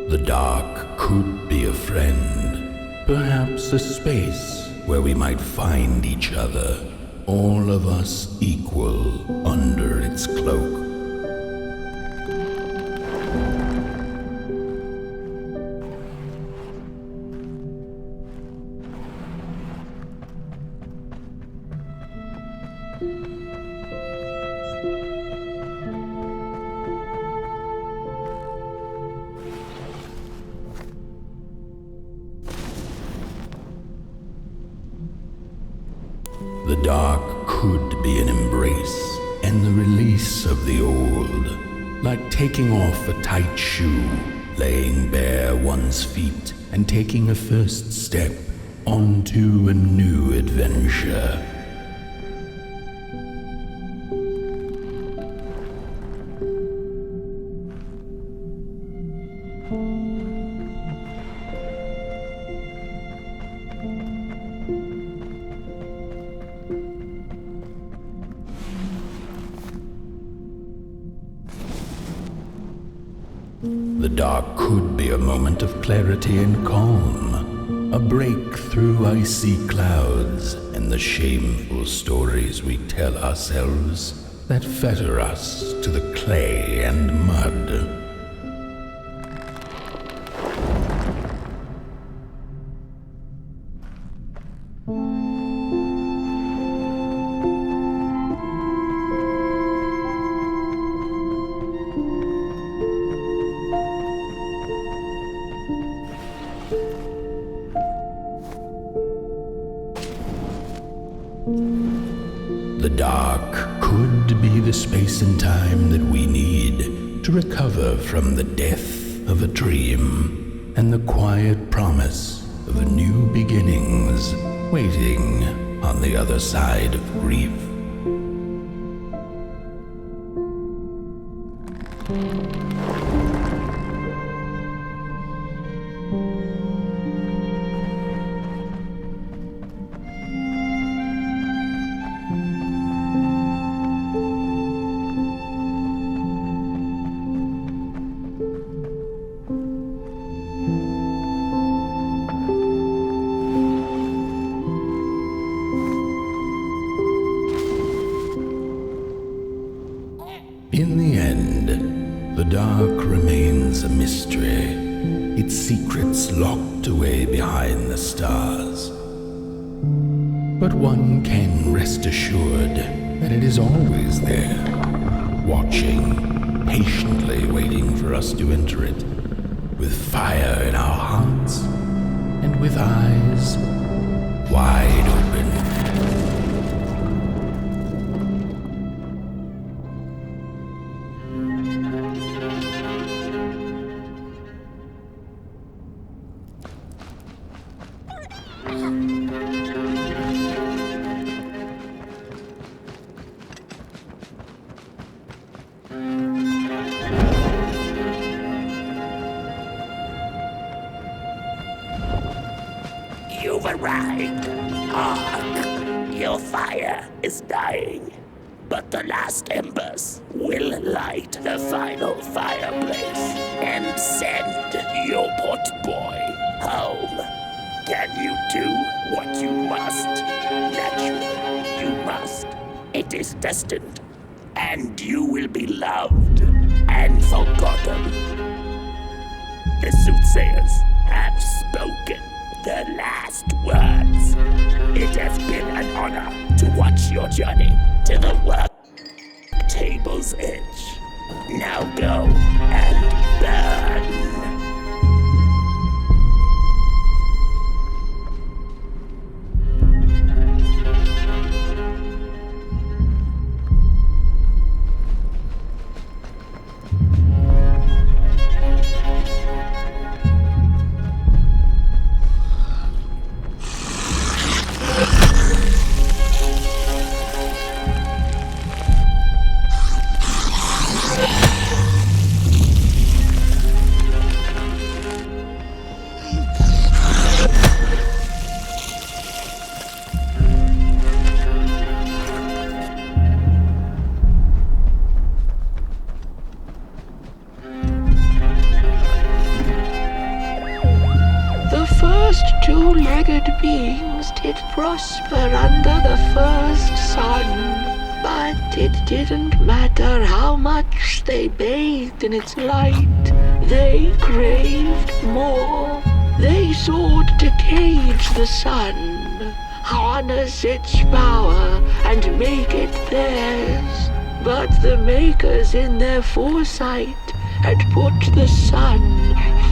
The dark could be a friend, perhaps a space where we might find each other, all of us equal under its cloak. The dark could be an embrace and the release of the old, like taking off a tight shoe, laying bare one's feet, and taking a first step onto a new adventure. The dark could be a moment of clarity and calm, a break through icy clouds and the shameful stories we tell ourselves that fetter us to the clay and mud. The dark could be the space and time that we need to recover from the death of a dream and the quiet promise of new beginnings waiting on the other side of grief. In the end, the dark remains a mystery, its secrets locked away behind the stars. But one can rest assured that it is always there, watching, patiently waiting for us to enter it, with fire in our hearts and with eyes wide open. You've arrived. Hark! Your fire is dying, but the last embers will light the final fireplace and send your pot boy home. Can you do what you must? Naturally, you must. It is destined, and you will be loved and forgotten. The soothsayers have spoken the last words. It has been an honor to watch your journey to the work table's edge. Now go and burn. Two-legged beings did prosper under the first sun, but it didn't matter how much they bathed in its light. They craved more. They sought to cage the sun, harness its power, and make it theirs. But the makers in their foresight had put the sun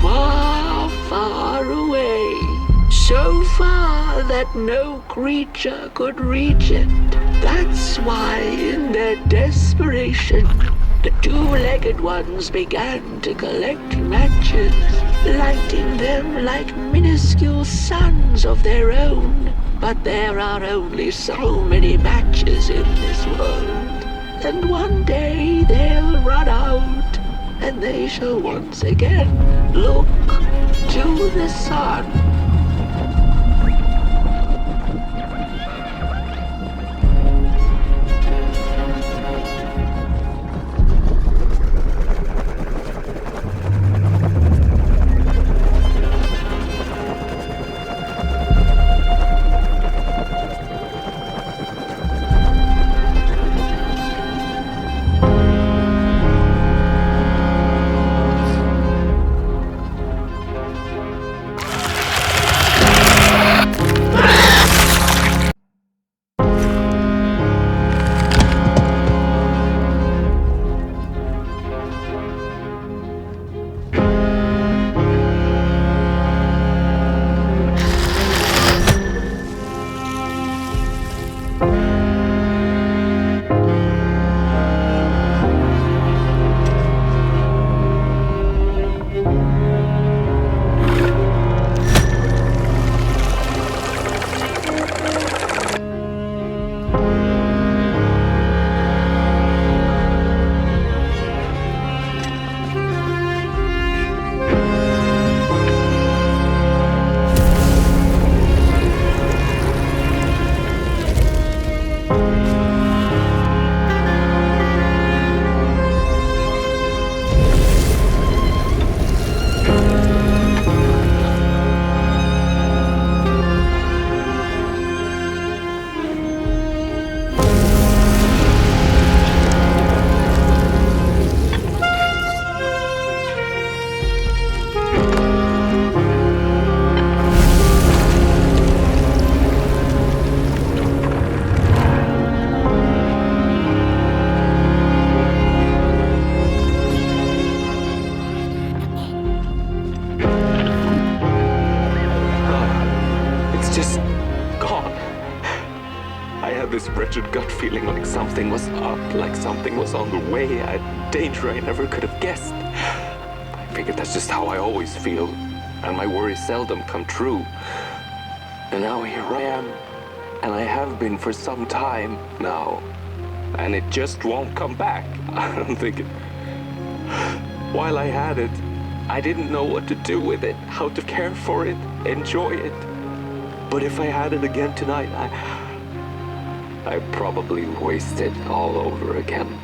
far, far away. So far that no creature could reach it. That's why, in their desperation, the two-legged ones began to collect matches, lighting them like minuscule suns of their own. But there are only so many matches in this world, and one day they'll run out, and they shall once again look to the sun. just gone. I had this wretched gut feeling like something was up, like something was on the way, a danger I never could have guessed. I figured that's just how I always feel, and my worries seldom come true. And now here I am, and I have been for some time now, and it just won't come back. I don't think it... While I had it, I didn't know what to do with it, how to care for it, enjoy it. But if I had it again tonight, I'd probably waste it all over again.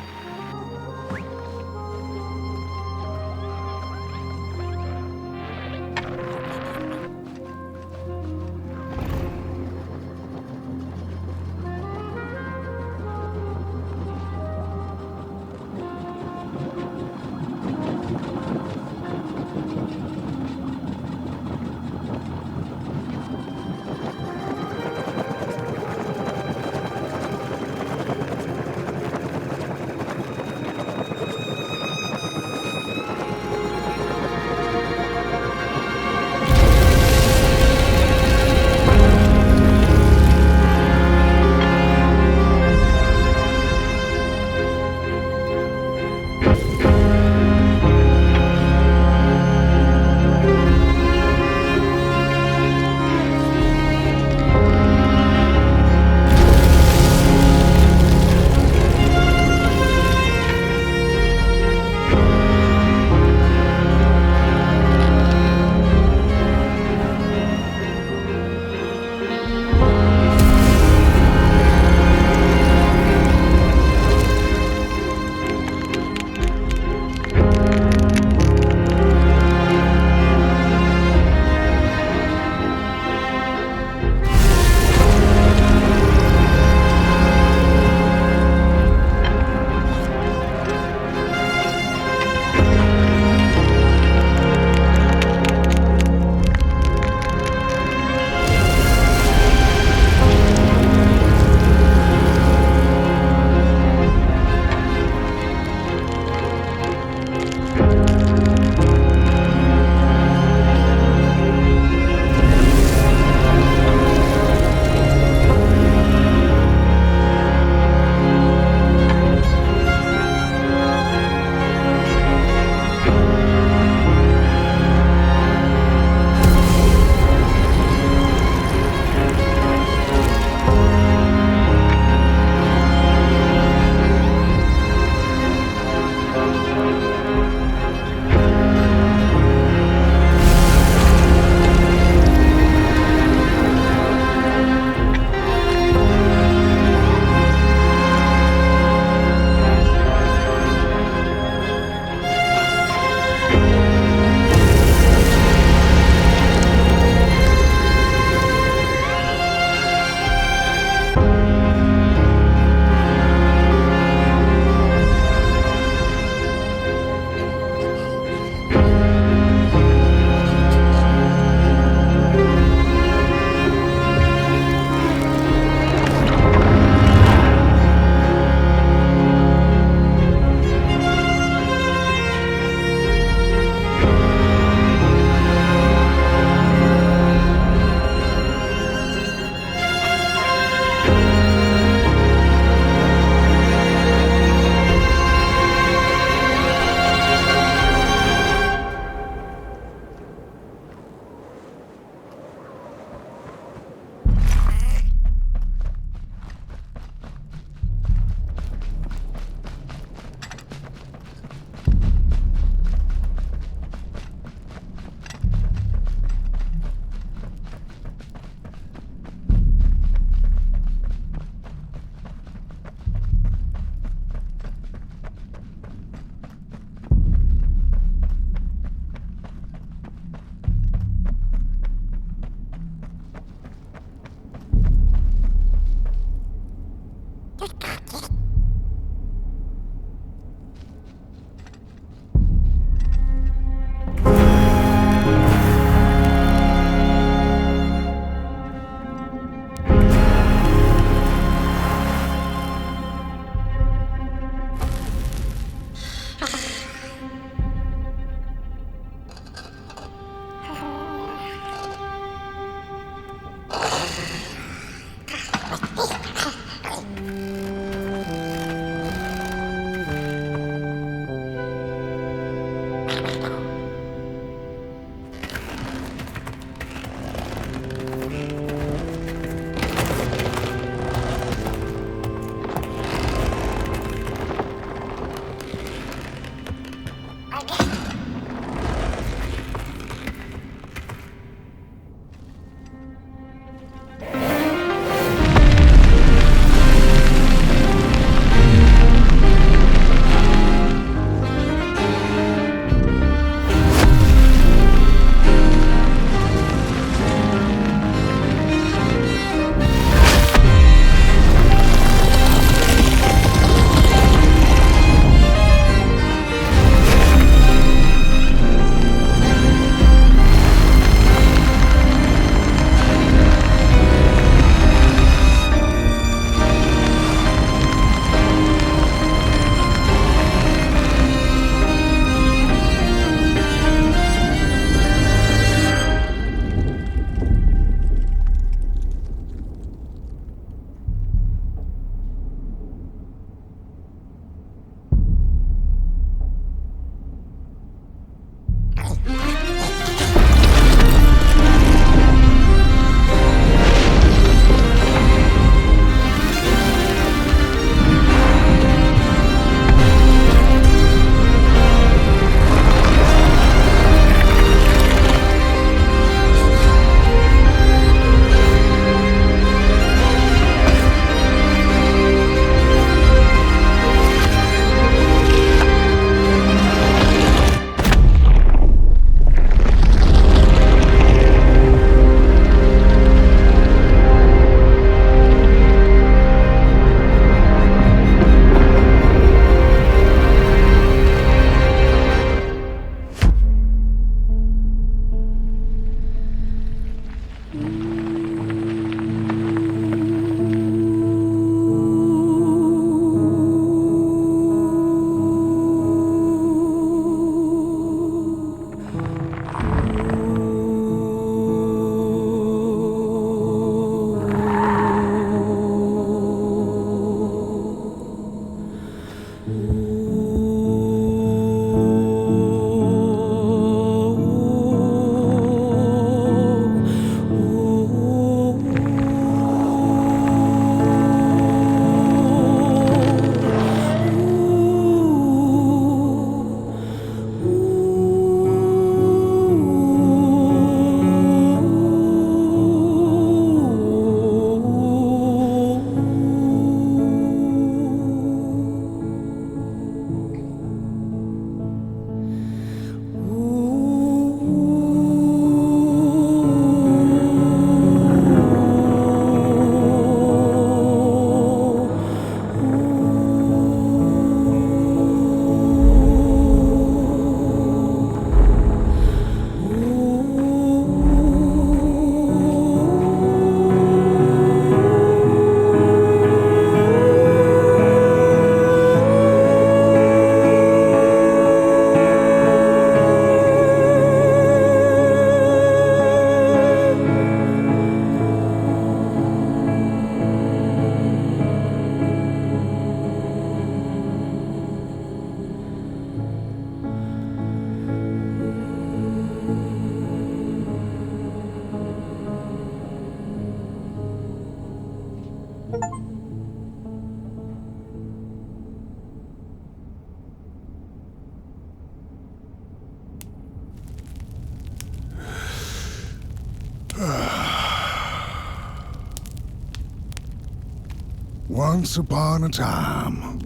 Once upon a time,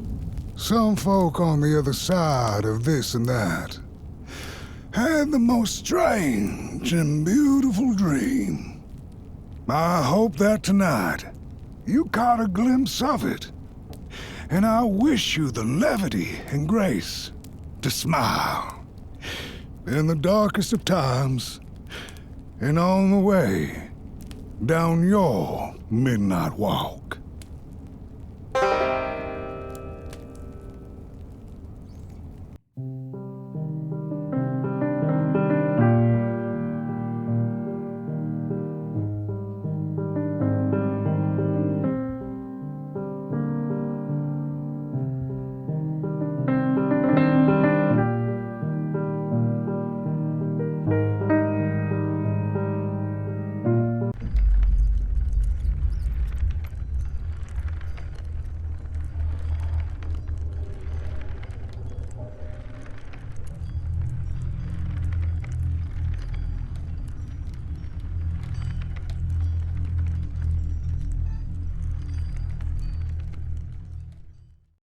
some folk on the other side of this and that had the most strange and beautiful dream. I hope that tonight you caught a glimpse of it, and I wish you the levity and grace to smile in the darkest of times and on the way down your midnight walk.